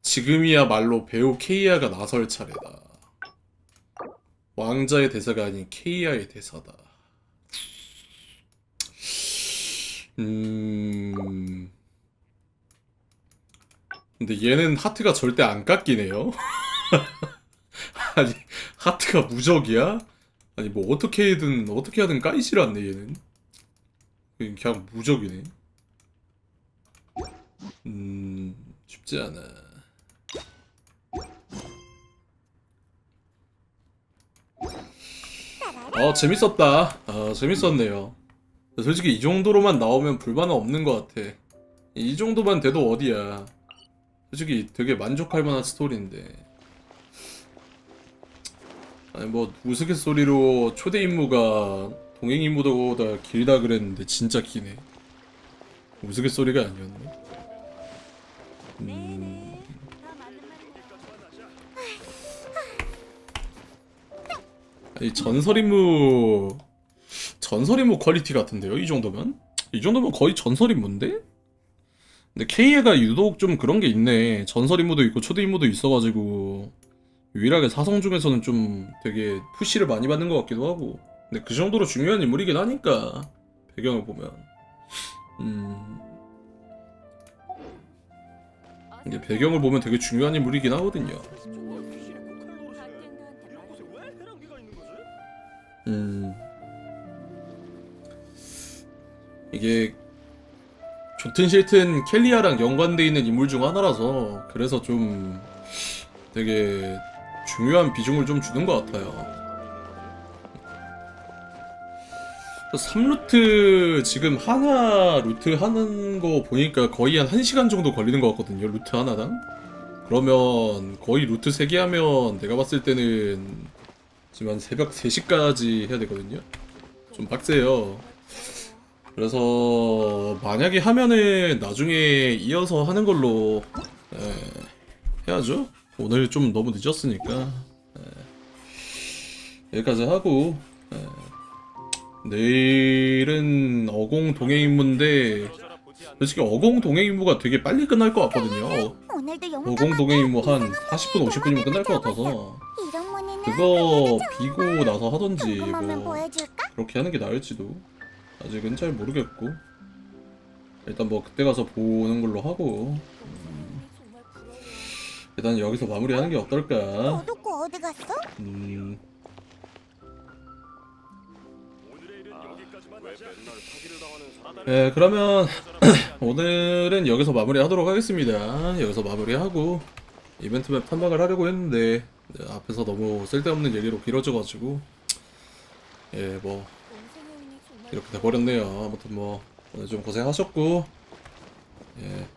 S1: 지금이야말로 배우 케이아가 나설 차례다. 왕자의 대사가 아닌 케이아의 대사다. 근데 얘는 하트가 절대 안 깎이네요. 아니 하트가 무적이야? 아니 뭐 어떻게 하든 까이질 않네 얘는. 그냥 무적이네. 쉽지 않아. 재밌었다. 재밌었네요. 솔직히 이 정도로만 나오면 불만은 없는 것 같아. 이 정도만 돼도 어디야. 솔직히 되게 만족할 만한 스토리인데. 아니 뭐 우스갯소리로 초대 임무가 동행 임무보다 길다 그랬는데 진짜 기네. 우스갯소리가 아니었네. 아니 전설 임무 퀄리티 같은데요? 이 정도면 거의 전설 임무인데? 근데 K가 유독 좀 그런 게 있네. 전설 임무도 있고 초대 임무도 있어가지고 유일하게 사성 중에서는 좀 되게 푸시를 많이 받는 것 같기도 하고. 근데 그 정도로 중요한 인물이긴 하니까 배경을 보면 이게 배경을 보면 되게 중요한 인물이긴 하거든요. 이게 좋든 싫든 켈리아랑 연관돼 있는 인물 중 하나라서 그래서 좀 되게 중요한 비중을 좀 주는 것 같아요. 3루트 지금 하나 루트 하는 거 보니까 거의 한 1시간 정도 걸리는 것 같거든요. 루트 하나당. 그러면 거의 루트 3개 하면 내가 봤을 때는 지금 한 새벽 3시까지 해야 되거든요. 좀 빡세요. 그래서 만약에 하면은 나중에 이어서 하는 걸로 해야죠. 오늘 좀 너무 늦었으니까 여기까지 하고 내일은 어공 동행 임무인데 솔직히 어공 동행 임무가 되게 빨리 끝날 것 같거든요. 어공 동행 임무 한 40분 50분이면 끝날 것 같아서 그거 비고 나서 하던지 뭐 그렇게 하는 게 나을지도 아직은 잘 모르겠고 일단 뭐 그때 가서 보는 걸로 하고 일단 여기서 마무리하는 게 어떨까. 네, 그러면 오늘은 여기서 마무리하도록 하겠습니다. 여기서 마무리하고 이벤트 맵 탐방을 하려고 했는데 네, 앞에서 너무 쓸데없는 얘기로 길어져가지고 예 뭐 이렇게 돼버렸네요. 아무튼 뭐 오늘 좀 고생하셨고 예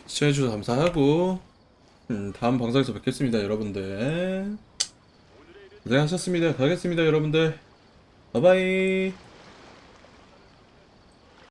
S1: 시청해주셔서 감사하고 다음 방송에서 뵙겠습니다 여러분들. 고생하셨습니다. 가겠습니다 여러분들. 바이바이.